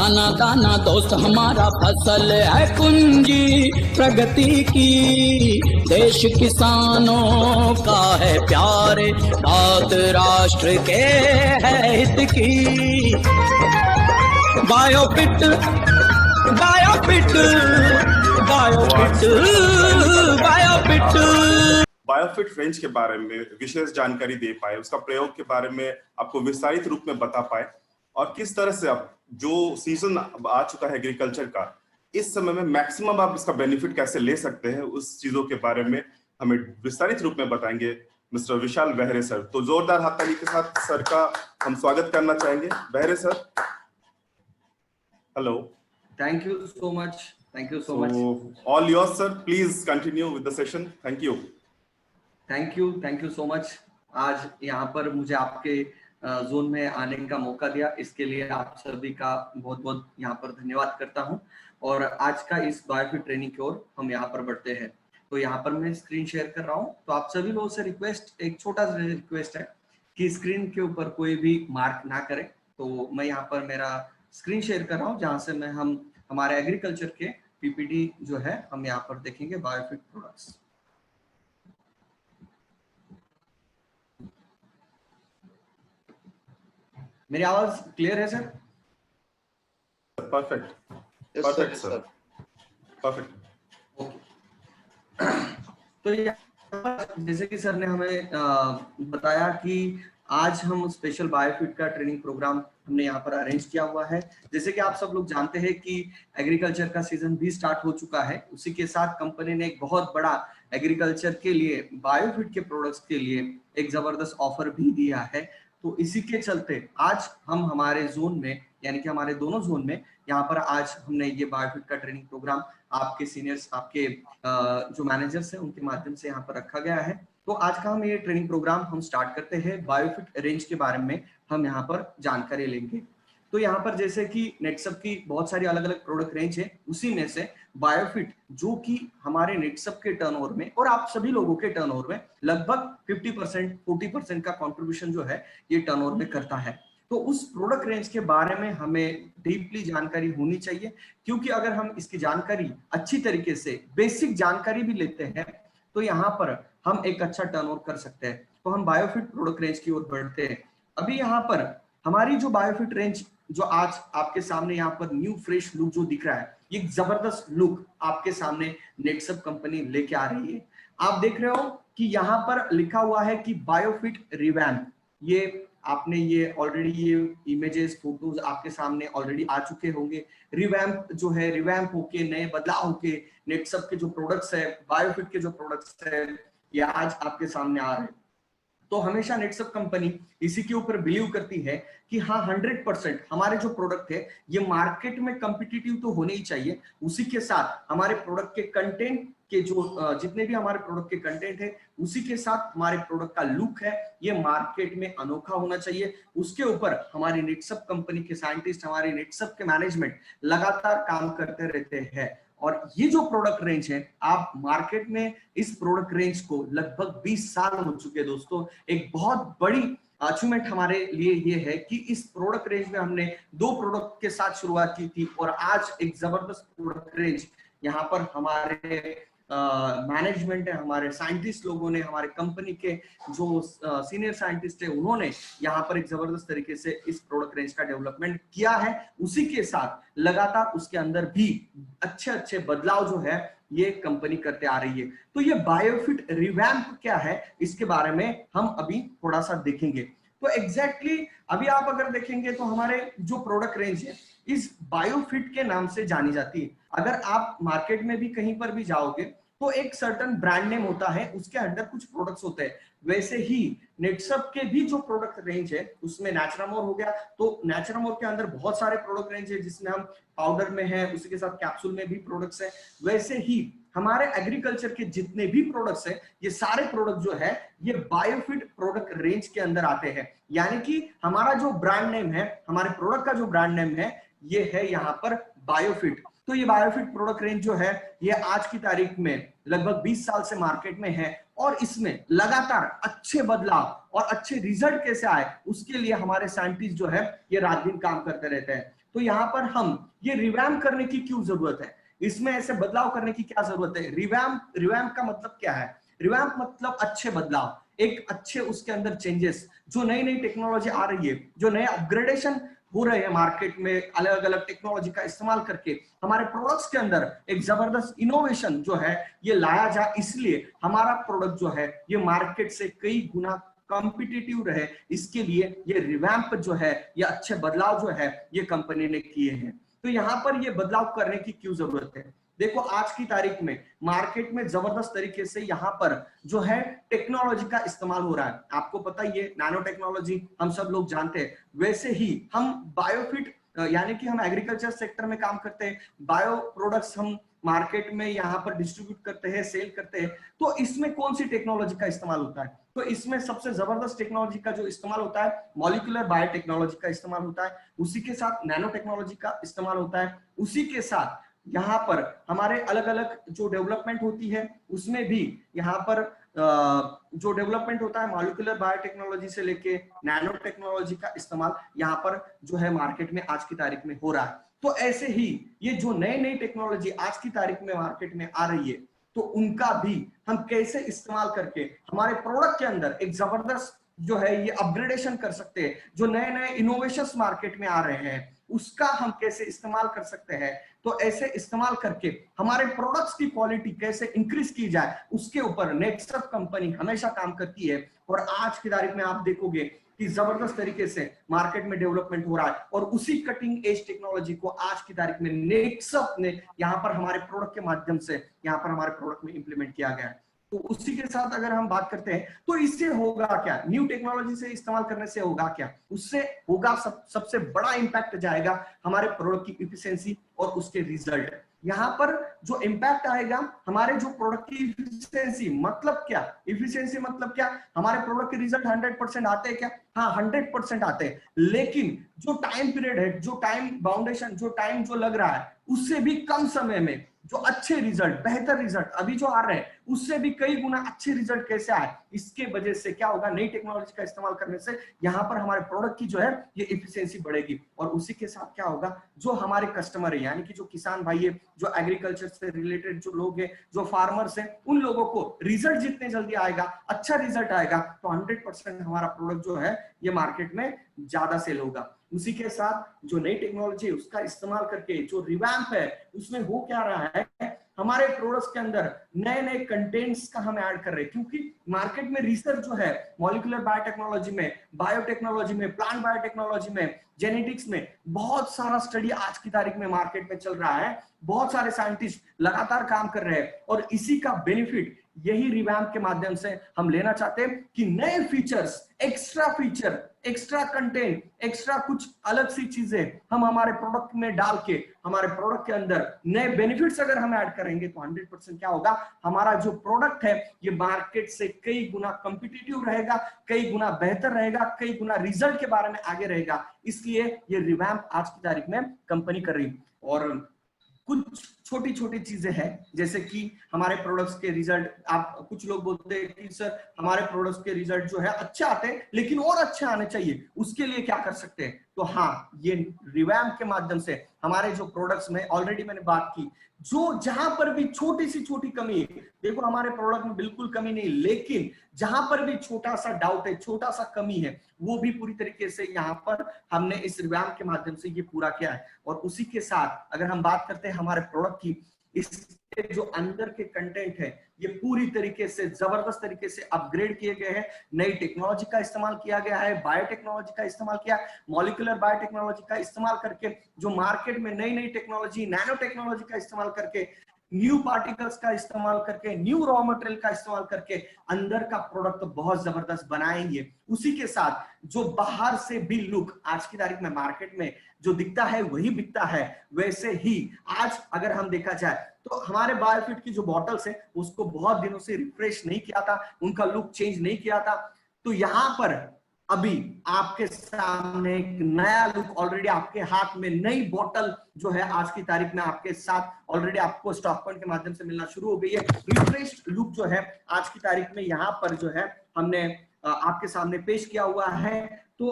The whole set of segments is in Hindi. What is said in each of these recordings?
दाना दाना दोस्त हमारा फसल है कुंजी प्रगति की। देश किसानों का है प्यारे, बात राष्ट्र के है हित की। बायोफिट बायोफिट बायोफिट बायोफिट बायोफिट रेंज के बारे में विशेष जानकारी दे पाए, उसका प्रयोग के बारे में आपको विस्तारित रूप में बता पाए, और किस तरह से अब जो सीजन आ चुका है एग्रीकल्चर का, इस समय में मैक्सिमम आप इसका बेनिफिट कैसे ले सकते हैं, उस चीजों के बारे में हमें विस्तारित रूप में बताएंगे मिस्टर विशाल बेहरे सर। तो जोरदार हाथ ताली के साथ सर का हम स्वागत करना चाहेंगे। Behre sir, hello. Thank you so much. Thank you so much. All yours, sir. Please continue with the session. Thank you. Thank you so much. आज यहाँ पर मुझे आपके जोन में आने का मौका दिया, इसके लिए आप सभी का बहुत बहुत यहाँ पर धन्यवाद करता हूँ। और आज का इस बायोफिट ट्रेनिंग की ओर हम यहाँ पर बढ़ते हैं। तो यहाँ पर मैं स्क्रीन शेयर कर रहा हूँ। तो आप सभी लोगों से रिक्वेस्ट, एक छोटा सा रिक्वेस्ट है कि स्क्रीन के ऊपर कोई भी मार्क ना करें। तो मैं यहाँ पर मेरा स्क्रीन शेयर कर रहा हूँ, जहाँ से मैं हमारे एग्रीकल्चर के पीपीटी जो है हम यहाँ पर देखेंगे बायोफिट प्रोडक्ट्स। मेरी आवाज क्लियर है sir? Perfect, perfect sir, perfect. तो जैसे कि सर ने हमें बताया कि आज हम स्पेशल बायोफिट का ट्रेनिंग प्रोग्राम हमने यहाँ पर अरेंज किया हुआ है। जैसे कि आप सब लोग जानते हैं कि एग्रीकल्चर का सीजन भी स्टार्ट हो चुका है, उसी के साथ कंपनी ने एक बहुत बड़ा एग्रीकल्चर के लिए बायोफिट के प्रोडक्ट्स के लिए एक जबरदस्त ऑफर भी दिया है। तो इसी के चलते आज हम हमारे जोन में, यानी कि हमारे दोनों जोन में यहाँ पर आज हमने ये बायोफिट का ट्रेनिंग प्रोग्राम आपके सीनियर्स, आपके जो मैनेजर्स हैं उनके माध्यम से यहाँ पर रखा गया है। तो आज का हम ये ट्रेनिंग प्रोग्राम हम स्टार्ट करते हैं। बायोफिट रेंज के बारे में हम यहाँ पर जानकारी लेंगे। तो यहाँ पर जैसे कि नेटसप की बहुत सारी अलग अलग प्रोडक्ट रेंज है, उसी में से बायोफिट जो कि हमारे नेटसप के टर्नओवर में और आप सभी लोगों के टर्नओवर में लगभग 50% 40% का कंट्रीब्यूशन जो है ये टर्नओवर में करता है। तो उस प्रोडक्ट रेंज के बारे में हमें डीपली जानकारी होनी चाहिए, क्योंकि अगर हम इसकी जानकारी अच्छी तरीके से बेसिक जानकारी भी लेते हैं तो यहाँ पर हम एक अच्छा टर्नओवर कर सकते हैं। तो हम बायोफिट प्रोडक्ट रेंज की ओर बढ़ते हैं। अभी यहाँ पर हमारी जो बायोफिट रेंज जो आज आपके सामने यहाँ पर न्यू फ्रेश लुक जो दिख रहा है, ये जबरदस्त लुक आपके सामने नेटसप कंपनी लेके आ रही है। आप देख रहे हो कि यहाँ पर लिखा हुआ है कि बायोफिट रिवैम्प। ये आपने ये ऑलरेडी ये इमेजेस फोटोज आपके सामने ऑलरेडी आ चुके होंगे। रिवैम्प जो है, रिवैम्प होके नए बदलाव होके नेटसप के जो प्रोडक्ट्स है, बायोफिट के जो प्रोडक्ट्स है, ये आज आपके सामने आ रहे हैं। तो हमेशा नेटसप कंपनी इसी के ऊपर बिलीव करती है कि हाँ 100% हमारे जो प्रोडक्ट है ये मार्केट में कॉम्पिटिटिव तो होने ही चाहिए, उसी के साथ हमारे प्रोडक्ट के कंटेंट के जो जितने भी हमारे प्रोडक्ट के कंटेंट है उसी के साथ हमारे प्रोडक्ट का लुक है ये मार्केट में अनोखा होना चाहिए। उसके ऊपर हमारी नेटसप कंपनी के साइंटिस्ट, हमारे नेटसप के मैनेजमेंट लगातार काम करते रहते हैं। और ये जो प्रोडक्ट रेंज है, आप मार्केट में इस प्रोडक्ट रेंज को लगभग 20 साल हो चुके हैं दोस्तों। एक बहुत बड़ी अचीवमेंट हमारे लिए ये है कि इस प्रोडक्ट रेंज में हमने 2 प्रोडक्ट के साथ शुरुआत की थी और आज एक जबरदस्त प्रोडक्ट रेंज यहाँ पर हमारे मैनेजमेंट है, हमारे साइंटिस्ट लोगों ने, हमारे कंपनी के जो सीनियर साइंटिस्ट है उन्होंने यहाँ पर एक जबरदस्त तरीके से इस प्रोडक्ट रेंज का डेवलपमेंट किया है। उसी के साथ लगातार उसके अंदर भी अच्छे अच्छे बदलाव जो है ये कंपनी करते आ रही है। तो ये बायोफिट रिवैम्प क्या है, इसके बारे में हम अभी थोड़ा सा देखेंगे। तो एग्जैक्टली अभी आप अगर देखेंगे तो हमारे जो प्रोडक्ट रेंज है इस बायोफिट के नाम से जानी जाती है। अगर आप मार्केट में भी कहीं पर भी जाओगे तो एक सर्टेन ब्रांड नेम होता है, उसके अंदर कुछ प्रोडक्ट्स होते हैं। वैसे ही नेटसप के भी जो प्रोडक्ट रेंज है उसमें नेचुरामोर हो गया, तो नेचुरामोर के अंदर बहुत सारे प्रोडक्ट रेंज है जिसमें हम पाउडर में है, उसी के साथ कैप्सूल में भी प्रोडक्ट्स है। वैसे ही हमारे एग्रीकल्चर के जितने भी प्रोडक्ट्स है ये सारे प्रोडक्ट जो है ये बायोफिट प्रोडक्ट रेंज के अंदर आते हैं। यानी कि हमारा जो ब्रांड नेम है, हमारे प्रोडक्ट का जो ब्रांड नेम है ये है यहाँ पर बायोफिट। तो ये बायोफिट प्रोडक्ट रेंज जो है ये आज की तारीख में लगभग 20 साल से मार्केट में है और इसमें लगातार अच्छे बदलाव और अच्छे रिजल्ट कैसे आए उसके लिए हमारे साइंटिस्ट जो है ये रात दिन काम करते रहते हैं। तो यहाँ पर हम ये रिवैम्प करने की क्यों जरूरत है, इसमें ऐसे बदलाव करने की क्या जरूरत है। रिवैम्प का मतलब क्या है, रिवैम्प मतलब अच्छे बदलाव, एक अच्छे उसके अंदर चेंजेस, जो नई नई टेक्नोलॉजी आ रही है, जो नए अपग्रेडेशन हो रहे हैं मार्केट में अलग अलग टेक्नोलॉजी का इस्तेमाल करके हमारे प्रोडक्ट्स के अंदर एक जबरदस्त इनोवेशन जो है ये लाया जाए, इसलिए हमारा प्रोडक्ट जो है ये मार्केट से कई गुना कॉम्पिटिटिव रहे, इसके लिए ये रिवैम्प जो है ये अच्छे बदलाव जो है ये कंपनी ने किए हैं। तो यहाँ पर ये बदलाव करने की क्यों जरूरत है, देखो आज की तारीख में मार्केट में जबरदस्त तरीके से यहाँ पर जो है टेक्नोलॉजी का इस्तेमाल हो रहा है। आपको पता ही है नैनो टेक्नोलॉजी हम सब लोग जानते हैं, वैसे ही हम बायोफिट यानी कि हम एग्रीकल्चर सेक्टर में काम करते हैं, बायो प्रोडक्ट्स हम मार्केट में यहाँ पर डिस्ट्रीब्यूट करते हैं, सेल करते हैं। तो इसमें कौन सी टेक्नोलॉजी का इस्तेमाल होता है, तो इसमें सबसे जबरदस्त टेक्नोलॉजी का जो इस्तेमाल होता है मॉलिक्यूलर बायोटेक्नोलॉजी का इस्तेमाल होता है, उसी के साथ नैनो टेक्नोलॉजी का इस्तेमाल होता है, उसी के साथ यहाँ पर हमारे अलग अलग जो डेवलपमेंट होती है उसमें भी यहाँ पर जो डेवलपमेंट होता है मॉलिक्यूलर बायोटेक्नोलॉजी से लेके नैनो टेक्नोलॉजी का इस्तेमाल यहाँ पर जो है मार्केट में आज की तारीख में हो रहा है। तो ऐसे ही ये जो नई नई टेक्नोलॉजी आज की तारीख में मार्केट में आ रही है तो उनका भी हम कैसे इस्तेमाल करके हमारे प्रोडक्ट के अंदर एक जबरदस्त जो है ये अपग्रेडेशन कर सकते हैं, जो नए नए इनोवेशंस मार्केट में आ रहे हैं उसका हम कैसे इस्तेमाल कर सकते हैं। तो ऐसे इस्तेमाल करके हमारे प्रोडक्ट्स की क्वालिटी कैसे इंक्रीज की जाए उसके ऊपर नेक्सट कंपनी हमेशा काम करती है। और आज की तारीख में आप देखोगे कि जबरदस्त तरीके से मार्केट में डेवलपमेंट हो रहा है और उसी कटिंग एज टेक्नोलॉजी को आज की तारीख में नेक्सट ने यहाँ पर हमारे प्रोडक्ट के माध्यम से यहाँ पर हमारे प्रोडक्ट में इंप्लीमेंट किया गया है। तो उसी के साथ अगर हम बात करते हैं तो इससे होगा क्या, न्यू टेक्नोलॉजी से इस्तेमाल करने से होगा क्या, उससे होगा सबसे बड़ा इंपैक्ट जाएगा हमारे प्रोडक्ट की इफिशिएंसी और उसके रिजल्ट। यहाँ पर जो इंपैक्ट आएगा हमारे जो प्रोडक्ट की इफिशिएंसी मतलब क्या, इफिशिएंसी मतलब क्या, हमारे प्रोडक्ट के रिजल्ट 100% आते हैं क्या, हाँ 100% आते हैं, लेकिन जो टाइम पीरियड है, जो टाइम बाउंडेशन, जो टाइम जो लग रहा है उससे भी कम समय में जो अच्छे रिजल्ट, बेहतर रिजल्ट अभी जो आ रहे हैं उससे भी कई गुना अच्छे रिजल्ट कैसे आए, इसके वजह से क्या होगा नई टेक्नोलॉजी का इस्तेमाल करने से यहाँ पर हमारे प्रोडक्ट की जो है ये इफिशिएंसी बढ़ेगी। और उसी के साथ क्या होगा जो हमारे कस्टमर है यानी कि जो किसान भाई है, जो एग्रीकल्चर से रिलेटेड जो लोग हैं, जो फार्मर्स हैं, उन लोगों को रिजल्ट जितने जल्दी आएगा, अच्छा रिजल्ट आएगा तो 100% हमारा प्रोडक्ट जो है ये मार्केट में ज्यादा सेल होगा। उसी के साथ जो नई टेक्नोलॉजी है उसका इस्तेमाल करके जो रिवैम्प है उसमें हो क्या रहा है, हमारे प्रोडक्ट्स के अंदर नए नए कंटेंट्स का हम ऐड कर रहे हैं, क्योंकि मार्केट में रिसर्च जो है मॉलिक्यूलर बायोटेक्नोलॉजी में, बायोटेक्नोलॉजी में, प्लांट बायोटेक्नोलॉजी में, जेनेटिक्स में बहुत सारा स्टडी आज की तारीख में मार्केट में चल रहा है, बहुत सारे साइंटिस्ट लगातार काम कर रहे हैं और इसी का बेनिफिट यही रिवैम्प के माध्यम से हम लेना चाहते हैं कि नए फीचर, एक्स्ट्रा कंटेंट, एक्स्ट्रा कुछ अलग सी चीजें हम हमारे प्रोडक्ट में डाल के हमारे प्रोडक्ट के अंदर नए बेनिफिट्स अगर हम ऐड करेंगे तो 100% क्या होगा, हमारा जो प्रोडक्ट है ये मार्केट से कई गुना कॉम्पिटिटिव रहेगा, कई गुना बेहतर रहेगा, कई गुना रिजल्ट के बारे में आगे रहेगा। इसलिए ये रिवैम्प आज की तारीख में कंपनी कर रही है। और कुछ छोटी छोटी चीजें हैं जैसे कि हमारे प्रोडक्ट्स के रिजल्ट, आप कुछ लोग बोलते हैं कि सर हमारे प्रोडक्ट्स के रिजल्ट जो है अच्छे आते हैं लेकिन और अच्छे आने चाहिए, उसके लिए क्या कर सकते हैं। तो हाँ, ये रिवैम्प के माध्यम से हमारे जो प्रोडक्ट्स में ऑलरेडी मैंने बात की, जो जहां पर भी छोटी सी छोटी कमी है, देखो हमारे प्रोडक्ट में बिल्कुल कमी नहीं, लेकिन जहां पर भी छोटा सा डाउट है, छोटा सा कमी है, वो भी पूरी तरीके से यहाँ पर हमने इस रिवैम्प के माध्यम से ये पूरा किया है। और उसी के साथ अगर हम बात करते हैं हमारे प्रोडक्ट की, इसके जो अंदर के कंटेंट है ये पूरी तरीके से जबरदस्त तरीके से अपग्रेड किए गए हैं, नई टेक्नोलॉजी का इस्तेमाल किया गया है, बायोटेक्नोलॉजी का इस्तेमाल किया, मॉलिक्यूलर बायोटेक्नोलॉजी का इस्तेमाल करके, जो मार्केट में नई नई टेक्नोलॉजी, नैनो टेक्नोलॉजी का इस्तेमाल करके, न्यू पार्टिकल्स का इस्तेमाल करके, न्यू रॉ मटेरियल का इस्तेमाल करके अंदर का प्रोडक्ट तो बहुत जबरदस्त बनाएंगे। उसी के साथ जो बाहर से भी लुक आज की तारीख में मार्केट में जो दिखता है वही बिकता है, वैसे ही आज अगर हम देखा जाए तो हमारे बायोफिट की जो बॉटल्स है उसको बहुत दिनों से रिफ्रेश नहीं किया था, उनका लुक चेंज नहीं किया था। तो यहाँ पर अभी आपके सामने एक नया लुक, ऑलरेडी आपके हाथ में नई बोतल जो है आज की तारीख में आपके साथ ऑलरेडी आपको स्टॉक पॉइंट के माध्यम से मिलना शुरू हो गई है। रिफ्रेश्ड लुक जो है आज की तारीख में यहाँ पर जो है हमने आपके सामने पेश किया हुआ है। तो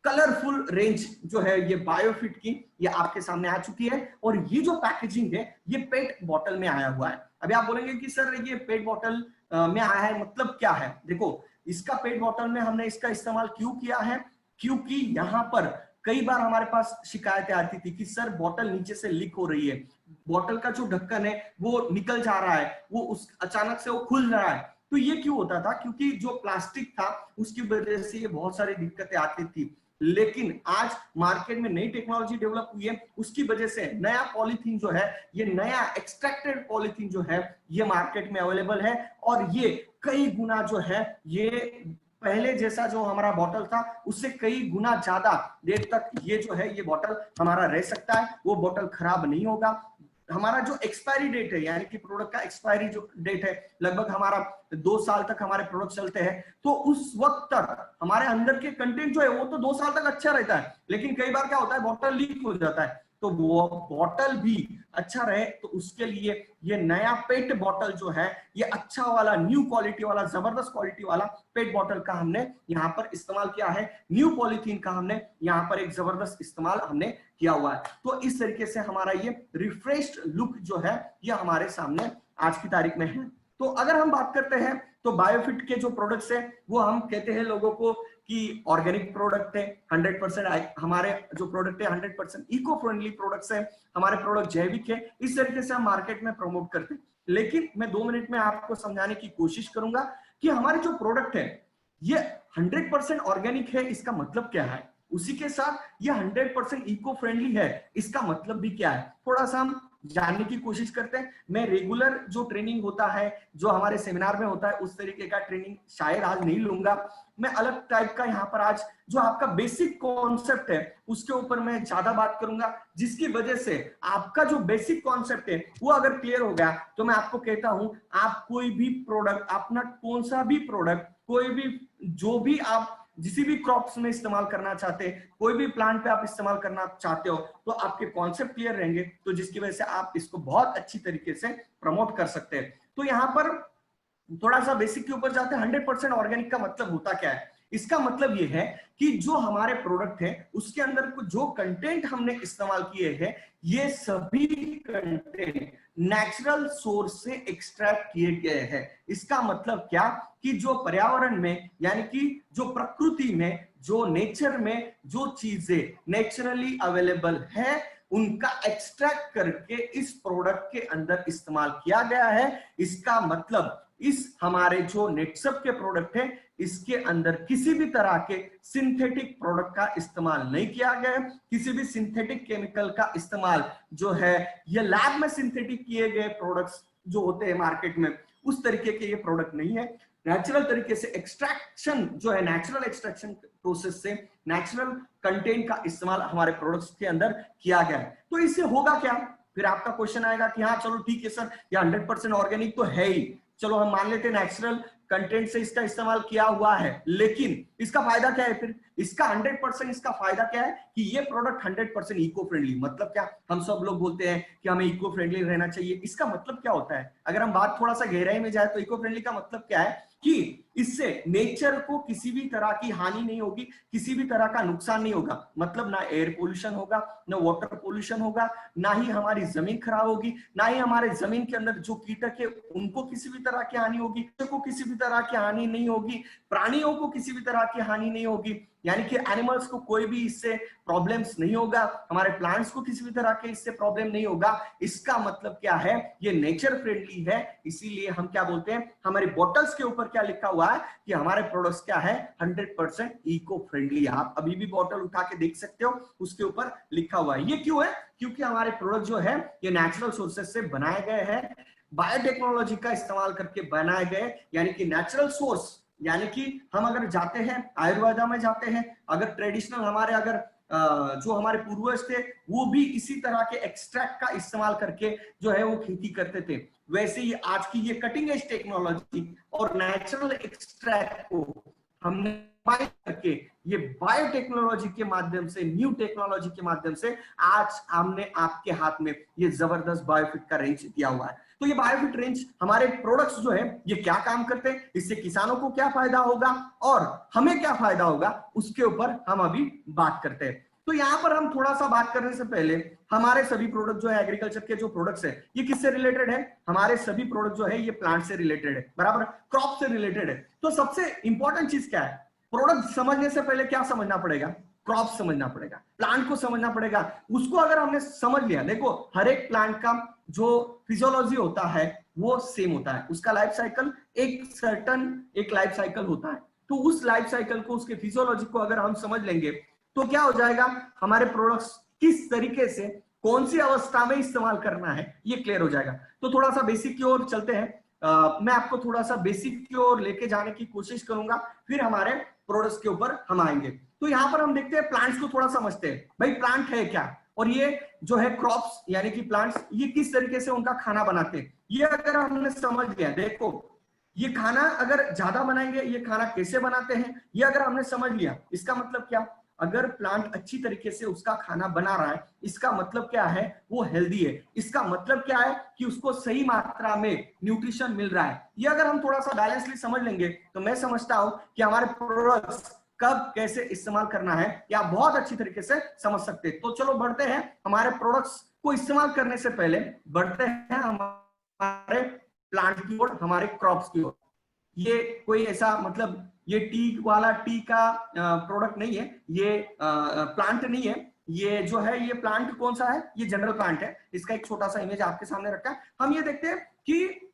कलरफुल रेंज जो है ये बायोफिट की ये आपके सामने आ चुकी है, और ये जो पैकेजिंग है ये पेट बॉटल में आया हुआ है। अभी आप बोलेंगे कि सर ये पेट बॉटल में आया है, मतलब क्या है? देखो, इसका पेट बॉटल में हमने इसका इस्तेमाल क्यों किया है, क्योंकि यहाँ पर कई बार हमारे पास शिकायतें आती थी कि सर बॉटल नीचे से लीक हो रही है, बॉटल का जो ढक्कन है वो निकल जा रहा है, वो उस अचानक से वो खुल रहा है। तो ये क्यों होता था? क्योंकि जो प्लास्टिक था उसकी वजह से ये बहुत सारी दिक्कतें आती थी। लेकिन आज मार्केट में नई टेक्नोलॉजी डेवलप हुई है, उसकी वजह से नया पॉलीथीन जो है, ये नया एक्सट्रैक्टेड पॉलीथीन जो है ये मार्केट में अवेलेबल है, और ये कई गुना जो है ये पहले जैसा जो हमारा बॉटल था उससे कई गुना ज्यादा देर तक ये जो है ये बॉटल हमारा रह सकता है, वो बॉटल खराब नहीं होगा। हमारा जो एक्सपायरी डेट है, यानी कि प्रोडक्ट का एक्सपायरी जो डेट है, लगभग हमारा 2 साल तक हमारे प्रोडक्ट चलते हैं, तो उस वक्त तक हमारे अंदर के कंटेंट जो है वो तो 2 साल तक अच्छा रहता है। लेकिन कई बार क्या होता है, बॉटल लीक हो जाता है, तो वो बॉटल भी अच्छा रहे तो उसके लिए ये नया पेट बॉटल जो है ये अच्छा वाला न्यू क्वालिटी वाला जबरदस्त क्वालिटी वाला पेट बॉटल का हमने यहाँ पर इस्तेमाल किया है। न्यू पॉलीथीन का हमने यहाँ पर एक जबरदस्त इस्तेमाल हमने किया हुआ है। तो इस तरीके से हमारा ये रिफ्रेश्ड लुक जो है ये हमारे सामने आज की तारीख में है। तो अगर हम बात करते हैं तो बायोफिट के जो प्रोडक्ट्स है वो हम कहते हैं लोगों को कि ऑर्गेनिक प्रोडक्ट है, 100% हमारे जो प्रोडक्ट है 100% इको फ्रेंडली प्रोडक्ट्स है, हमारे प्रोडक्ट जैविक है, इस तरीके से हम मार्केट में प्रमोट करते हैं। लेकिन मैं 2 मिनट में आपको समझाने की कोशिश करूंगा कि हमारे जो प्रोडक्ट है ये 100% ऑर्गेनिक है, इसका मतलब क्या है, उसी के साथ ये 100% इको फ्रेंडली है, इसका मतलब भी क्या है, थोड़ा सा हम जानने की कोशिश करते हैं। मैं रेगुलर जो ट्रेनिंग होता है, जो हमारे सेमिनार में होता है, उस तरीके का ट्रेनिंग शायद आज नहीं लूंगा। मैं अलग टाइप का यहाँ पर आज जो आपका बेसिक कॉन्सेप्ट है उसके ऊपर मैं ज्यादा बात करूंगा, जिसकी वजह से आपका जो बेसिक कॉन्सेप्ट है वो अगर क्लियर हो गया तो मैं आपको कहता हूं आप कोई भी प्रोडक्ट, अपना कौन सा भी प्रोडक्ट, कोई भी जो भी आप जिसी भी क्रॉप्स में इस्तेमाल करना चाहते हैं, कोई भी प्लांट पे आप इस्तेमाल करना चाहते हो, तो आपके कॉन्सेप्ट क्लियर रहेंगे, तो जिसकी वजह से आप इसको बहुत अच्छी तरीके से प्रमोट कर सकते हैं। तो यहाँ पर थोड़ा सा बेसिक के ऊपर जाते हैं। 100% ऑर्गेनिक का मतलब होता क्या है? इसका मतलब ये है कि जो हमारे प्रोडक्ट है उसके अंदर जो कंटेंट हमने इस्तेमाल किए हैं ये सभी कंटेंट नेचुरल सोर्स से एक्सट्रैक्ट किए गए हैं। इसका मतलब क्या कि जो पर्यावरण में, यानी कि जो प्रकृति में, जो नेचर में जो चीजें नेचुरली अवेलेबल है उनका एक्सट्रैक्ट करके इस प्रोडक्ट के अंदर इस्तेमाल किया गया है। इसका मतलब इस हमारे जो नेटसप के प्रोडक्ट है इसके अंदर किसी भी तरह के सिंथेटिक प्रोडक्ट का इस्तेमाल नहीं किया गया, किसी भी सिंथेटिक केमिकल का इस्तेमाल जो है ये लैब में सिंथेटिक किए गए प्रोडक्ट्स जो होते हैं मार्केट में उस तरीके के ये प्रोडक्ट नहीं है। नेचुरल तरीके से एक्सट्रैक्शन जो है, नेचुरल एक्सट्रैक्शन प्रोसेस से नेचुरल कंटेंट का इस्तेमाल हमारे प्रोडक्ट्स के अंदर किया गया है। तो इससे होगा क्या? फिर आपका क्वेश्चन आएगा कि हाँ चलो ठीक है सर, ये 100% ऑर्गेनिक तो है ही, चलो हम मान लेते हैं नेचुरल कंटेंट से इसका इस्तेमाल किया हुआ है, लेकिन इसका फायदा क्या है? फिर इसका 100% इसका फायदा क्या है कि ये प्रोडक्ट 100% इको फ्रेंडली। मतलब क्या? हम सब लोग बोलते हैं कि हमें इको फ्रेंडली रहना चाहिए, इसका मतलब क्या होता है? अगर हम बात थोड़ा सा गहराई में जाए तो इको फ्रेंडली का मतलब क्या है कि इससे नेचर को किसी भी तरह की हानि नहीं होगी, किसी भी तरह का नुकसान नहीं होगा। मतलब ना एयर पोल्यूशन होगा, ना वाटर पोल्यूशन होगा, ना ही हमारी जमीन खराब होगी, ना ही हमारे जमीन के अंदर जो कीटक है उनको किसी भी तरह की हानि होगी, को किसी भी तरह की हानि नहीं होगी, प्राणियों को किसी भी तरह की हानि नहीं होगी, यानी कि एनिमल्स को कोई भी इससे प्रॉब्लम्स नहीं होगा, हमारे प्लांट्स को किसी भी तरह के इससे प्रॉब्लम नहीं होगा। इसका मतलब क्या है? ये नेचर फ्रेंडली है। इसीलिए हम क्या बोलते हैं, हमारी बॉटल्स के ऊपर क्या लिखा हुआ है कि हमारे प्रोडक्ट्स क्या है, 100% इको फ्रेंडली। आप अभी भी बॉटल उठा के देख सकते हो, उसके ऊपर लिखा हुआ है। ये क्यों है? क्योंकि हमारे प्रोडक्ट जो है ये नेचुरल सोर्सेस से बनाए गए हैं, बायोटेक्नोलॉजी का इस्तेमाल करके बनाए गए, यानी कि नेचुरल सोर्स। यानी कि हम अगर जाते हैं आयुर्वेदा में जाते हैं, अगर ट्रेडिशनल हमारे अगर जो हमारे पूर्वज थे वो भी इसी तरह के एक्सट्रैक्ट का इस्तेमाल करके जो है वो खेती करते थे, वैसे ही आज की ये कटिंग एज टेक्नोलॉजी और नेचुरल एक्सट्रैक्ट को हमने करके ये बायोटेक्नोलॉजी के माध्यम से, न्यू टेक्नोलॉजी के माध्यम से आज हमने आपके हाथ में ये जबरदस्त बायोफिट का रेंज दिया हुआ है। तो ये बायोफिट रेंज हमारे प्रोडक्ट्स जो है ये क्या काम करते हैं, इससे किसानों को क्या फायदा होगा और हमें क्या फायदा होगा, उसके ऊपर हम अभी बात करते हैं। तो यहाँ पर हम थोड़ा सा बात करने से पहले हमारे सभी प्रोडक्ट जो है, एग्रीकल्चर के जो प्रोडक्ट्स है, ये किससे रिलेटेड है? हमारे सभी प्रोडक्ट जो है ये प्लांट से रिलेटेड है, बराबर, क्रॉप से रिलेटेड है। तो सबसे इंपॉर्टेंट चीज क्या है? प्रोडक्ट समझने से पहले क्या समझना पड़ेगा? क्रॉप समझना पड़ेगा, प्लांट को समझना पड़ेगा। उसको अगर हमने समझ लिया, देखो हर एक प्लांट का जो फिजियोलॉजी होता है वो सेम होता है, उसका लाइफ साइकिल एक लाइफ साइकिल होता है। तो उस लाइफ साइकिल को, उसके फिजियोलॉजी को अगर हम समझ लेंगे तो क्या हो जाएगा, हमारे प्रोडक्ट्स किस तरीके से, कौन सी अवस्था में इस्तेमाल करना है, ये क्लियर हो जाएगा। तो थोड़ा सा बेसिक की ओर चलते हैं। मैं आपको थोड़ा सा बेसिक की ओर लेके जाने की कोशिश करूंगा, फिर हमारे प्रोडक्ट्स के ऊपर हम आएंगे। तो यहाँ पर हम देखते हैं, प्लांट्स को थोड़ा समझते हैं। भाई प्लांट है क्या, और ये जो है क्रॉप्स यानी कि प्लांट्स, ये किस तरीके से उनका खाना बनाते हैं, ये अगर हमने समझ लिया, देखो ये खाना अगर ज्यादा बनाएंगे, ये खाना कैसे बनाते हैं, ये अगर हमने समझ लिया, इसका मतलब क्या, अगर प्लांट अच्छी तरीके से उसका खाना बना रहा है, इसका मतलब क्या है, वो हेल्दी है। इसका मतलब क्या है कि उसको सही मात्रा में न्यूट्रिशन मिल रहा है। ये अगर हम थोड़ा सा बैलेंसली समझ लेंगे तो मैं समझता हूं कि हमारे प्रोडक्ट्स कब कैसे इस्तेमाल करना है या बहुत अच्छी तरीके से समझ सकते हैं। तो चलो बढ़ते हैं, हमारे प्रोडक्ट्स को इस्तेमाल करने से पहले बढ़ते हैं हमारे प्लांट की ओर, हमारे क्रॉप्स की ओर। ये कोई ऐसा मतलब ये टी का प्रोडक्ट नहीं है, ये प्लांट नहीं है, ये जो है ये प्लांट कौन सा है, ये जनरल प्लांट है। इसका एक छोटा सा इमेज आपके सामने रखा है। हम ये देखते हैं कि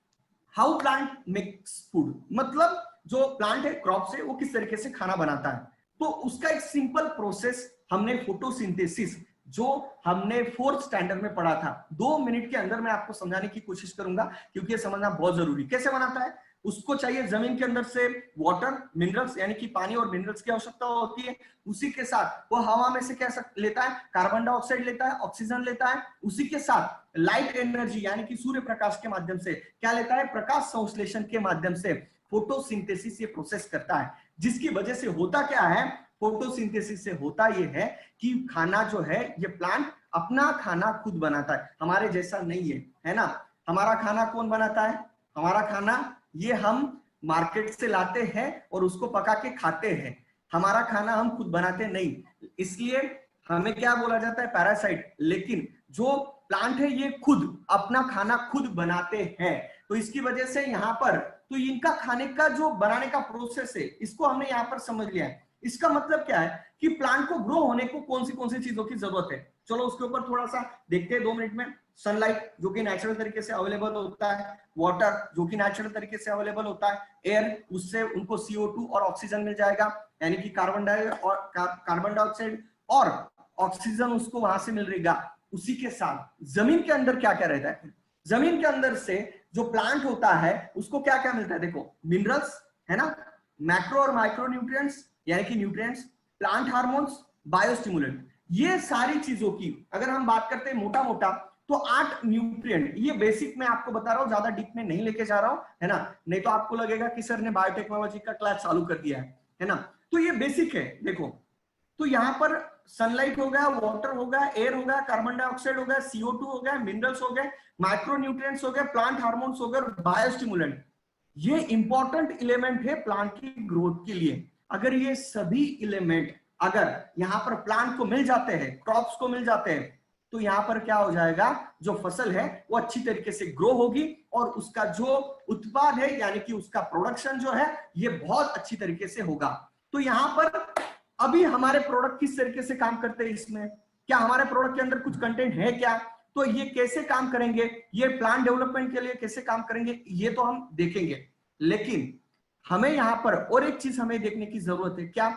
हाउ प्लांट मेक्स फूड, मतलब जो प्लांट है क्रॉप से वो किस तरीके से खाना बनाता है। तो उसका एक सिंपल प्रोसेस हमने फोटोसिंथेसिस, जो हमने 4th स्टैंडर्ड में पढ़ा था, 2 मिनट के अंदर मैं आपको समझाने की कोशिश करूंगा क्योंकि ये समझना बहुत जरूरी। कैसे बनाता है, उसको चाहिए जमीन के अंदर से वाटर, मिनरल्स यानी कि पानी और मिनरल्स की आवश्यकता होती है। उसी के साथ वो हवा में से क्या लेता है, कार्बन डाइऑक्साइड लेता है, ऑक्सीजन लेता है। उसी के साथ लाइट एनर्जी यानी कि सूर्य प्रकाश के माध्यम से क्या लेता है, प्रकाश संश्लेषण के माध्यम से फोटोसिंथेसिस ये प्रोसेस करता है। जिसकी वजह से होता क्या है, फोटोसिंथेसिस से होता ये है कि खाना जो है ये प्लांट अपना खाना खुद बनाता है, हमारे जैसा नहीं है ना। हमारा खाना कौन बनाता है, हमारा खाना ये हम मार्केट से लाते हैं और उसको पका के खाते हैं। हमारा खाना हम खुद बनाते नहीं, इसलिए हमें क्या बोला जाता है, पैरासाइट। लेकिन जो प्लांट है ये खुद अपना खाना खुद बनाते हैं। तो इसकी वजह से यहाँ पर तो इनका खाने का जो बनाने का प्रोसेस है, इसको हमने यहाँ पर समझ लिया है। इसका मतलब क्या है कि प्लांट को ग्रो होने को कौन सी चीजों की जरूरत है, चलो उसके ऊपर थोड़ा सा देखते हैं 2 मिनट में। सनलाइट जो कि नेचुरल तरीके से अवेलेबल होता है, वाटर जो कि नेचुरल तरीके से अवेलेबल होता है, एयर उससे उनको CO2 और ऑक्सीजन मिल जाएगा यानी कि कार्बन डाइऑक्साइड और ऑक्सीजन उसको वहां से मिल रहेगा। उसी के साथ जमीन के अंदर क्या क्या रहता है, जमीन के अंदर से जो प्लांट होता है उसको क्या क्या मिलता है, देखो मिनरल्स है ना, मैक्रो और माइक्रो न्यूट्रिएंट्स यानी कि न्यूट्रिएंट्स, प्लांट हार्मोन्स, बायोस्टिमुलेंट। ये सारी चीजों की अगर हम बात करते हैं मोटा मोटा तो 8 न्यूट्रिएंट, ये बेसिक मैं आपको बता रहा हूं, ज्यादा डीप में नहीं लेके जा रहा हूं, है ना, नहीं तो आपको लगेगा कि सर ने बायोटेक्नोलॉजी का क्लास चालू कर दिया है ना। तो ये बेसिक है। देखो तो यहाँ पर सनलाइट हो गया, वाटर हो गया, एयर हो गया, कार्बन डाइऑक्साइड हो गया, CO2 हो गया, मिनरल्स हो गए, माइक्रो न्यूट्रिएंट्स हो गए, प्लांट हार्मोन्स हो गए, बायोस्टिमुलेंट। ये इंपॉर्टेंट एलिमेंट है प्लांट की ग्रोथ के लिए। अगर ये सभी एलिमेंट अगर यहाँ पर प्लांट को मिल जाते हैं, क्रॉप्स को मिल जाते हैं, तो यहाँ पर क्या हो जाएगा, जो फसल है वो अच्छी तरीके से ग्रो होगी और उसका जो उत्पाद है यानी कि उसका प्रोडक्शन जो है ये बहुत अच्छी तरीके से होगा। तो यहाँ पर अभी हमारे प्रोडक्ट किस तरीके से काम करते हैं, इसमें क्या हमारे प्रोडक्ट के अंदर कुछ कंटेंट है क्या, तो ये कैसे काम करेंगे, ये प्लांट डेवलपमेंट के लिए कैसे काम करेंगे, ये तो हम देखेंगे। लेकिन हमें यहाँ पर और एक चीज हमें देखने की जरूरत है, क्या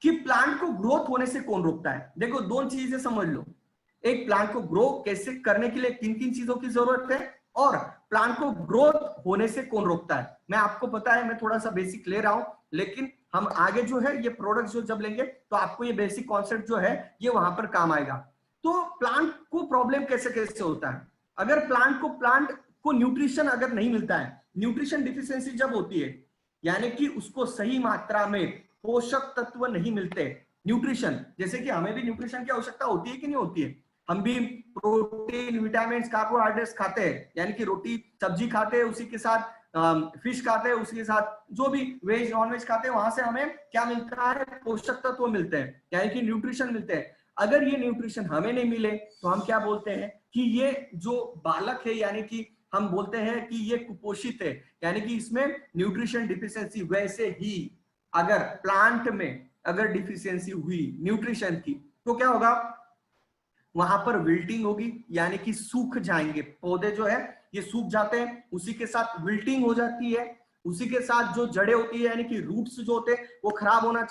कि प्लांट को ग्रोथ होने से कौन रोकता है। देखो 2 चीजें समझ लो, एक प्लांट को ग्रो कैसे करने के लिए किन चीजों की जरूरत है और प्लांट को ग्रोथ होने से कौन रोकता है। मैं आपको पता है मैं थोड़ा सा बेसिक ले रहा हूं, लेकिन हम आगे जो है ये प्रोडक्ट जो जब लेंगे तो आपको ये बेसिक कॉन्सेप्ट जो है ये वहां पर काम आएगा। तो प्लांट को प्रॉब्लम कैसे कैसे होता है, अगर प्लांट को न्यूट्रिशन अगर नहीं मिलता है, न्यूट्रिशन डिफिशियंसी जब होती है यानी कि उसको सही मात्रा में पोषक तत्व नहीं मिलते, न्यूट्रिशन, जैसे कि हमें भी न्यूट्रिशन की आवश्यकता होती है कि नहीं होती है, हम भी प्रोटीन, विटामिन, कार्बोहाइड्रेट्स खाते हैं, यानी कि रोटी सब्जी खाते हैं, उसी के साथ फिश खाते हैं, उसके साथ जो भी वेज नॉन वेज खाते हैं, वहां से हमें क्या मिलता है, पोषक तत्व मिलते हैं, यानी कि न्यूट्रिशन मिलते हैं। अगर ये न्यूट्रिशन हमें नहीं मिले तो हम क्या बोलते हैं कि ये जो बालक है, यानी कि हम बोलते हैं कि ये कुपोषित है, यानी कि इसमें न्यूट्रिशन डिफिशियंसी। वैसे ही अगर प्लांट में अगर डिफिशियंसी हुई न्यूट्रिशन की तो क्या होगा, वहां पर विल्टिंग होगी, यानी कि सूख जाएंगे पौधे, जो है ये सूख जाते हैं, उसी के साथ विल्टिंग हो जाती है, उसी के साथ जो जड़ें होती है यानी कि रूट्स जो होते हैं वो खराब होना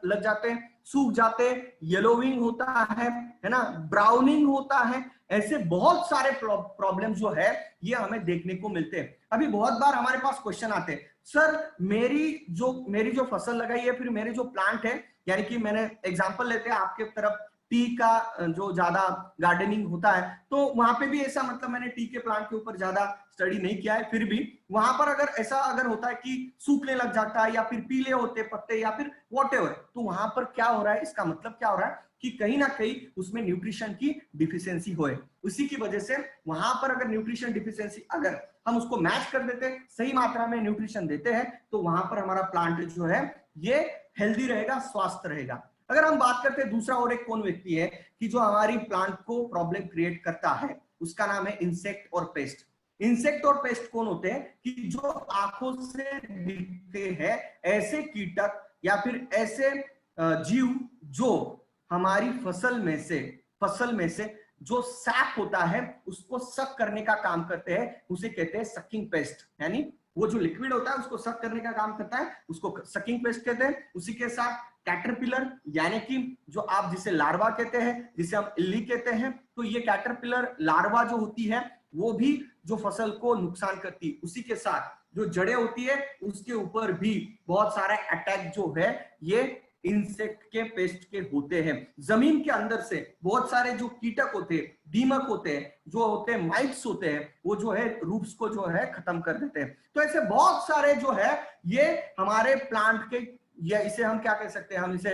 लग जाते हैं, सूख जाते हैं, येलोविंग होता है ना, ब्राउनिंग होता है। ऐसे बहुत सारे प्रॉब्लम जो है ये हमें देखने को मिलते हैं। अभी बहुत बार हमारे पास क्वेश्चन आते हैं, सर मेरी जो फसल लगाई है, फिर मेरे जो प्लांट है, यानी कि मैंने एग्जांपल लेते हैं आपके तरफ टी का जो ज्यादा गार्डनिंग होता है, तो वहां पे भी ऐसा, मतलब मैंने टी के प्लांट के ऊपर ज्यादा स्टडी नहीं किया है, फिर भी वहां पर अगर ऐसा अगर होता है कि सूखने लग जाता है या फिर पीले होते पत्ते या फिर व्हाटएवर, तो वहां पर क्या हो रहा है, इसका मतलब क्या हो रहा है कि कहीं ना कहीं उसमें न्यूट्रिशन की डिफिशियंसी होए। उसी की वजह से वहां पर अगर न्यूट्रिशन डिफिशियंसी, अगर हम उसको मैच कर देते, सही मात्रा में न्यूट्रिशन देते हैं, तो वहां पर हमारा प्लांट जो है ये हेल्दी रहेगा, स्वस्थ रहेगा। अगर हम बात करते हैं दूसरा और एक कौन व्यक्ति है कि जो हमारी प्लांट को प्रॉब्लम क्रिएट करता है, उसका नाम है इंसेक्ट और पेस्ट। इंसेक्ट और पेस्ट कौन होते हैं कि जो आंखों से दिखते हैं, ऐसे कीटक या फिर ऐसे जीव जो हमारी फसल में से जो सैप होता है उसको सक करने का काम करते हैं, उसे कहते हैं सकिंग पेस्ट, यानी वो जो लिक्विड होता है उसको सक करने का काम करता है, उसको सकिंग पेस्ट कहते हैं। उसी के साथ कैटरपिलर, यानी कि जो आप जिसे लार्वा कहते हैं, जिसे हम इल्ली कहते हैं, तो ये कैटरपिलर लार्वा जो होती है वो भी जो फसल को नुकसान करती है। उसी के साथ जो जड़ें होती है उसके ऊपर भी बहुत सारा अटैक जो है ये इंसेक्ट के पेस्ट के होते हैं। जमीन के अंदर से बहुत सारे जो कीटक होते हैं, दीमक होते हैं, जो होते हैं माइट्स होते हैं, वो जो है रूट्स को जो है खत्म कर देते हैं। तो ऐसे बहुत सारे जो है ये हमारे प्लांट के, या इसे हम क्या कह सकते हैं, हम इसे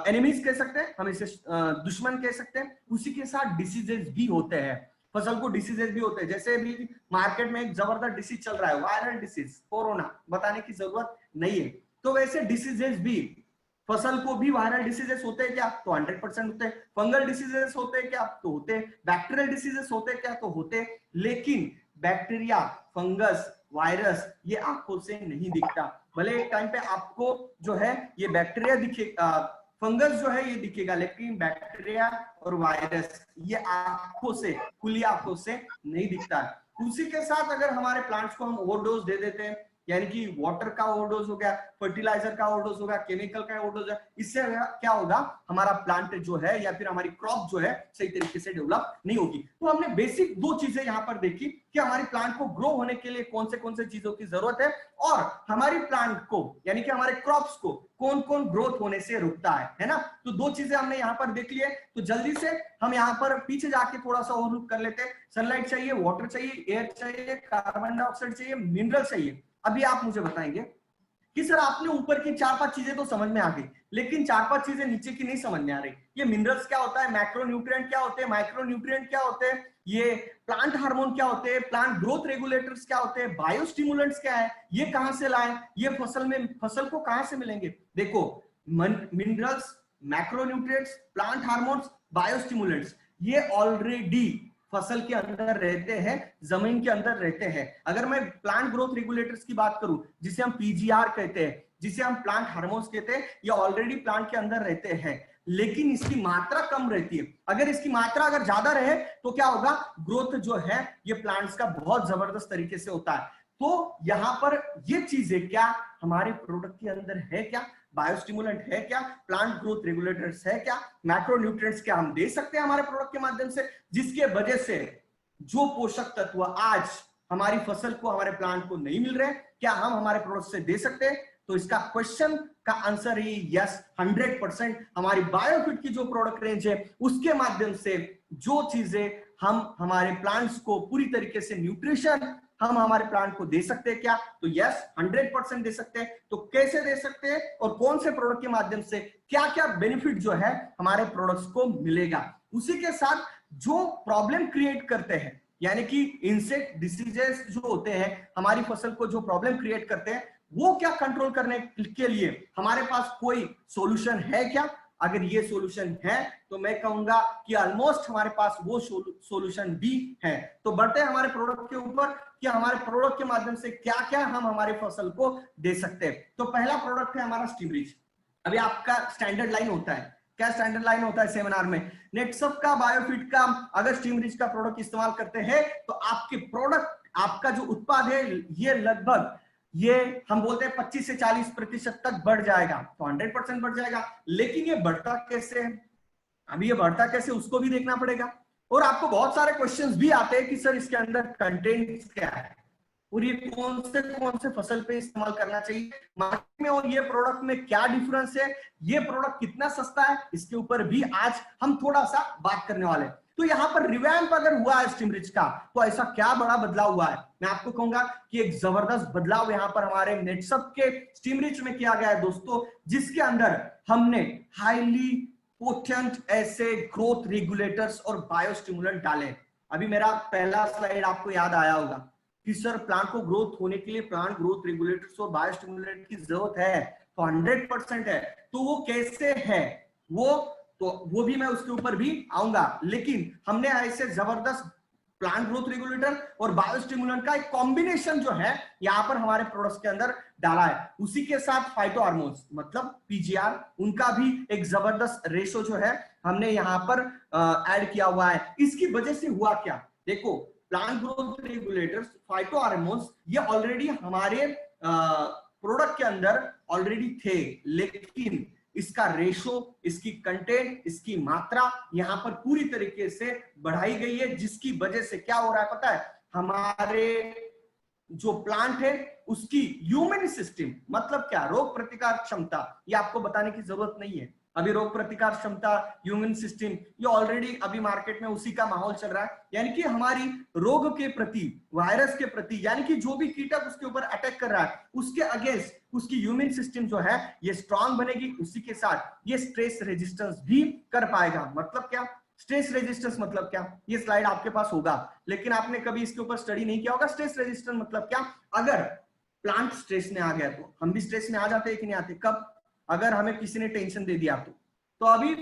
एनिमीज कह सकते हैं, हम इसे दुश्मन कह सकते हैं। उसी के साथ डिसीजेस भी होते हैं, फसल को डिसीजेस भी होते हैं। जैसे भी मार्केट में एक जबरदस्त डिसीज चल रहा है, वायरल डिसीज, कोरोना, बताने की जरूरत नहीं है। तो वैसे डिसीजेस भी, फसल को भी वायरल डिसीजेस होते हैं क्या, तो 100% होते हैं। फंगल डिसीजेस होते हैं क्या, तो होते हैं। बैक्टीरियल डिसीजेस होते हैं क्या, तो होते हैं। लेकिन बैक्टीरिया, फंगस, वायरस ये आंखों से नहीं दिखता। भले एक टाइम पे आपको जो है ये बैक्टीरिया दिखेगा, फंगस जो है ये दिखेगा, लेकिन बैक्टीरिया और वायरस ये आंखों से, खुली आंखों से नहीं दिखता है। उसी के साथ अगर हमारे प्लांट्स को हम ओवरडोज दे देते हैं, यानी कि वाटर का ओवरडोज हो गया, फर्टिलाइजर का ओवरडोज हो गया, केमिकल का ओवरडोज हो गया, इससे क्या होगा, हमारा प्लांट जो है या फिर हमारी क्रॉप जो है सही तरीके से डेवलप नहीं होगी। तो हमने बेसिक दो चीजें यहां पर देखी कि हमारी प्लांट को ग्रो होने के लिए कौन से चीजों की जरूरत है, और हमारी प्लांट को यानी कि हमारे क्रॉप्स को कौन कौन ग्रोथ होने से रुकता है ना। तो दो चीजें हमने यहाँ पर देख ली है। तो जल्दी से हम यहाँ पर पीछे जाके थोड़ा सा और कर लेते हैं। सनलाइट चाहिए, वाटर चाहिए, एयर चाहिए, कार्बन डाइऑक्साइड चाहिए, मिनरल चाहिए। अभी आप मुझे बताएंगे कि सर आपने ऊपर की 4-5 चीजें तो समझ में आ गई, लेकिन 4-5 चीजें नीचे की नहीं समझ में आ रही। ये मिनरल्स क्या होता है, मैक्रोन्यूट्रिएंट क्या होते हैं, माइक्रोन्यूट्रिएंट क्या होते हैं, ये प्लांट हार्मोन क्या होते हैं, प्लांट ग्रोथ रेगुलेटर्स क्या होते हैं, बायोस्टिमुलेंट्स क्या है, ये कहां से लाएं, ये फसल को कहां से मिलेंगे। देखो, minerals, macronutrients, plant hormones, biostimulants ये ऑलरेडी फसल के अंदर रहते हैं, जमीन के अंदर रहते हैं। अगर मैं प्लांट ग्रोथ रेगुलेटर्स की बात करूं, जिसे हम पीजीआर कहते हैं, जिसे हम प्लांट हार्मोन्स कहते हैं, ये ऑलरेडी प्लांट के अंदर रहते हैं, लेकिन इसकी मात्रा कम रहती है। अगर इसकी मात्रा अगर ज्यादा रहे तो क्या होगा, ग्रोथ जो है ये प्लांट्स का बहुत जबरदस्त तरीके से होता है। तो यहां पर ये चीजें क्या हमारे प्रोडक्ट के अंदर है क्या, बायोस्टिमुलेंट है क्या, प्लांट ग्रोथ रेगुलेटर्स है क्या, मैक्रोन्यूट्रिएंट्स क्या हम दे सकते हैं हमारे प्रोडक्ट के माध्यम से, जिसके वजह से जो पोषक तत्व आज हमारी फसल को, हमारे प्लांट को नहीं मिल रहे, क्या हम हमारे प्रोडक्ट से दे सकते हैं। तो इसका क्वेश्चन का आंसर ही यस, 100%। हमारी बायोफिट की जो प्रोडक्ट रेंज है उसके माध्यम से जो चीजें हम हमारे प्लांट्स को पूरी तरीके से न्यूट्रिशन हम हमारे प्लांट को दे सकते हैं क्या? तो यस, 100% दे सकते हैं। तो कैसे दे सकते हैं और कौन से प्रोडक्ट के माध्यम से क्या क्या बेनिफिट जो है हमारे प्रोडक्ट्स को मिलेगा, उसी के साथ जो प्रॉब्लम क्रिएट करते हैं, यानी कि इंसेक्ट डिसीजेस जो होते हैं हमारी फसल को जो प्रॉब्लम क्रिएट करते हैं, वो क्या कंट्रोल करने के लिए हमारे पास कोई सॉल्यूशन है क्या? अगर ये सॉल्यूशन है तो मैं कहूंगा कि ऑलमोस्ट हमारे पास वो सॉल्यूशन भी है। तो बढ़ते हैं हमारे प्रोडक्ट के ऊपर कि हमारे प्रोडक्ट के माध्यम से क्या क्या हम हमारे फसल को दे सकते हैं। तो पहला प्रोडक्ट है हमारा स्टीमरीच। अभी आपका स्टैंडर्ड लाइन होता है, क्या स्टैंडर्ड लाइन होता है सेमिनार में? नेटसप का, बायोफिट का अगर स्टीमरीच का प्रोडक्ट इस्तेमाल करते हैं तो आपके प्रोडक्ट, आपका जो उत्पाद है ये लगभग, ये हम बोलते हैं 25 से 40% तक बढ़ जाएगा। तो 100% बढ़ जाएगा। लेकिन ये बढ़ता कैसे है? अभी ये बढ़ता कैसे उसको भी देखना पड़ेगा। और आपको बहुत सारे क्वेश्चंस भी आते हैं कि सर इसके अंदर कंटेंट्स क्या है और ये कौन से फसल पे इस्तेमाल करना चाहिए मार्केट में, और ये प्रोडक्ट में क्या डिफरेंस है, ये प्रोडक्ट कितना सस्ता है, इसके ऊपर भी आज हम थोड़ा सा बात करने वाले हैं। तो यहाँ पर रिवैम्प अगर हुआ है स्टीमरीच का, तो ऐसा क्या बड़ा बदलाव हुआ है? मैं आपको कहूंगा कि एक जबरदस्त बदलाव यहाँ पर हमारे नेटसप के स्टीमरीच में किया गया है दोस्तों, जिसके अंदर हमने हाईली पोटेंट ऐसे ग्रोथ रेगुलेटर्स और बायोस्टिमुलेंट डाले। अभी मेरा पहला स्लाइड आपको याद आया होगा कि सर प्लांट को ग्रोथ होने के लिए प्लांट ग्रोथ रेगुलेटर्स और बायोस्टिमुलेंट की जरूरत है, तो 100% है। तो वो कैसे है वो भी मैं उसके ऊपर भी आऊंगा। लेकिन हमने ऐसे जबरदस्त प्लांट ग्रोथ रेगुलेटर और बायोस्टिमुलेंट का एक कॉम्बिनेशन जो है यहाँ पर हमारे प्रोडक्ट्स के अंदर डाला है। उसी के साथ फाइटो हार्मोन्स मतलब पीजीआर, उनका भी एक जबरदस्त रेशो जो है हमने यहाँ पर ऐड किया हुआ है। इसकी वजह से हुआ क्या? देखो, plant growth regulators, phyto hormones, ये ऑलरेडी हमारे प्रोडक्ट के अंदर ऑलरेडी थे, लेकिन इसका रेशो, इसकी कंटेंट, इसकी मात्रा यहाँ पर पूरी तरीके से बढ़ाई गई है, जिसकी वजह से क्या हो रहा है पता है? हमारे जो प्लांट है उसकी ह्यूमन सिस्टम, मतलब क्या, रोग प्रतिकार क्षमता, ये आपको बताने की जरूरत नहीं है। अभी रोग प्रतिकार क्षमता, ह्यूमन सिस्टम, ये ऑलरेडी अभी मार्केट में उसी का माहौल चल रहा है। यानी कि हमारी रोग के प्रति, वायरस के प्रति, यानी कि जो भी कीटक उसके ऊपर अटैक कर रहा है उसके अगेंस्ट उसकी ह्यूमन सिस्टम जो है ये स्ट्रांग बनेगी। उसी के साथ ये स्ट्रेस रेजिस्टेंस भी कर पाएगा। मतलब क्या स्ट्रेस रेजिस्टेंस मतलब क्या? ये स्लाइड आपके पास होगा, लेकिन आपने कभी इसके ऊपर स्टडी नहीं किया होगा। स्ट्रेस रेजिस्टेंस मतलब क्या? अगर प्लांट स्ट्रेस में आ गया तो हम भी स्ट्रेस में आ जाते हैं कि नहीं आते? कब? अगर हमें किसी ने टेंशन दे दिया तो अभी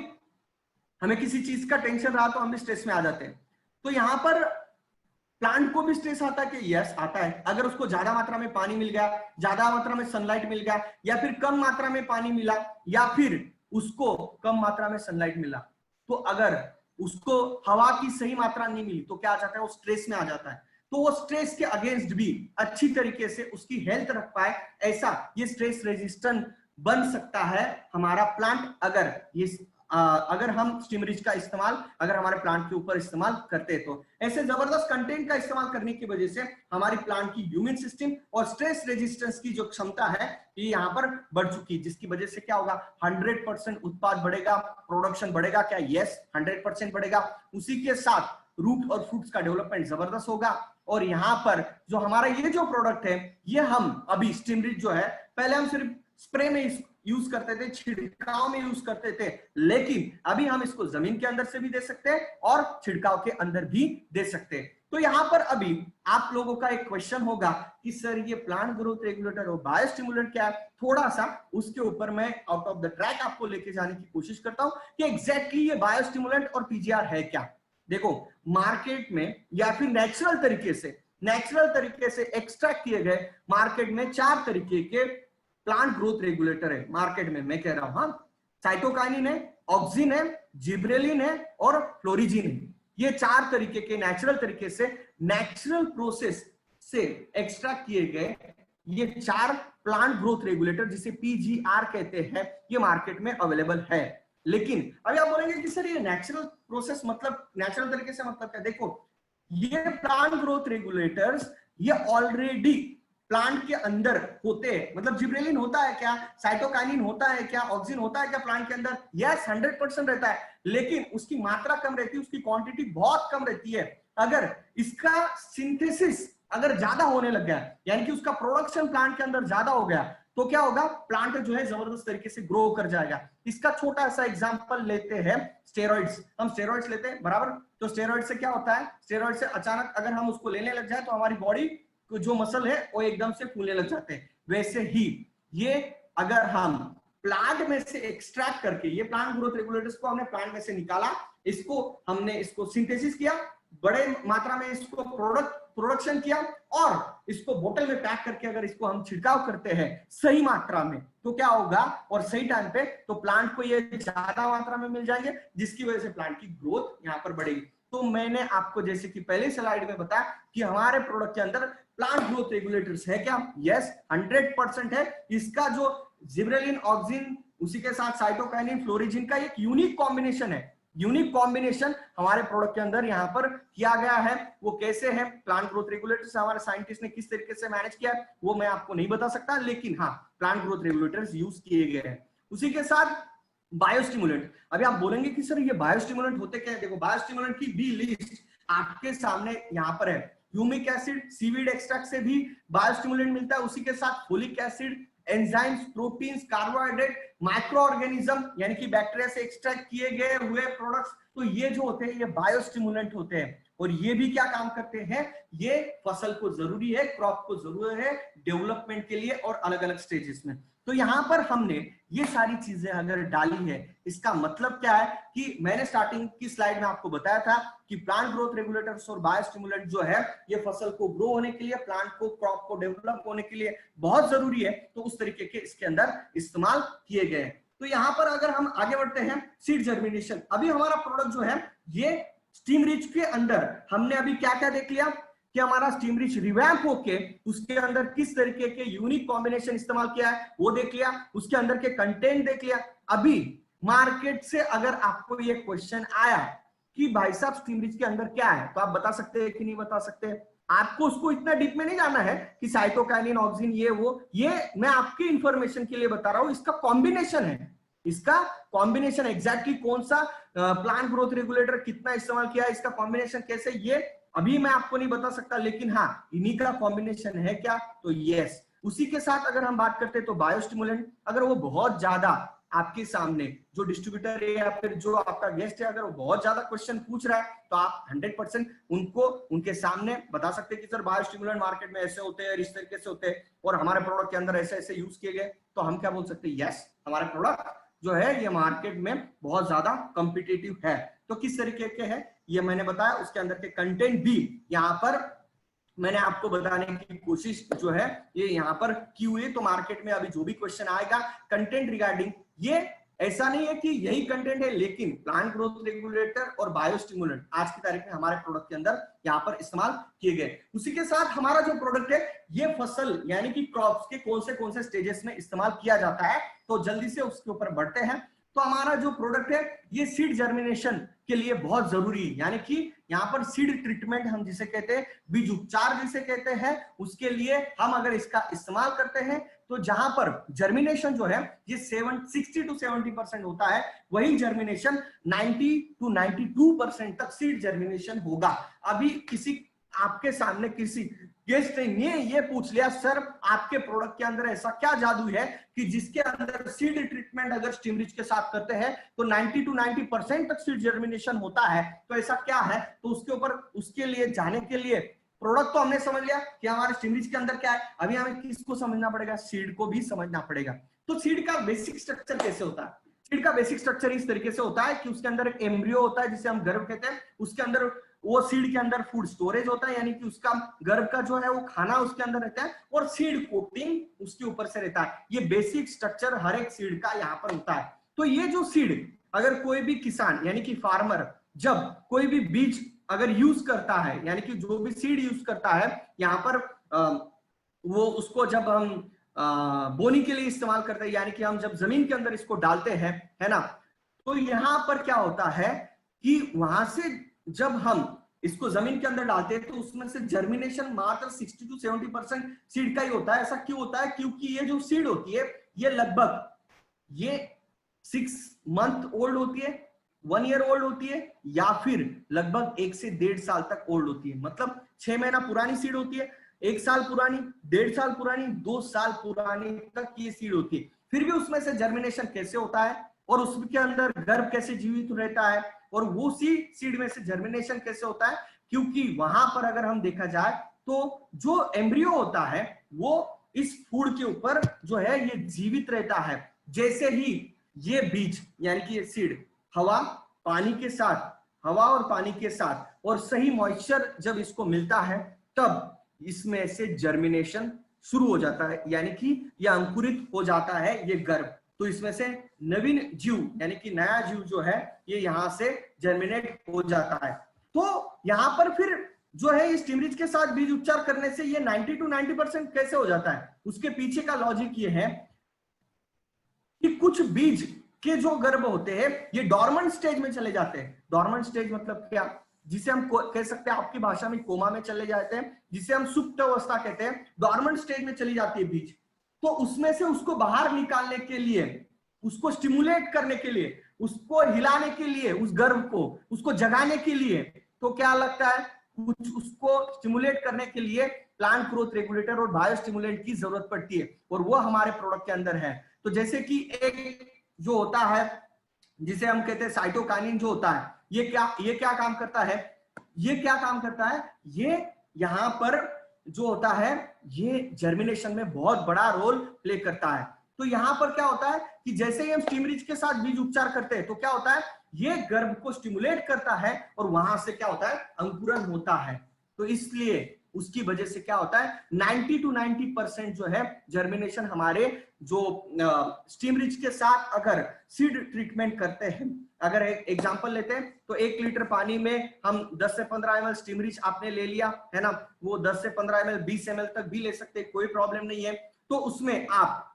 हमें किसी चीज का टेंशन रहा तो हम भी स्ट्रेस में आ जाते हैं। तो यहां पर प्लांट को भी स्ट्रेस आता है कि यस आता है। अगर उसको ज्यादा मात्रा में पानी मिल गया, ज्यादा मात्रा में सनलाइट मिल गया, या फिर कम मात्रा में पानी मिला, या फिर उसको कम मात्रा में सनलाइट मिला, तो अगर उसको हवा की सही मात्रा नहीं मिली तो क्या आ जाता है? वो स्ट्रेस में आ जाता है। तो वो स्ट्रेस के अगेंस्ट भी अच्छी तरीके से उसकी हेल्थ रख पाए, ऐसा ये स्ट्रेस रेजिस्टेंट बन सकता है हमारा प्लांट, अगर हम स्टीमरीच का इस्तेमाल अगर हमारे प्लांट के ऊपर इस्तेमाल करते हैं। तो ऐसे जबरदस्त कंटेंट का इस्तेमाल करने की वजह से हमारी प्लांट की ह्यूमन सिस्टम और स्ट्रेस रेजिस्टेंस की जो क्षमता है ये यहाँ पर बढ़ चुकी है, जिसकी वजह से क्या होगा? 100% उत्पाद बढ़ेगा, प्रोडक्शन बढ़ेगा। क्या? यस, 100% बढ़ेगा। उसी के साथ रूट और फ्रूट्स का डेवलपमेंट जबरदस्त होगा। और यहाँ पर जो हमारा ये जो प्रोडक्ट है, ये हम अभी स्टीमरीच जो है, पहले हम सिर्फ स्प्रे में यूज करते थे, छिड़काव में यूज करते थे, लेकिन अभी हम इसको जमीन के अंदर से भी दे सकते हैं और छिड़काव के अंदर भी दे सकते हैं। तो यहां पर अभी आप लोगों का एक क्वेश्चन होगा कि सर ये प्लांट ग्रोथ रेगुलेटर और बायोस्टिमुलेंट क्या है? थोड़ा सा उसके ऊपर मैं आउट ऑफ द ट्रैक आपको लेके जाने की कोशिश करता हूं कि एग्जैक्टली ये बायोस्टिमुलेंट और पीजीआर है क्या। देखो, मार्केट में या फिर नेचुरल तरीके से एक्सट्रैक्ट किए गए मार्केट में 4 तरीके के प्लांट ग्रोथ रेगुलेटर है मार्केट में। मैं कह रहा हूं, हाँ, साइटोकाइनिन है, ऑक्सिन है, जिब्रेलिन है और फ्लोरिजिन है। ये 4 तरीके के नेचुरल तरीके से, नेचुरल प्रोसेस से एक्सट्रैक्ट किए गए ये 4 प्लांट ग्रोथ रेगुलेटर, जिसे पीजीआर कहते हैं, ये मार्केट में अवेलेबल है। लेकिन अभी आप बोलेंगे कि सर ये नेचुरल प्रोसेस मतलब नेचुरल तरीके से मतलब क्या? देखो, ये प्लांट ग्रोथ रेगुलेटर्स ये ऑलरेडी प्लांट के अंदर होते हैं। मतलब जिब्रेलिन होता है क्या? साइटोकाइनिन होता है क्या? ऑक्सिन होता है क्या प्लांट के अंदर? यस, 100% रहता है, लेकिन उसकी मात्रा कम रहती है, उसकी क्वांटिटी बहुत कम रहती है। अगर इसका सिंथेसिस अगर ज्यादा होने लग गया, यानी कि उसका प्रोडक्शन प्लांट के अंदर ज्यादा हो गया, तो क्या होगा, प्लांट जो है जबरदस्त तरीके से ग्रो कर जाएगा। इसका छोटा सा एग्जांपल लेते हैं स्टेरॉइड्स। हम स्टेरॉइड्स लेते हैं बराबर, तो स्टेरॉइड से क्या होता है, स्टेरॉइड से अचानक अगर हम उसको लेने लग जाए तो हमारी बॉडी जो मसल है वो एकदम से फूलने लग जाते हैं। वैसे ही ये अगर हम प्लांट में से एक्सट्रैक्ट करके, ये प्लांट ग्रोथ रेगुलेटर्स को हमने प्लांट में से निकाला, हमने इसको सिंथेसिस किया, बड़े मात्रा में इसको प्रोडक्शन किया, और इसको बोतल में पैक करके अगर इसको हम छिड़काव करते हैं सही मात्रा में, तो क्या होगा, और सही टाइम पे, तो प्लांट को ये ज्यादा मात्रा में मिल जाएंगे, जिसकी वजह से प्लांट की ग्रोथ यहाँ पर बढ़ेगी। तो मैंने आपको जैसे कि पहले स्लाइड में बताया कि हमारे प्रोडक्ट के अंदर प्लांट ग्रोथ रेगुलेटर्स है क्या, यस 100% है। इसका जो जिबरेलिन, ऑक्सिन, उसी के साथ साइटोकाइनिन, फ्लोरिजिन का एक यूनिक कॉम्बिनेशन है। यूनिक कॉम्बिनेशन हमारे प्रोडक्ट के अंदर यहाँ पर किया गया है। वो कैसे है, प्लांट ग्रोथ रेगुलेटर्स हमारे साइंटिस्ट ने किस तरीके से मैनेज किया है वो मैं आपको नहीं बता सकता, लेकिन हाँ प्लांट ग्रोथ रेगुलेटर्स यूज किए गए हैं। उसी के साथ बायोस्टिमुलेंट। अभी आप बोलेंगे कि सर ये बायोस्टिमुलेंट होते क्या है, देखो बायोस्टिमुलेंट की भी लिस्ट आपके सामने यहाँ पर है। ह्यूमिक एसिड, सीवीड एक्सट्रैक्ट से भी बायोस्टिमुलेंट मिलता है, उसी के साथ folic acid, enzymes, proteins, carbohydrate, micro organism यानी कि बैक्टीरिया से एक्सट्रैक्ट किए गए हुए प्रोडक्ट्स, तो ये जो होते हैं ये बायोस्टिमुलेंट होते हैं। और ये भी क्या काम करते हैं, ये फसल को जरूरी है, क्रॉप को जरूरी है डेवलपमेंट के लिए और अलग अलग स्टेजेस में। तो यहाँ पर हमने ये सारी चीजें अगर डाली है, इसका मतलब क्या है कि मैंने स्टार्टिंग की स्लाइड में आपको बताया था कि प्लांट ग्रोथ रेगुलेटर्स और बायोस्टिमुलेंट जो है ये फसल को ग्रो होने के लिए, प्लांट को, क्रॉप को डेवलप होने के लिए बहुत जरूरी है, तो उस तरीके के इसके अंदर इस्तेमाल किए गए हैं। तो यहाँ पर अगर हम आगे बढ़ते हैं, सीड जर्मिनेशन। अभी हमारा प्रोडक्ट जो है ये स्टीम रिच के अंदर हमने अभी क्या क्या देख लिया कि हमारा स्टीम रिच रिवैम्प होके उसके अंदर किस तरीके के यूनिक कॉम्बिनेशन इस्तेमाल किया है वो देख लिया, उसके अंदर के कंटेंट देख लिया। अभी मार्केट से अगर आपको ये क्वेश्चन आया कि भाई साहब स्टीम रिच के अंदर क्या है, तो आप बता सकते हैं कि नहीं बता सकते। आपको उसको इतना डीप में नहीं जाना है कि साइटोकाइनिन, ऑक्सिन, ये वो, ये मैं आपकी इंफॉर्मेशन के लिए बता रहा हूं। इसका कॉम्बिनेशन है, इसका कॉम्बिनेशन एग्जैक्टली कौन सा प्लांट ग्रोथ रेगुलेटर कितना इस्तेमाल किया है, इसका कॉम्बिनेशन कैसे, ये अभी मैं आपको नहीं बता सकता, लेकिन हाँ इन्हीं का कॉम्बिनेशन है क्या, तो यस। उसी के साथ अगर हम बात करते हैं तो बायोस्टिमुलेंट, अगर वो बहुत ज्यादा आपके सामने जो डिस्ट्रीब्यूटर है या फिर जो आपका गेस्ट है, अगर वो बहुत ज्यादा क्वेश्चन पूछ रहा है तो आप 100% उनको उनके सामने बता सकते हैं कि सर बायोस्टिमुलेंट मार्केट में ऐसे होते हैं, इस तरीके से होते हैं, और हमारे प्रोडक्ट के अंदर ऐसे ऐसे यूज किए गए, तो हम क्या बोल सकते हैं, यस हमारे प्रोडक्ट जो है ये मार्केट में बहुत ज्यादा कॉम्पिटिटिव है। तो किस तरीके के है ये मैंने बताया, उसके अंदर के कंटेंट भी यहाँ पर मैंने आपको बताने की कोशिश जो है ये यहाँ पर की हुई। तो मार्केट में अभी जो भी क्वेश्चन आएगा कंटेंट रिगार्डिंग, ये ऐसा नहीं है कि यही कंटेंट है, लेकिन प्लांट ग्रोथ रेगुलेटर और बायोस्टिमुलेंट आज की तारीख में हमारे प्रोडक्ट के अंदर यहाँ पर इस्तेमाल किए गए। उसी के साथ हमारा जो प्रोडक्ट है ये फसल यानी कि क्रॉप्स के कौन से स्टेजेस में इस्तेमाल किया जाता है, तो जल्दी से उसके ऊपर बढ़ते हैं। तो हमारा जो प्रोडक्ट है ये सीड जर्मिनेशन के लिए बहुत जरूरी है, यानी कि यहाँ पर सीड ट्रीटमेंट हम जिसे कहते हैं, बीज उपचार जिसे कहते हैं, उसके लिए हम अगर इसका इस्तेमाल करते हैं तो जहां पर जर्मिनेशन जो है ये 60 to 70% होता है, वही जर्मिनेशन 90 to 92% तक सीड जर्मिनेशन होगा। अभी किसी आपके सामने किसी गेस्ट ने ये पूछ लिया, सर आपके प्रोडक्ट के अंदर ऐसा क्या जादू है कि जिसके अंदर सीड ट्रीटमेंट अगर स्टीम रिच के साथ करते हैं तो 90 to 90% तक सीड जर्मिनेशन होता है, तो ऐसा क्या है। तो उसके ऊपर उसके लिए जाने के लिए प्रोडक्ट तो हमने समझ लिया कि हमारे स्टीम रिच के अंदर क्या है, अभी हमें किसको समझना पड़ेगा, सीड को भी समझना पड़ेगा। तो सीड का बेसिक स्ट्रक्चर कैसे होता है, सीड का बेसिक स्ट्रक्चर इस तरीके से होता है कि उसके अंदर एक एम्ब्रियो होता है जिसे हम गर्भ कहते हैं, उसके अंदर वो सीड के अंदर फूड स्टोरेज होता है, यानी कि उसका गर्भ का जो है वो खाना उसके अंदर रहता है, और सीड कोटिंग उसके ऊपर से रहता है। ये बेसिक स्ट्रक्चर हर एक सीड का यहाँ पर होता है। तो ये जो सीड अगर कोई भी किसान यानी कि फार्मर जब कोई भी बीज अगर यूज करता है, यानी कि जो भी सीड यूज करता है यहाँ पर वो उसको जब हम बोनी के लिए इस्तेमाल करते हैं, यानी कि हम जब जमीन के अंदर इसको डालते हैं, है ना, तो यहाँ पर क्या होता है कि वहां से जब हम इसको जमीन के अंदर डालते हैं तो उसमें से जर्मिनेशन मात्र 60 to 70% सीड का ही होता है। ऐसा क्यों होता है, क्योंकि ये जो सीड होती है ये लगभग ये 6 month ओल्ड होती है, 1 year ओल्ड होती है, या फिर लगभग 1 से 1.5 साल तक ओल्ड होती है। मतलब 6 महीना पुरानी सीड होती है, 1 साल पुरानी, 1.5 साल पुरानी, 2 साल पुरानी तक ये सीड होती है। फिर भी उसमें से जर्मिनेशन कैसे होता है और उसके अंदर गर्भ कैसे जीवित रहता है और वो सीड में से जर्मिनेशन कैसे होता है, क्योंकि वहां पर अगर हम देखा जाए तो जो एम्ब्रियो होता है वो इस फूड के ऊपर जो है ये जीवित रहता है। जैसे ही ये बीज यानी कि ये सीड हवा और पानी के साथ और सही मॉइस्चर जब इसको मिलता है तब इसमें से जर्मिनेशन शुरू हो जाता है, यानी कि यह अंकुरित हो जाता है ये गर्भ। तो इसमें से नवीन जीव यानी कि नया जीव जो है ये यहां से जर्मिनेट हो जाता है। तो यहां पर फिर जो है इस टिमरिज के साथ बीज उपचार करने से ये 90 to 90% कैसे हो जाता है, उसके पीछे का लॉजिक ये है कि कुछ बीज के जो गर्भ होते हैं ये डॉर्मेंट स्टेज में चले जाते हैं। डॉर्मेंट स्टेज मतलब क्या, जिसे हम कह सकते हैं आपकी भाषा में कोमा में चले जाते हैं, जिसे हम सुप्त अवस्था कहते हैं। डॉर्मेंट स्टेज में चली जाती है बीज, तो उसमें से उसको बाहर निकालने के लिए, उसको स्टिमुलेट करने के लिए, उसको हिलाने के लिए, उस गर्भ को उसको जगाने के लिए, तो क्या लगता है कुछ उसको स्टिमुलेट करने के लिए प्लांट ग्रोथ रेगुलेटर और बायो स्टिमुलेंट की जरूरत पड़ती है, और वो हमारे प्रोडक्ट के अंदर है। तो जैसे कि एक जो होता है जिसे हम कहते हैं साइटोकाइनिन जो होता है, ये क्या काम करता है, ये यहां पर जो होता है ये जर्मिनेशन में बहुत बड़ा रोल प्ले करता है। तो यहां पर क्या होता है कि जैसे ही हम स्टीमरिज के साथ बीज उपचार करते हैं तो क्या होता है, ये गर्भ को स्टिमुलेट करता है और वहां से क्या होता है, अंकुरन होता है। तो इसलिए उसकी वजह से क्या होता है 90 to 90% जो है जर्मिनेशन हमारे जो स्टीमरिज के साथ अगर सीड ट्रीटमेंट करते हैं, अगर एक एग्जांपल लेते हैं तो 1 लीटर पानी में हम 10 से 15 ml स्टीमरिज आपने ले लिया है ना, वो 10 से 15 ml 20 ml तक भी ले सकते हैं, कोई प्रॉब्लम नहीं है। तो उसमें आप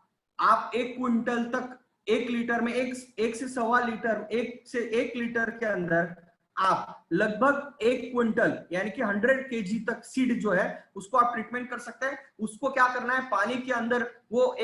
1 क्विंटल तक 1 लीटर में 1 से 1.25 लीटर, 1 से 1 लीटर के अंदर आप लगभग 1 क्विंटल यानी कि 100 kg तक सीड जो है उसको आप ट्रीटमेंट कर सकते हैं। उसको क्या करना है, पानी के अंदर वो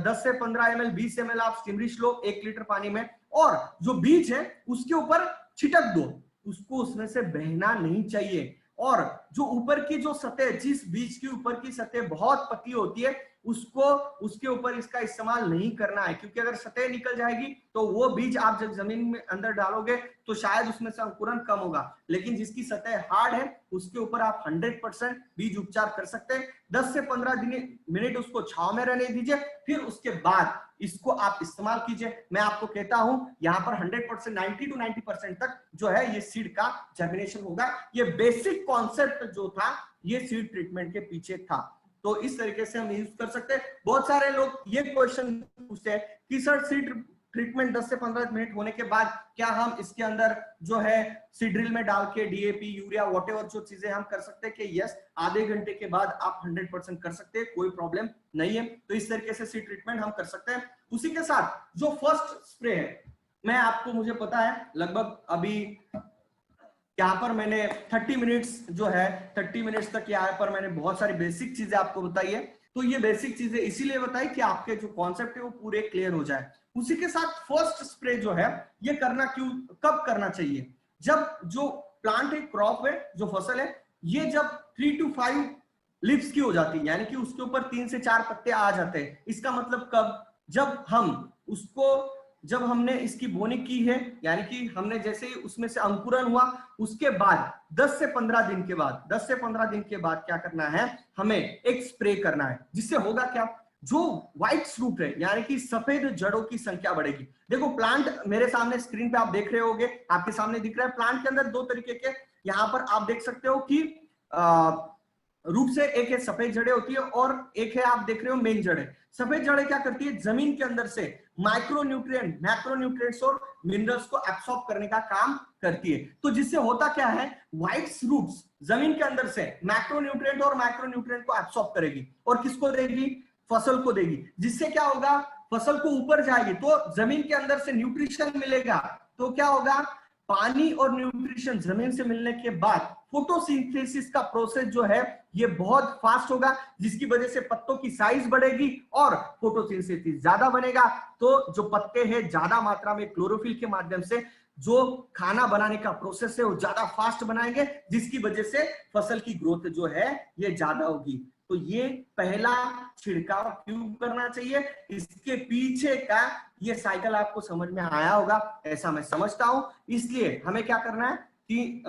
10 से 15 ml 20 ml आप स्टीमरिज लो 1 लीटर पानी में, और जो बीज है उसके ऊपर छिटक दो, उसको उसमें से बहना नहीं चाहिए। और जो ऊपर की जो सतह, जिस बीज की ऊपर की सतह बहुत पतली होती है उसको उसके ऊपर इसका इस्तेमाल नहीं करना है, क्योंकि अगर सतह निकल जाएगी तो वो बीज आप जब जमीन में अंदर डालोगे तो शायद उसमें से अंकुरन कम होगा। लेकिन जिसकी सतह हार्ड है उसके ऊपर आप 100% बीज उपचार कर सकते हैं। 10 से 15 मिनट उसको छांव में रहने दीजिए, फिर उसके बाद इसको आप इस्तेमाल कीजिए। मैं आपको कहता हूं यहाँ पर 100% 90 to 90% तक जो है ये सीड का जर्मिनेशन होगा। ये बेसिक कॉन्सेप्ट जो था ये सीड ट्रीटमेंट के पीछे था। तो इस तरीके से हम यूज कर सकते हैं। बहुत सारे लोग ये क्वेश्चन पूछते हैं कि सर सीड ट्रीटमेंट 10 से 15 मिनट होने के बाद क्या हम इसके अंदर जो है सीड्रिल में डाल के डीएपी, यूरिया, व्हाटएवर जो चीजें हम कर सकते हैं कि यस, आधे घंटे के बाद आप 100% कर सकते हैं, कोई प्रॉब्लम नहीं है। तो इस तरीके से सीड ट्रीटमेंट हम कर सकते हैं। उसी के साथ जो फर्स्ट स्प्रे है, मैं आपको, मुझे पता है लगभग अभी यहाँ पर मैंने 30 मिनट्स जो है 30 मिनट्स तक यहाँ पर मैंने बहुत सारी बेसिक चीजें आपको बताई है। तो ये बेसिक चीजें इसीलिए बताई कि आपके जो कॉन्सेप्ट है वो पूरे क्लियर हो जाए। उसी के साथ फर्स्ट स्प्रे जो है ये करना कब करना चाहिए, जब जो प्लांट है, क्रॉप है, जो फसल है, ये जब 3 to 5 लीव्स की हो जाती है, यानी कि उसके ऊपर 3 से 4 पत्ते आ जाते हैं। इसका मतलब कब, जब हमने इसकी बोनी की है, यानी कि हमने जैसे ही उसमें से अंकुरन हुआ उसके बाद 10 से 15 दिन के बाद क्या करना है, हमें एक स्प्रे करना है। जिससे होगा क्या, जो व्हाइट रूट है यानी कि सफेद जड़ों की संख्या बढ़ेगी। देखो प्लांट मेरे सामने स्क्रीन पे आप देख रहे होगे, आपके सामने दिख रहा है। प्लांट के अंदर 2 तरीके के यहाँ पर आप देख सकते हो कि रूट से एक है सफेद जड़ें होती है और एक है आप देख रहे हो मेन जड़ें। सफेद जड़ें क्या करती है, जमीन के अंदर से माइक्रोन्यूट्रिएंट, मैक्रोन्यूट्रिएंट्स और मिनरल्स को एब्सॉर्ब करने का काम करती है। तो जिससे होता क्या है, व्हाइट रूट्स जमीन के अंदर से मैक्रोन्यूट्रिएंट और माइक्रोन्यूट्रिएंट को एब्सॉर्ब करेगी और किसको देगी, फसल को देगी। जिससे क्या होगा, फसल को ऊपर जाएगी तो जमीन के अंदर से न्यूट्रिशन मिलेगा। तो क्या होगा, पानी और न्यूट्रिशन जमीन से मिलने के बाद फोटोसिंथेसिस का प्रोसेस जो है ये बहुत फास्ट होगा, जिसकी वजह से पत्तों की साइज बढ़ेगी और फोटोसिंथेसिस ज्यादा बनेगा। तो जो पत्ते हैं ज्यादा मात्रा में क्लोरोफिल के माध्यम से जो खाना बनाने का प्रोसेस है वो ज्यादा फास्ट बनाएंगे, जिसकी वजह से फसल की ग्रोथ जो है ये ज्यादा होगी। तो ये पहला छिड़काव क्यों करना चाहिए, इसके पीछे का ये साइकिल आपको समझ में आया होगा ऐसा मैं समझता हूं। इसलिए हमें क्या करना है कि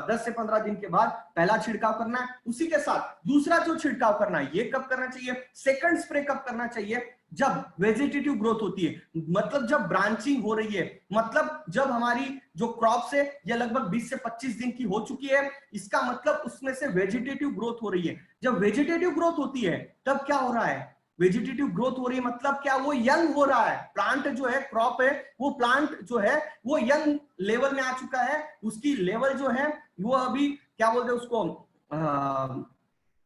10 से 15 दिन के बाद पहला छिड़काव करना है। उसी के साथ दूसरा जो छिड़काव करना है ये कब करना चाहिए, सेकंड स्प्रे कब करना चाहिए, जब वेजिटेटिव ग्रोथ होती है, मतलब जब ब्रांचिंग हो रही है, मतलब जब हमारी जो क्रॉप्स है ये लगभग 20 से 25 दिन की हो चुकी है, इसका मतलब उसमें से वेजिटेटिव ग्रोथ हो रही है। जब वेजिटेटिव ग्रोथ होती है तब क्या हो रहा है, वेजिटेटिव ग्रोथ हो रही है मतलब क्या, वो यंग हो रहा है, प्लांट जो है क्रॉप है वो प्लांट जो है वो यंग लेवल में आ चुका है, उसकी लेवल जो है वो अभी क्या बोलते हैं उसको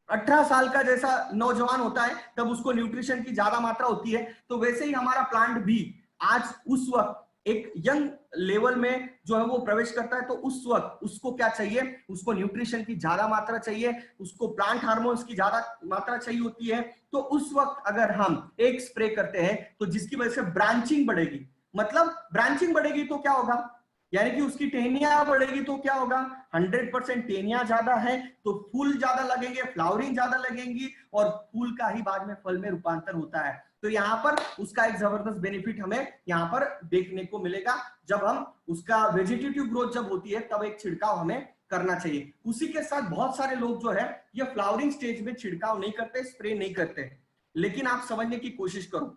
18 साल का जैसा नौजवान होता है तब उसको न्यूट्रिशन की ज्यादा मात्रा होती है। तो वैसे ही हमारा प्लांट भी आज उस वक्त एक यंग लेवल में जो है वो प्रवेश करता है, तो उस वक्त उसको क्या चाहिए, उसको न्यूट्रिशन की ज्यादा मात्रा चाहिए, उसको प्लांट हार्मोन्स की ज्यादा मात्रा चाहिए होती है। तो उस वक्त अगर हम एक स्प्रे करते हैं तो जिसकी वजह से ब्रांचिंग बढ़ेगी, मतलब ब्रांचिंग बढ़ेगी तो क्या होगा, यानी कि उसकी टहनियां बढ़ेगी तो क्या होगा, 100% टहनियां ज्यादा है तो फूल ज्यादा लगेंगे, फ्लावरिंग ज्यादा लगेंगी और फूल का ही बाद में फल में रूपांतर होता है। तो यहाँ पर उसका एक जबरदस्त बेनिफिट हमें यहाँ पर देखने को मिलेगा। जब हम उसका वेजिटेटिव ग्रोथ जब होती है तब एक छिड़काव हमें करना चाहिए। उसी के साथ बहुत सारे लोग जो है ये फ्लावरिंग स्टेज में छिड़काव नहीं करते, स्प्रे नहीं करते, लेकिन आप समझने की कोशिश करो,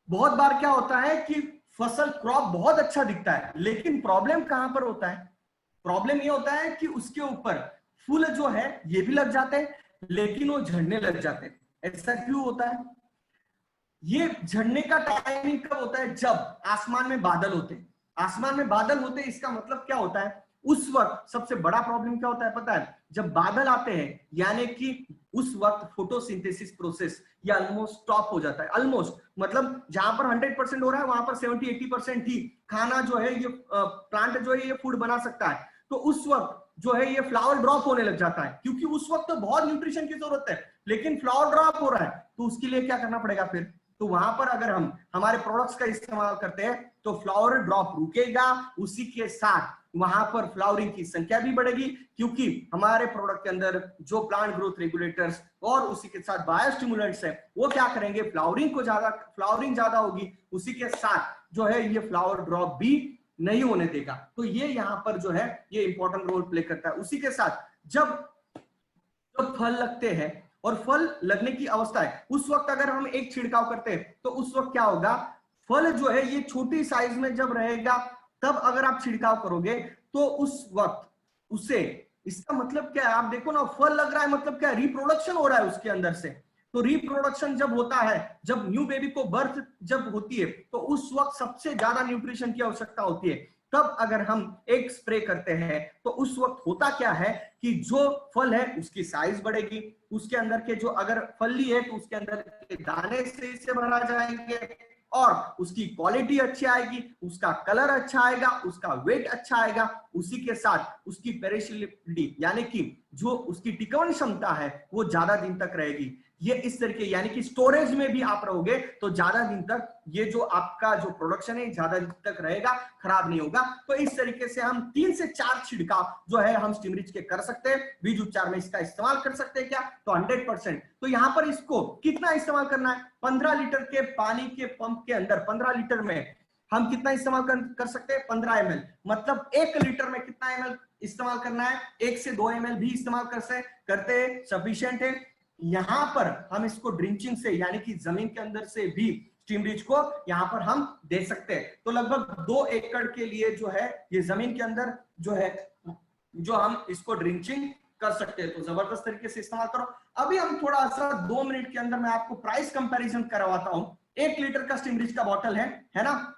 बहुत बार क्या होता है कि फसल क्रॉप बहुत अच्छा दिखता है, लेकिन प्रॉब्लम कहां पर होता है, प्रॉब्लम ये होता है कि उसके ऊपर फूल जो है ये भी लग जाते हैं लेकिन वो झड़ने लग जाते हैं। ऐसा क्यों होता है, ये झड़ने का टाइमिंग कब होता है, जब आसमान में बादल होते हैं। आसमान में बादल होते हैं इसका मतलब क्या होता है, उस वक्त सबसे बड़ा प्रॉब्लम क्या होता है पता है, जब बादल आते हैं यानी कि उस वक्त फोटोसिंथेसिस प्रोसेस ये ऑलमोस्ट स्टॉप हो जाता है। ऑलमोस्ट मतलब जहां पर 100% हो रहा है वहां पर 70-80% ही खाना जो है ये प्लांट जो है ये फूड बना सकता है। तो उस वक्त जो है ये फ्लावर ड्रॉप होने लग जाता है, क्योंकि उस वक्त तो बहुत न्यूट्रिशन की जरूरत है, लेकिन फ्लावर ड्रॉप हो रहा है तो उसके लिए क्या करना पड़ेगा फिर, तो वहां पर अगर हम हमारे प्रोडक्ट्स का इस्तेमाल करते हैं तो फ्लावर ड्रॉप रुकेगा, उसी के साथ वहां पर फ्लावरिंग की संख्या भी बढ़ेगी, क्योंकि हमारे प्रोडक्ट के अंदर जो प्लांट ग्रोथ रेगुलेटर्स और उसी के साथ बायोस्टिमुलेंट्स है वो क्या करेंगे, फ्लावरिंग ज्यादा होगी, उसी के साथ जो है ये फ्लावर ड्रॉप भी नहीं होने देगा। तो ये यहाँ पर जो है ये इंपॉर्टेंट रोल प्ले करता है। उसी के साथ जब फल लगते हैं और फल लगने की अवस्था है उस वक्त अगर हम एक छिड़काव करते हैं तो उस वक्त क्या होगा, फल जो है ये छोटी साइज में जब रहेगा तब अगर आप छिड़काव करोगे तो उस वक्त उसे, इसका मतलब क्या है, आप देखो ना फल लग रहा है मतलब क्या, रिप्रोडक्शन हो रहा है उसके अंदर से। तो रिप्रोडक्शन जब होता है, जब न्यू बेबी को बर्थ जब होती है तो उस वक्त सबसे ज्यादा न्यूट्रिशन की आवश्यकता होती है। तब अगर हम एक स्प्रे करते हैं तो उस वक्त होता क्या है कि जो फल है उसकी साइज बढ़ेगी, उसके अंदर के जो अगर फली है तो उसके अंदर के दाने से इसे भरा जाएंगे और उसकी क्वालिटी अच्छी आएगी, उसका कलर अच्छा आएगा, उसका वेट अच्छा आएगा, उसी के साथ उसकी पेरिशेबिलिटी यानी कि जो उसकी टिकाऊ क्षमता है वो ज्यादा दिन तक रहेगी। ये इस तरीके यानी कि स्टोरेज में भी आप रहोगे तो ज्यादा दिन तक ये जो आपका जो प्रोडक्शन है ज्यादा दिन तक रहेगा, खराब नहीं होगा। तो इस तरीके से हम 3 से 4 छिड़काव जो है हम स्टिमरिच के कर सकते हैं। बीज उपचार में इसका इस्तेमाल कर सकते हैं क्या, तो 100%। तो यहाँ पर इसको कितना इस्तेमाल करना है, 15 लीटर के पानी के पंप के अंदर 15 लीटर में हम कितना इस्तेमाल कर सकते हैं, 15 ml, मतलब 1 लीटर में कितना ml इस्तेमाल करना है, 1 से 2 ml भी इस्तेमाल करते सफिशिएंट है। यहां पर हम इसको ड्रिंचिंग से यानी कि जमीन के अंदर से भी स्टिमरिच को यहां पर हम दे सकते हैं। तो लगभग 2 एकड़ के लिए जो है ये जमीन के अंदर जो है जो हम इसको ड्रिंचिंग कर सकते हैं। तो जबरदस्त तरीके से इस्तेमाल करो। अभी हम थोड़ा सा 2 मिनट के अंदर मैं आपको प्राइस कंपैरिजन करवाता हूं। 1 लीटर का स्टिमरिच का बॉटल है ना,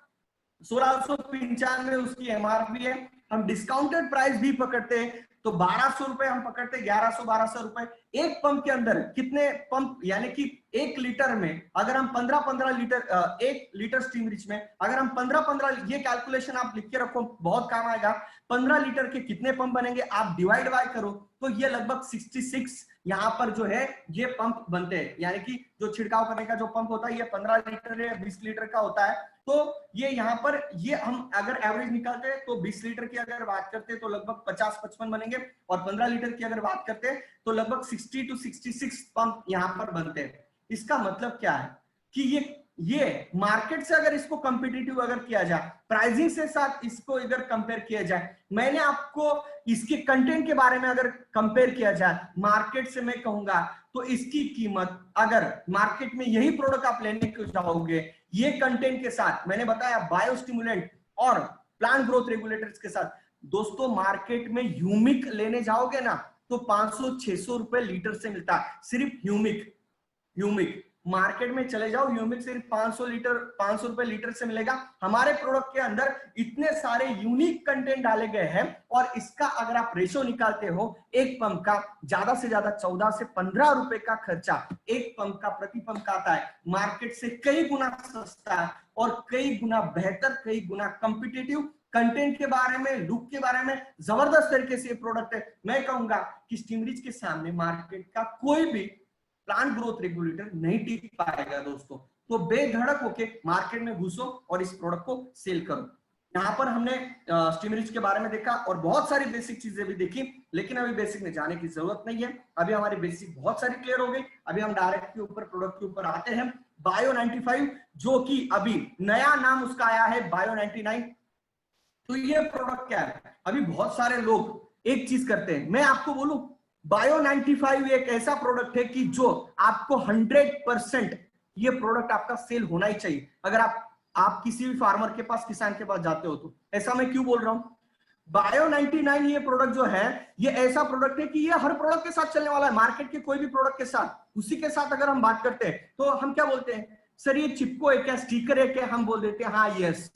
1695 उसकी एमआरपी है। हम डिस्काउंटेड प्राइस भी पकड़ते हैं तो 1200 रुपए हम पकड़ते, 1100-1200 रुपए। एक पंप के अंदर कितने पंप यानी कि 1 लीटर में अगर हम 15-15 लीटर 1 लीटर स्टिमरिच में अगर हम 15-15, ये कैलकुलेशन आप लिख के रखो बहुत काम आएगा, 15 लीटर के कितने पंप बनेंगे आप डिवाइड बाय करो तो ये लगभग 66 यहाँ पर जो है ये पंप बनते हैं। यानी कि जो छिड़काव करने का जो पंप होता है ये 15 लीटर या 20 लीटर का होता है। तो ये यहाँ पर ये हम अगर एवरेज निकालते हैं तो 20 लीटर की अगर बात करते हैं तो लगभग 50-55 बनेंगे, और 15 लीटर की अगर बात करते हैं तो लगभग 60 to 66 पंप यहाँ पर बनते हैं। इसका मतलब क्या है कि ये मार्केट से अगर इसको कॉम्पिटिटिव अगर किया जाए, प्राइसिंग से साथ इसको अगर कंपेयर किया जाए, मैंने आपको इसके कंटेंट के बारे में अगर कंपेयर किया जाए मार्केट से, मैं कहूंगा तो इसकी कीमत अगर मार्केट में यही प्रोडक्ट आप लेने को जाओगे ये कंटेंट के साथ, मैंने बताया बायोस्टिमुलेंट और प्लांट ग्रोथ रेगुलेटर्स के साथ, दोस्तों मार्केट में ह्यूमिक लेने जाओगे ना तो 500-600 रुपए लीटर से मिलता है, सिर्फ ह्यूमिक मार्केट में चले जाओ, ह्यूमिक सिर्फ 500 रुपए लीटर से मिलेगा। हमारे प्रोडक्ट के अंदर इतने सारे यूनिक कंटेंट डाले गए हैं, और इसका अगर आप रेशो निकालते हो एक पंप का ज्यादा से ज्यादा 14 से 15 रुपए का खर्चा एक पंप का प्रति पंप का आता है, मार्केट से कई गुना सस्ता है और कई गुना बेहतर, कई गुना कॉम्पिटिटिव, कंटेंट के बारे में, लुक के बारे में जबरदस्त तरीके से ये प्रोडक्ट है। मैं कहूंगा कि स्टीमरीच के सामने मार्केट का कोई भी प्लांट ग्रोथ रेगुलेटर नहीं टिक पाएगा दोस्तों। तो बेधड़क होके मार्केट में घुसो और इस प्रोडक्ट को सेल करो। यहाँ पर हमने स्टीमरीच के बारे में देखा और बहुत सारी बेसिक चीजें भी देखी, लेकिन अभी बेसिक में जाने की जरूरत नहीं है, अभी हमारी बेसिक बहुत सारी क्लियर हो गई। अभी हम डायरेक्ट के ऊपर प्रोडक्ट के ऊपर आते हैं। बायो 95 जो कि अभी नया नाम उसका आया है बायो 99। तो ये प्रोडक्ट क्या है, अभी बहुत सारे लोग एक चीज करते हैं, मैं आपको बोलूं बायो 95 एक ऐसा प्रोडक्ट है कि जो आपको 100% ये प्रोडक्ट आपका सेल होना ही चाहिए। अगर आप किसी भी फार्मर के पास, किसान के पास जाते हो तो, ऐसा मैं क्यों बोल रहा हूं, बायो 99 ये प्रोडक्ट जो है ये ऐसा प्रोडक्ट है कि ये हर प्रोडक्ट के साथ चलने वाला है, मार्केट के कोई भी प्रोडक्ट के साथ। उसी के साथ अगर हम बात करते हैं तो हम क्या बोलते हैं, सर ये चिपको है क्या, स्टिकर है क्या, हम बोल देते हैं हाँ यस।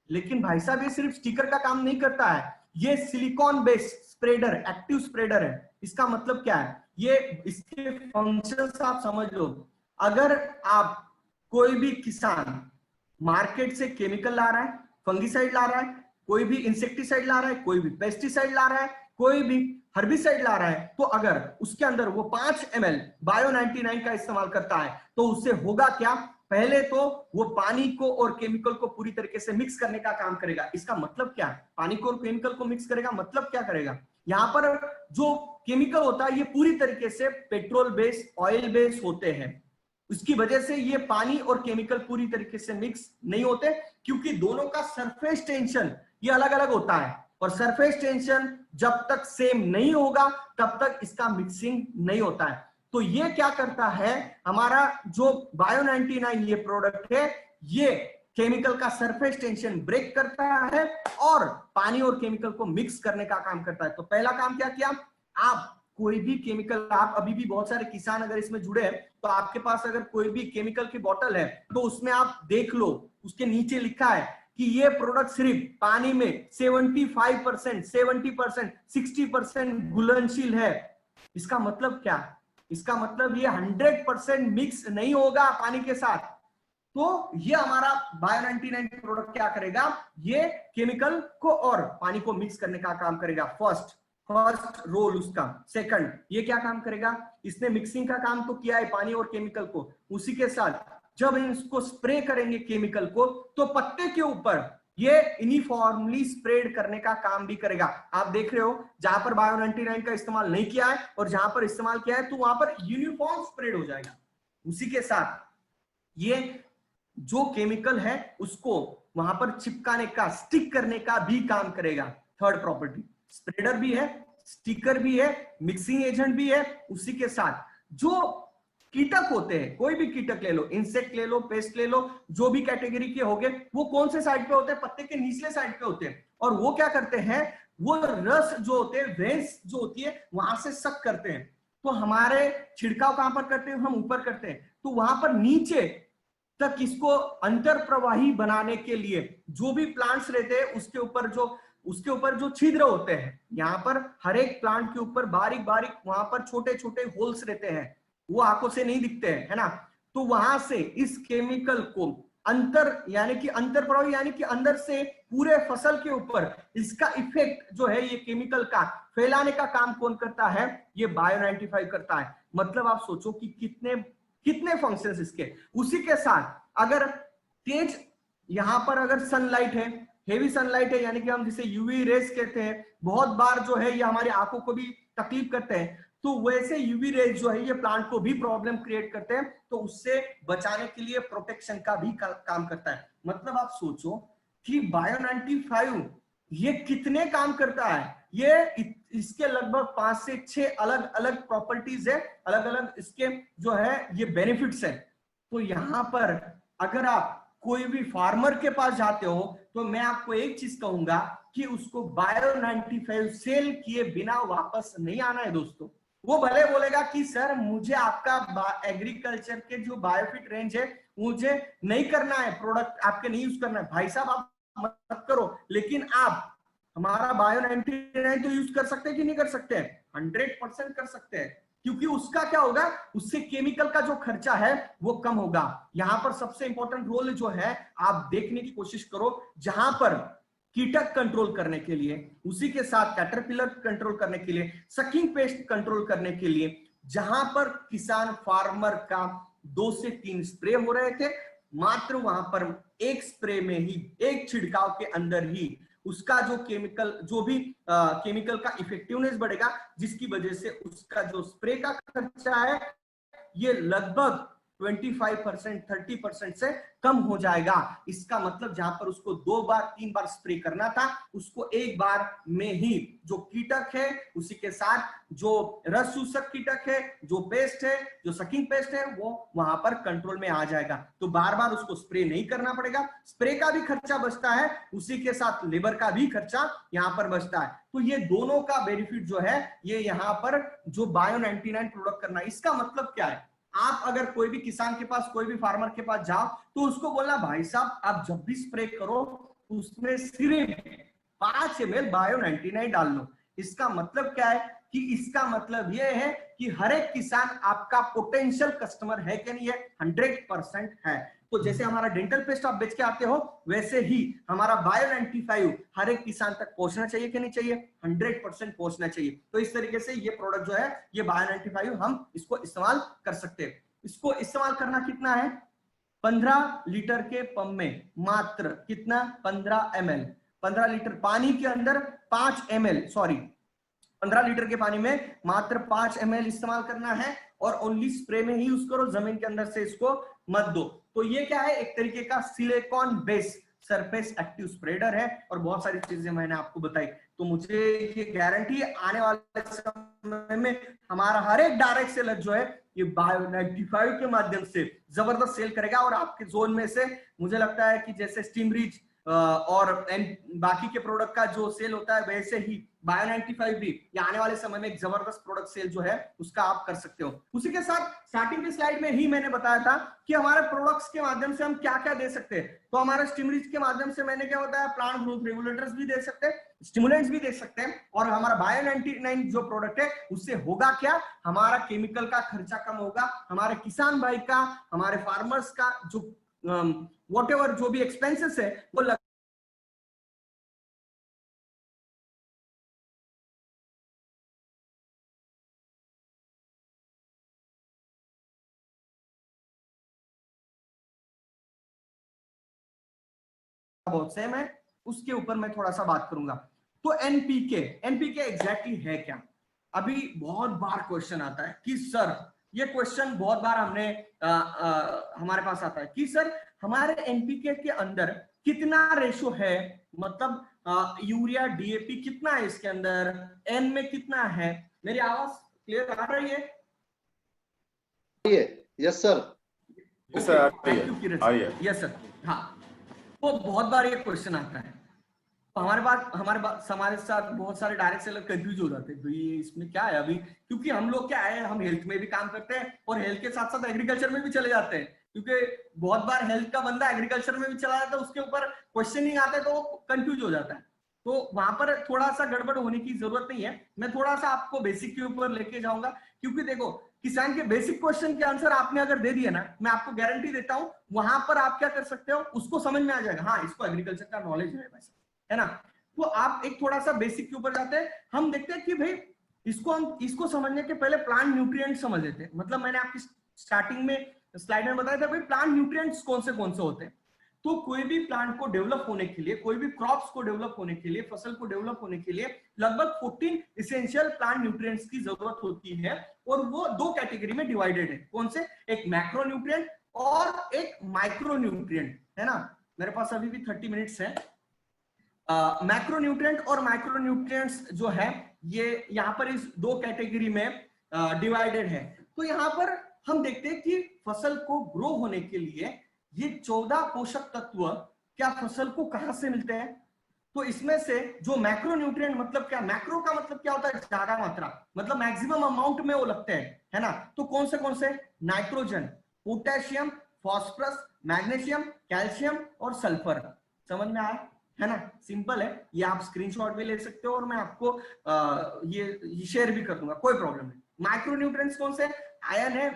लेकिन भाई साहब ये सिर्फ स्टिकर का काम नहीं करता है, ये silicon based spreader, active spreader है। इसका मतलब क्या है, ये इसके फंक्शंस आप समझ लो। अगर आप कोई भी किसान मार्केट से केमिकल ला रहा है, फंगिसाइड ला रहा है, कोई भी इंसेक्टिसाइड ला रहा है, कोई भी पेस्टिसाइड ला रहा है, कोई भी हर्बिसाइड ला रहा है, तो अगर उसके अंदर वो 5 ml बायो 99 का इस्तेमाल करता है तो उससे होगा क्या, पहले तो वो पानी को और केमिकल को पूरी तरीके से मिक्स करने का काम करेगा। इसका मतलब क्या है, पानी को और केमिकल को मिक्स करेगा, मतलब क्या करेगा, यहाँ पर जो केमिकल होता है ये पूरी तरीके से पेट्रोल बेस, ऑयल बेस होते हैं। उसकी वजह से ये पानी और केमिकल पूरी तरीके से मिक्स नहीं होते, क्योंकि दोनों का सरफेस टेंशन ये अलग अलग होता है, और सरफेस टेंशन जब तक सेम नहीं होगा तब तक इसका मिक्सिंग नहीं होता है। तो ये क्या करता है, हमारा जो बायो 99 ये प्रोडक्ट है ये केमिकल का सरफेस टेंशन ब्रेक करता है और पानी और केमिकल को मिक्स करने का काम करता है। तो पहला काम क्या किया, आप कोई भी केमिकल, आप अभी भी बहुत सारे किसान अगर इसमें जुड़े हैं तो आपके पास अगर कोई भी केमिकल की बोतल है तो उसमें आप देख लो, उसके नीचे लिखा है कि ये प्रोडक्ट सिर्फ पानी में 75%, 70%, 60% घुलनशील है। इसका मतलब क्या, इसका मतलब ये 100% मिक्स नहीं होगा पानी के साथ। तो ये हमारा बायो 99 प्रोडक्ट क्या करेगा, ये केमिकल को और पानी को मिक्स करने का काम करेगा, फर्स्ट रोल उसका। सेकंड, ये क्या काम करेगा, इसने मिक्सिंग का काम तो किया है पानी और केमिकल को, उसी के साथ जब इसको स्प्रे करेंगे केमिकल को तो पत्ते के ऊपर ये यूनिफॉर्मली स्प्रेड करने का काम भी करेगा। आप देख रहे हो जहां पर बायो 99 का इस्तेमाल नहीं किया है और जहां पर इस्तेमाल किया है तो वहां पर यूनिफॉर्म स्प्रेड हो जाएगा। उसी के साथ ये जो केमिकल है उसको वहां पर चिपकाने का, स्टिक करने का भी काम करेगा। थर्ड प्रॉपर्टी, स्प्रेडर भी है, स्टिकर भी है, मिक्सिंग एजेंट भी है। उसी के साथ जो कीटक होते हैं, कोई भी कीटक ले लो, इंसेक्ट ले लो, पेस्ट ले लो, जो भी कैटेगरी के होंगे, वो कौन से साइड पे होते हैं, पत्ते के निचले साइड पे होते हैं। और वो क्या करते हैं, वो रस जो होते हैं, वेंस जो होती है वहां से सक करते हैं। तो हमारे छिड़काव कहां पर करते हैं, हम ऊपर करते हैं, तो वहां पर नीचे तक इसको अंतर प्रवाही बनाने के लिए जो भी प्लांट्स रहते हैं उसके ऊपर जो छिद्र होते हैं, यहाँ पर हर एक प्लांट के ऊपर बारीक बारीक वहां पर छोटे छोटे होल्स रहते हैं, वो आंखों से नहीं दिखते हैं, है ना। तो वहां से इस केमिकल को अंतर प्रवाही यानी कि अंदर से पूरे फसल के ऊपर इसका इफेक्ट जो है ये केमिकल का फैलाने का काम कौन करता है, ये बायो 95 करता है। मतलब आप सोचो कि कितने फंक्शंस इसके। उसी के साथ अगर तेज यहाँ पर अगर सनलाइट है, हेवी सनलाइट है, यानी कि हम जिसे यूवी रेस कहते हैं, बहुत बार जो है ये हमारी आंखों को भी तकलीफ करते हैं, तो वैसे यूवी रेस जो है ये प्लांट को भी प्रॉब्लम क्रिएट करते हैं, तो उससे बचाने के लिए प्रोटेक्शन का भी काम करता है। मतलब आप सोचो कि बायो 95 ये कितने काम करता है, ये इसके लगभग 5 से 6 अलग अलग प्रॉपर्टीज है, अलग अलग इसके जो है ये बेनिफिट्स है। तो यहाँ पर अगर आप कोई भी फार्मर के पास जाते हो तो मैं आपको एक चीज कहूंगा कि उसको बायो 95 सेल किए बिना वापस नहीं आना है दोस्तों। वो भले बोलेगा कि सर मुझे आपका एग्रीकल्चर के जो बायोफिट रेंज है मुझे नहीं करना है, प्रोडक्ट आपके नहीं यूज करना है, भाई साहब आप मत करो, लेकिन आप हमारा बायो 99 तो यूज कर सकते हैं कि नहीं कर सकते हैं? 100% कर सकते हैं, क्योंकि उसका क्या होगा, उससे केमिकल का जो खर्चा है वो कम होगा। यहां पर सबसे इंपॉर्टेंट रोल जो है आप देखने की कोशिश करो, जहां पर कीटक कंट्रोल करने के लिए, उसी के साथ कैटरपिलर कंट्रोल करने के लिए, सकिंग पेस्ट कंट्रोल करने के लिए, जहां पर किसान फार्मर का 2 से 3 स्प्रे हो रहे थे, मात्र वहां पर एक स्प्रे में ही, एक छिड़काव के अंदर ही उसका जो केमिकल, जो भी केमिकल का इफेक्टिवनेस बढ़ेगा, जिसकी वजह से उसका जो स्प्रे का खर्चा है ये लगभग 25% 30% से कम हो जाएगा। इसका मतलब जहां पर उसको 2 बार 3 बार स्प्रे करना था, उसको एक बार में ही जो कीटक है, उसी के साथ जो रस चूसक कीटक है, जो पेस्ट है, जो सकिंग पेस्ट है, वो वहां पर कंट्रोल में आ जाएगा। तो बार बार उसको स्प्रे नहीं करना पड़ेगा, स्प्रे का भी खर्चा बचता है, उसी के साथ लेबर का भी खर्चा यहाँ पर बचता है। तो ये दोनों का बेनिफिट जो है ये यहाँ पर जो बायो 99 प्रोडक्ट करना, इसका मतलब क्या है, आप अगर कोई भी किसान के पास, कोई भी फार्मर के पास जाओ तो उसको बोलना भाई साहब आप जब भी स्प्रे करो उसमें सिर्फ 5 ml बायो 99 डाल लो। इसका मतलब क्या है कि इसका मतलब यह है कि हर एक किसान आपका पोटेंशियल कस्टमर है कि नहीं है, 100% है। तो जैसे हमारा डेंटल पेस्ट आप बेच के आते हो, वैसे ही हमारा बायो 95 हर एक किसान तक पहुंचना चाहिए कि नहीं चाहिए, 100% पहुंचना चाहिए। तो इस तरीके से ये प्रोडक्ट जो है ये बायो 95 हम इसको इस्तेमाल कर सकते हैं। इसको इस्तेमाल करना कितना है, 15 लीटर के पंप में मात्र कितना, 15 ml, 15 लीटर पानी के अंदर 5 ml, सॉरी 15 लीटर के पानी में मात्र 5 ml इस्तेमाल करना है, और ओनली स्प्रे में ही यूज करो, जमीन के अंदर से इसको मत दो। तो ये क्या है, एक तरीके का silicon based surface active spreader है, और बहुत सारी चीजें मैंने आपको बताई। तो मुझे ये गारंटी है आने वाले समय में हमारा हर एक डायरेक्ट सेलर जो है ये बायो 95 के माध्यम से जबरदस्त सेल करेगा, और आपके जोन में से मुझे लगता है कि जैसे स्टीम रीच और बाकी के प्रोडक्ट का जो सेल होता है, वैसे ही बायो 95 भी ये आने वाले समय में एक जबरदस्त प्रोडक्ट सेल जो है उसका आप कर सकते हो। उसी के साथ स्टार्टिंग की स्लाइड में ही मैंने बताया था कि हमारे प्रोडक्ट्स के माध्यम से हम क्या क्या दे सकते हैं। तो हमारे स्टिमुलेंट्स के माध्यम से मैंने क्या बताया, प्लांट ग्रोथ रेगुलेटर्स भी दे सकते हैं, स्टिमुलेंट्स भी दे सकते हैं, और हमारा बायो 99 जो प्रोडक्ट है उससे होगा क्या, हमारा केमिकल का खर्चा कम होगा, हमारे किसान भाई का, हमारे फार्मर्स का जो व्हाटएवर जो भी एक्सपेंसेस है वो बहुत सेम है, उसके ऊपर मैं थोड़ा सा बात करूंगा। तो एनपीके, एनपीके एग्जैक्टली है क्या? अभी बहुत बार क्वेश्चन आता है कि सर, ये क्वेश्चन बहुत बार हमने हमारे पास आता है कि सर हमारे एनपीके के अंदर कितना रेशो है, मतलब यूरिया डीएपी कितना है इसके अंदर, एन में कितना है। मेरी आवाज क्लियर आ रही है? Yes sir, yes sir, yes sir. हाँ, तो बहुत बार ये क्वेश्चन आता है, तो हमारे साथ बहुत सारे डायरेक्ट सेलर कंफ्यूज हो जाते हैं, भाई इसमें क्या है अभी, क्योंकि हम लोग क्या है, हम हेल्थ में भी काम करते हैं और हेल्थ के साथ साथ एग्रीकल्चर में भी चले जाते हैं, क्योंकि बहुत बार हेल्थ का बंदा एग्रीकल्चर में भी चला जाता है, उसके ऊपर क्वेश्चनिंग आता है तो वो कंफ्यूज हो जाता है। तो वहां पर थोड़ा सा गड़बड़ होने की जरूरत नहीं है, मैं थोड़ा सा आपको बेसिक के ऊपर लेके जाऊंगा, क्योंकि देखो किसान के बेसिक क्वेश्चन के आंसर आपने अगर दे दिया ना, मैं आपको गारंटी देता हूं वहां पर आप क्या कर सकते हो, उसको समझ में आ जाएगा, हाँ इसको एग्रीकल्चर का नॉलेज है ना। तो आप एक थोड़ा सा बेसिक के ऊपर जाते हैं, हम देखते हैं कि भाई इसको समझने के पहले प्लांट न्यूट्रिएंट समझ लेते हैं। मतलब मैंने आपकी स्टार्टिंग में स्लाइड में बताया था भाई प्लांट न्यूट्रिएंट्स कौन से होते हैं। तो कोई भी प्लांट को डेवलप होने के लिए, कोई भी क्रॉप्स को डेवलप होने के लिए, फसल को डेवलप होने के लिए लगभग 14 इसेंशियल प्लांट न्यूट्रिएंट्स की जरूरत होती है, और वो दो कैटेगरी में डिवाइडेड है। कौन से? एक मैक्रो न्यूट्रिएंट और एक माइक्रो न्यूट्रिएंट, है ना। मेरे पास अभी भी 30 मिनट्स है। मैक्रो न्यूट्रिएंट और माइक्रो न्यूट्रिएंट्स जो है ये यहाँ पर इस दो कैटेगरी में डिवाइडेड है। तो यहाँ पर हम देखते हैं कि फसल को ग्रो होने के लिए ये 14 पोषक तत्व क्या फसल को कहां से मिलते हैं? तो इसमें से जो मैक्रो न्यूट्रिएंट मतलब क्या, मैक्रो का मतलब क्या होता है? ज्यादा मात्रा, मतलब मैक्सिमम अमाउंट में वो लगते हैं, है ना। तो कौन से? Nitrogen, potassium, phosphorus, magnesium, calcium और सल्फर। समझ में आया, है ना। सिंपल है, ये आप स्क्रीनशॉट भी ले सकते हो और मैं आपको ये शेयर भी कर दूंगा, कोई प्रॉब्लम नहीं। माइक्रो न्यूट्रिएंट्स कौन से? आयरन है,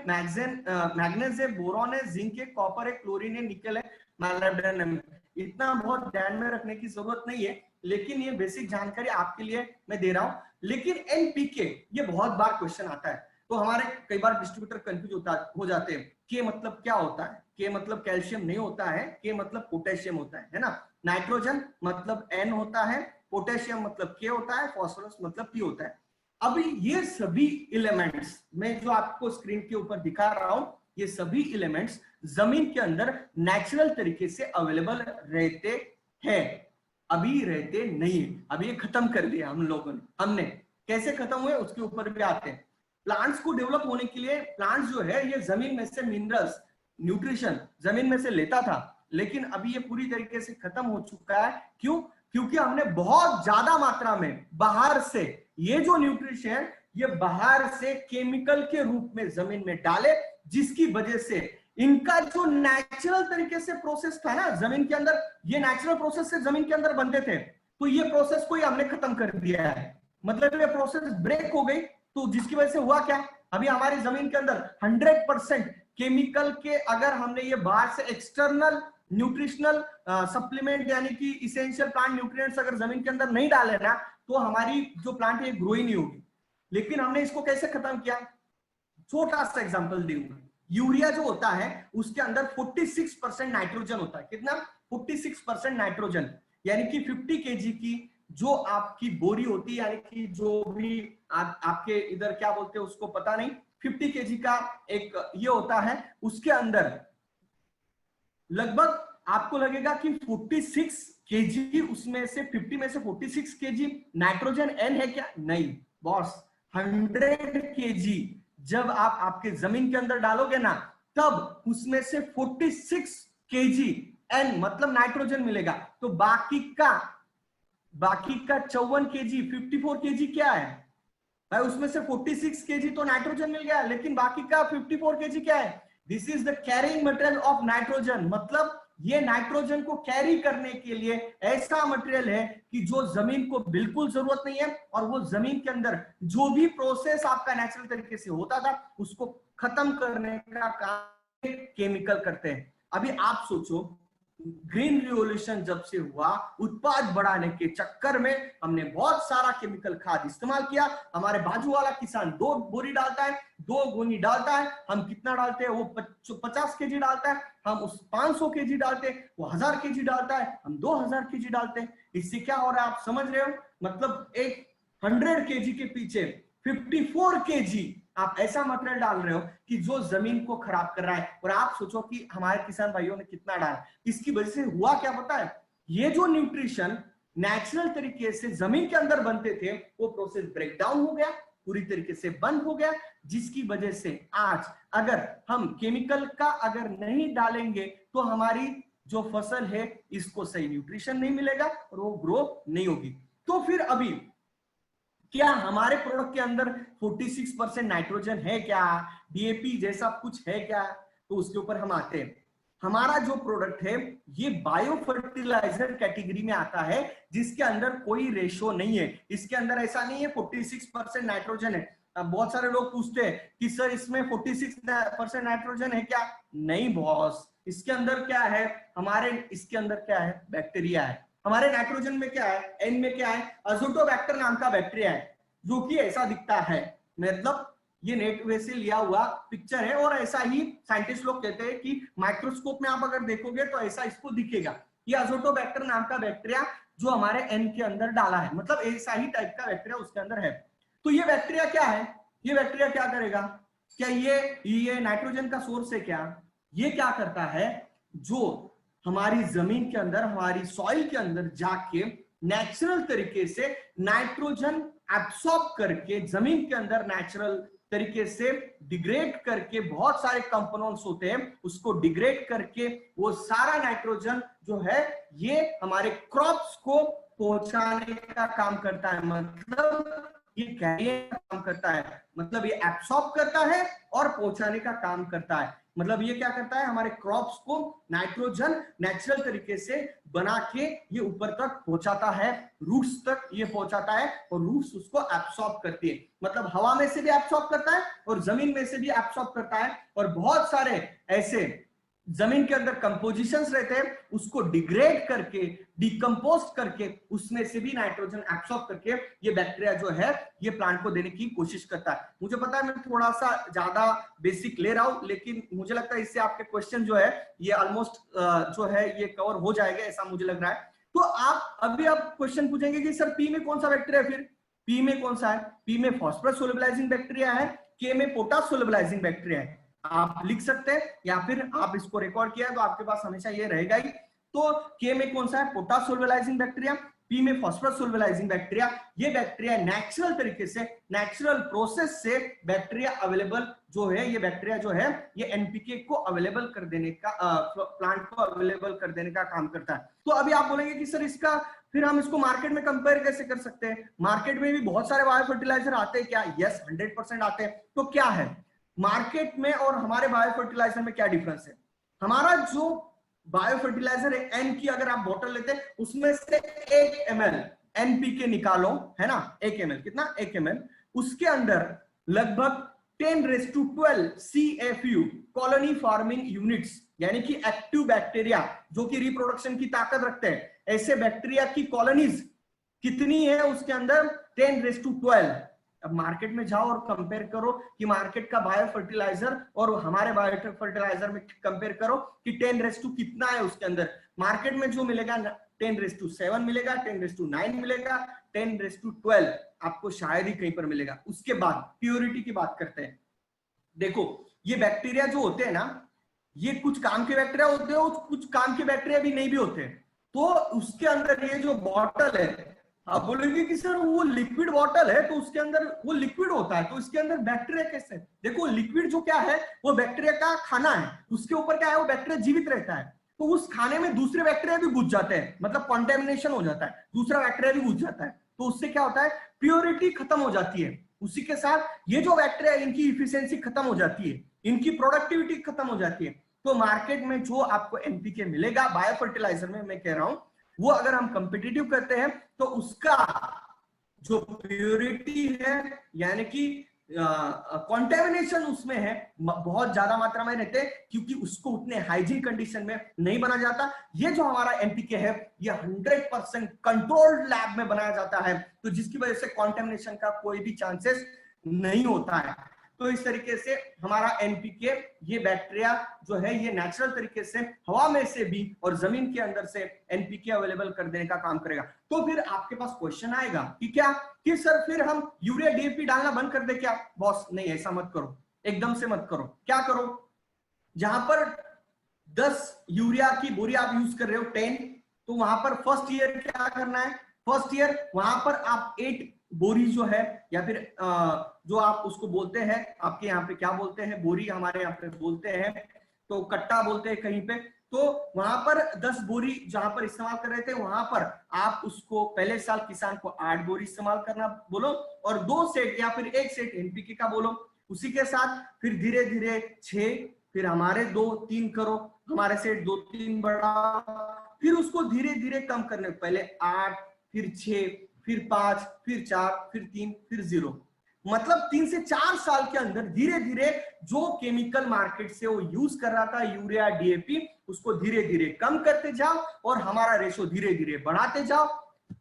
मैग्नीज है, बोरॉन है, जिंक है, कॉपर है, क्लोरीन है, निकल है, मोलिब्डेनम। इतना बहुत ध्यान में रखने की जरूरत नहीं है, लेकिन ये बेसिक जानकारी आपके लिए मैं दे रहा हूं। लेकिन एनपीके ये बहुत बार क्वेश्चन आता है, तो हमारे कई बार डिस्ट्रीब्यूटर कंफ्यूज हो जाते हैं। के मतलब क्या होता है? के मतलब कैल्शियम नहीं होता है, के मतलब पोटेशियम होता है ना। नाइट्रोजन मतलब एन होता है, पोटेशियम मतलब के होता है, फास्फोरस मतलब पी होता है। अभी ये सभी एलिमेंट्स मैं जो आपको स्क्रीन के ऊपर दिखा रहा हूं, ये सभी एलिमेंट्स जमीन के अंदर नेचुरल तरीके से अवेलेबल रहते हैं, अभी रहते नहीं है। अभी ये खत्म कर दिया हम लोगों ने। हमने कैसे खत्म हुए उसके ऊपर भी आते हैं। प्लांट्स को डेवलप होने के लिए प्लांट्स जो है ये जमीन में से मिनरल्स, न्यूट्रिशन जमीन में से लेता था, लेकिन अभी ये पूरी तरीके से खत्म हो चुका है। क्यों? क्योंकि हमने बहुत ज्यादा मात्रा में बाहर से ये जो न्यूट्रिशन ये बाहर से केमिकल के रूप में जमीन में डाले, जिसकी वजह से इनका जो नेचुरल तरीके से प्रोसेस था ना जमीन के अंदर, ये नेचुरल प्रोसेस से जमीन के अंदर बनते थे, तो ये प्रोसेस को ही हमने खत्म कर दिया है। मतलब ये प्रोसेस ब्रेक हो गई, तो जिसकी वजह से हुआ क्या, अभी हमारी जमीन के अंदर 100% केमिकल के, अगर हमने ये बाहर से एक्सटर्नल न्यूट्रिशनल सप्लीमेंट यानी कि इसेंशियल प्लांट न्यूट्रिएंट्स अगर जमीन के अंदर नहीं डाले ना, तो हमारी जो प्लांट है ग्रो ही नहीं होगी। लेकिन हमने इसको कैसे खत्म किया? छोटा सा एग्जांपल दूंगा। यूरिया जो होता है उसके अंदर 46% नाइट्रोजन होता है। कितना? 46% नाइट्रोजन, यानी कि 50 केजी की जो आपकी बोरी होती है, यानी कि जो भी आपके इधर क्या बोलते हैं उसको पता नहीं, 50 केजी का एक ये होता है, उसके अंदर लगभग आपको लगेगा कि 46 केजी, उसमें से 50 में से 46 केजी नाइट्रोजन एन है क्या? नहीं बॉस, 100 केजी जब आप आपके जमीन के अंदर डालोगे ना, तब उसमें से 46 केजी एन मतलब नाइट्रोजन मिलेगा। तो बाकी का 54 केजी, 54 केजी क्या है भाई? उसमें से 46 केजी तो नाइट्रोजन मिल गया, लेकिन बाकी का 54 केजी क्या है? This is the carrying material of nitrogen. मतलब ये नाइट्रोजन को कैरी करने के लिए ऐसा मटेरियल है कि जो जमीन को बिल्कुल जरूरत नहीं है, और वो जमीन के अंदर जो भी प्रोसेस आपका नेचुरल तरीके से होता था उसको खत्म करने का काम केमिकल करते हैं। अभी आप सोचो, ग्रीन रिवॉल्यूशन जब से हुआ, उत्पाद बढ़ाने के चक्कर में हमने बहुत सारा केमिकल खाद इस्तेमाल किया। हमारे बाजू वाला किसान 2 बोरी डालता है, 2 गोनी डालता है, हम कितना डालते हैं? वो 50 केजी डालता है, हम उस 500 केजी डालते हैं, वो 1000 केजी डालता है, हम 2000 केजी डालते हैं। इससे क्या हो रहा है आप समझ रहे हो? मतलब एक 100 केजी के पीछे 54 केजी आप ऐसा मटेरियल डाल रहे हो कि जो जमीन को खराब कर रहा है। और आप सोचो कि हमारे किसान भाइयों ने कितना डाला। इसकी वजह से हुआ क्या पता है? ये जो न्यूट्रिशन नेचुरल तरीके से जमीन के अंदर बनते थे, वो प्रोसेस ब्रेक डाउन हो गया, पूरी तरीके से बंद हो गया, जिसकी वजह से आज अगर हम केमिकल का अगर नहीं डालेंगे तो हमारी जो फसल है इसको सही न्यूट्रिशन नहीं मिलेगा और वो ग्रो नहीं होगी। तो फिर अभी क्या हमारे प्रोडक्ट के अंदर 46% नाइट्रोजन है क्या? डीएपी जैसा कुछ है क्या? तो उसके ऊपर हम आते हैं। हमारा जो प्रोडक्ट है ये बायो फर्टिलाइजर कैटेगरी में आता है, जिसके अंदर कोई रेशो नहीं है। इसके अंदर ऐसा नहीं है 46% नाइट्रोजन है। बहुत सारे लोग पूछते हैं कि सर इसमें 46% नाइट्रोजन है क्या? नहीं बॉस, इसके अंदर क्या है? हमारे इसके अंदर क्या है? बैक्टीरिया है। हमारे नाइट्रोजन में क्या है? एन में क्या है? अजोटोबैक्टर नाम का बैक्टीरिया है, जो कि ऐसा दिखता है, मतलब ये नेटवे से लिया हुआ पिक्चर है, और ऐसा ही साइंटिस्ट लोग कहते हैं कि माइक्रोस्कोप में आप अगर देखोगे तो ऐसा इसको दिखेगा। ये अजोटोबैक्टर नाम का बैक्टीरिया जो हमारे एन के अंदर डाला है, मतलब ऐसा ही टाइप का बैक्टीरिया उसके अंदर है। तो ये बैक्टीरिया क्या है, ये बैक्टीरिया क्या करेगा, क्या ये नाइट्रोजन का सोर्स है क्या? ये क्या करता है, जो हमारी जमीन के अंदर, हमारी सॉइल के अंदर जाके नेचुरल तरीके से नाइट्रोजन एब्सॉर्ब करके, जमीन के अंदर नेचुरल तरीके से डिग्रेड करके, बहुत सारे कंपोनेंट्स होते हैं उसको डिग्रेड करके वो सारा नाइट्रोजन जो है ये हमारे क्रॉप्स को पहुंचाने का काम करता है। मतलब ये कैरियर का काम करता है, मतलब ये एब्सॉर्ब करता है और पहुंचाने का काम करता है। मतलब ये क्या करता है, हमारे क्रॉप्स को नाइट्रोजन नेचुरल तरीके से बना के ये ऊपर तक पहुंचाता है, रूट्स तक ये पहुंचाता है, और रूट्स उसको एब्सॉर्ब करती है। मतलब हवा में से भी एब्सॉर्ब करता है और जमीन में से भी एब्सॉर्ब करता है, और बहुत सारे ऐसे जमीन के अंदर कंपोजिशंस रहते हैं उसको डिग्रेड करके, डिकम्पोज करके, उसमें से भी नाइट्रोजन एब्सॉर्ब करके ये बैक्टीरिया जो है ये प्लांट को देने की कोशिश करता है। मुझे पता है मैं थोड़ा सा ज्यादा बेसिक ले रहा हूं, लेकिन मुझे लगता है इससे आपके क्वेश्चन जो है ये ऑलमोस्ट जो है ये कवर हो जाएगा, ऐसा मुझे लग रहा है। तो आप क्वेश्चन पूछेंगे कि सर पी में कौन सा बैक्टीरिया है, फिर पी में कौन सा है? पी में फॉस्फोरस सोलुबलाइजिंग बैक्टीरिया है, के में पोटाश सोलुबलाइजिंग बैक्टीरिया है। आप लिख सकते हैं या फिर आप इसको रिकॉर्ड किया है तो आपके पास हमेशा ये रहेगा ही। तो के में कौन सा है? पोटाश सोलुबलाइजिंग बैक्टीरिया, पी में फॉस्फोरस सोलुबलाइजिंग बैक्टीरिया। ये बैक्टीरिया नेचुरल तरीके से, नेचुरल प्रोसेस से बैक्टीरिया अवेलेबल जो है, ये बैक्टीरिया जो है ये एनपीके को अवेलेबल कर देने का, प्लांट को अवेलेबल कर देने का काम करता है। तो अभी आप बोलेंगे कि सर इसका फिर हम इसको मार्केट में कंपेयर कैसे कर सकते हैं? मार्केट में भी बहुत सारे बायो फर्टिलाइजर आते हैं क्या? यस, 100% आते हैं। तो क्या है मार्केट में और हमारे बायो फर्टिलाइजर में क्या डिफरेंस है? हमारा जो बायो फर्टिलाइजर है, एन की अगर आप बोतल लेते हैं उसमें से 1 ml एनपीके निकालो, है ना, 1 ml, कितना? 1 ml, उसके अंदर लगभग 10⁻12 CFU कॉलोनी फॉर्मिंग यूनिट्स, यानी कि एक्टिव बैक्टीरिया जो कि रिप्रोडक्शन की ताकत रखते हैं, ऐसे बैक्टीरिया की कॉलोनीज कितनी है उसके अंदर? 10⁻12। अब मार्केट में जाओ और कंपेयर करो कि मार्केट का बायो फर्टिलाइजर और हमारे बायो फर्टिलाइजर में कंपेयर करो कि 10⁻2 कितना है उसके अंदर। मार्केट में जो मिलेगा 10⁻7 मिलेगा, 10⁻9 मिलेगा, 10⁻12 आपको शायद ही कहीं पर मिलेगा। उसके बाद प्योरिटी की बात करते हैं। देखो ये बैक्टीरिया जो होते हैं ना, ये कुछ काम के बैक्टीरिया होते हैं और कुछ काम के बैक्टीरिया भी नहीं भी होते हैं। तो उसके अंदर ये जो बॉटल है, आप बोलेंगे कि सर वो लिक्विड बॉटल है तो उसके अंदर वो लिक्विड होता है, तो इसके अंदर बैक्टीरिया कैसे? देखो लिक्विड जो क्या है वो बैक्टीरिया का खाना है, उसके ऊपर क्या है वो बैक्टीरिया जीवित रहता है, तो उस खाने में दूसरे बैक्टीरिया भी घुस जाते हैं, मतलब कॉन्टेमिनेशन हो जाता है, दूसरा बैक्टीरिया भी घुस जाता है, तो उससे क्या होता है प्योरिटी खत्म हो जाती है। उसी के साथ ये जो बैक्टीरिया इनकी इफिशियंसी खत्म हो जाती है, इनकी प्रोडक्टिविटी खत्म हो जाती है। तो मार्केट में जो आपको एनपीके मिलेगा बायो फर्टिलाइजर में, मैं कह रहा हूं वो अगर हम कंपिटिटिव करते हैं तो उसका जो प्योरिटी है यानी कि कंटेमिनेशन उसमें है बहुत ज्यादा मात्रा में रहते हैं, क्योंकि उसको उतने हाइजीन कंडीशन में नहीं बना जाता। ये जो हमारा एनपीके है ये 100% कंट्रोल्ड लैब में बनाया जाता है, तो जिसकी वजह से कंटेमिनेशन का कोई भी चांसेस नहीं होता है। तो इस तरीके से हमारा एनपीके, ये बैक्टीरिया जो है ये नेचुरल तरीके से हवा में से भी और जमीन के अंदर से एनपीके अवेलेबल कर देने का काम करेगा। तो फिर आपके पास क्वेश्चन आएगा कि क्या कि सर फिर हम यूरिया डीएपी डालना बंद कर दे क्या? बॉस नहीं, ऐसा मत करो, एकदम से मत करो। क्या करो, जहां पर 10 यूरिया की बोरी आप यूज कर रहे हो 10, तो वहां पर फर्स्ट ईयर क्या करना है? फर्स्ट ईयर वहां पर आप 8 बोरी जो है या फिर जो आप उसको बोलते हैं, आपके यहाँ पे क्या बोलते हैं, बोरी हमारे यहाँ पे बोलते हैं तो कट्टा बोलते हैं कहीं पे, तो वहां पर 10 बोरी जहां पर इस्तेमाल कर रहे थे वहां पर आप उसको पहले साल किसान को 8 बोरी इस्तेमाल करना बोलो और 2 सेट या फिर 1 सेट एनपीके का बोलो। उसी के साथ फिर धीरे धीरे 6, फिर हमारे 2-3 करो, हमारे सेट 2-3 बढ़ा, फिर उसको धीरे धीरे कम करने, पहले 8, फिर 6, फिर 5, फिर 4, फिर 3, फिर 0। मतलब 3 से 4 साल के अंदर धीरे धीरे जो केमिकल मार्केट से वो यूज कर रहा था यूरिया डीएपी, उसको धीरे धीरे कम करते जाओ और हमारा रेशो धीरे धीरे बढ़ाते जाओ।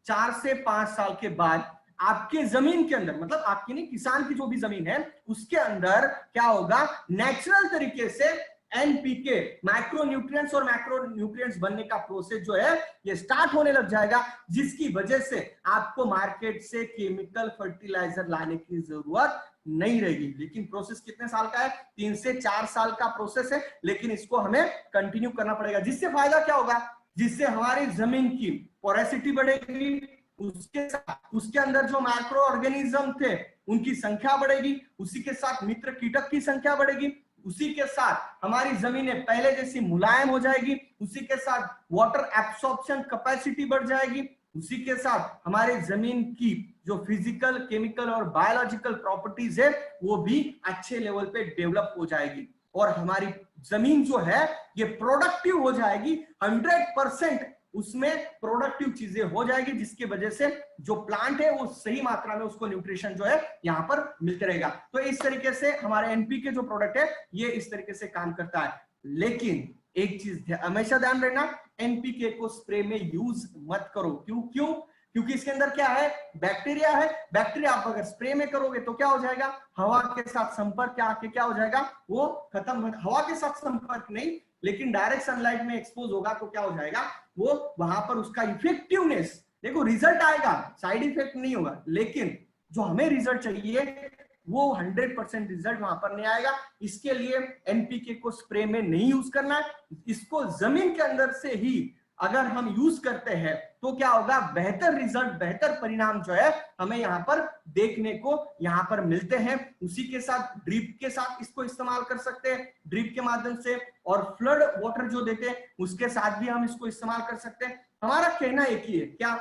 4 से 5 साल के बाद आपके जमीन के अंदर, मतलब आपकी नहीं, किसान की जो भी जमीन है उसके अंदर क्या होगा, नेचुरल तरीके से एनपीके, माइक्रो न्यूट्रिएंट्स और मैक्रो न्यूट्रिएंट्स बनने का प्रोसेस जो है ये स्टार्ट होने लग जाएगा, जिसकी वजह से आपको मार्केट से केमिकल फर्टिलाइजर लाने की जरूरत नहीं रहेगी। लेकिन प्रोसेस कितने साल का है, 3 से 4 साल का प्रोसेस है, लेकिन इसको हमें कंटिन्यू करना पड़ेगा। जिससे फायदा क्या होगा, जिससे हमारी जमीन की पोरेसिटी बढ़ेगी, उसके अंदर जो माइक्रो ऑर्गेनिज्म थे उनकी संख्या बढ़ेगी, उसी के साथ मित्र कीटक की संख्या बढ़ेगी, उसी के साथ हमारी जमीनें पहले जैसी मुलायम हो जाएगी, उसी के साथ वाटर एब्सॉर्प्शन कैपेसिटी बढ़ जाएगी, उसी के साथ हमारे जमीन की जो फिजिकल, केमिकल और बायोलॉजिकल प्रॉपर्टीज है वो भी अच्छे लेवल पे डेवलप हो जाएगी, और हमारी जमीन जो है ये प्रोडक्टिव हो जाएगी, 100% उसमें प्रोडक्टिव चीजें हो जाएगी, जिसकी वजह से जो प्लांट है वो सही मात्रा में उसको न्यूट्रिशन जो है यहाँ पर मिलते रहेगा। तो इस तरीके से हमारे एनपीके जो प्रोडक्ट है ये इस तरीके से काम करता है। लेकिन एक चीज हमेशा ध्यान रखना, एनपीके को स्प्रे में यूज मत करो। क्यों? क्योंकि इसके अंदर क्या है, बैक्टीरिया है। बैक्टीरिया आप अगर स्प्रे में करोगे तो क्या हो जाएगा, हवा के साथ संपर्क आके क्या हो जाएगा, वो खत्म। हवा के साथ संपर्क नहीं, लेकिन डायरेक्ट सनलाइट में एक्सपोज होगा तो क्या हो जाएगा, वो वहां पर उसका इफेक्टिवनेस, देखो रिजल्ट आएगा, साइड इफेक्ट नहीं होगा, लेकिन जो हमें रिजल्ट चाहिए वो 100% रिजल्ट वहां पर नहीं आएगा। इसके लिए एनपीके को स्प्रे में नहीं यूज करना है, इसको जमीन के अंदर से ही अगर हम यूज करते हैं तो क्या होगा, बेहतर रिजल्ट, बेहतर परिणाम जो है हमें यहाँ पर देखने को यहाँ पर मिलते हैं। उसी के साथ ड्रिप के साथ इसको इस्तेमाल कर सकते हैं, ड्रिप के माध्यम से, और फ्लड वाटर जो देते हैं उसके साथ भी हम इसको इस्तेमाल कर सकते हैं। हमारा कहना एक ही है, क्या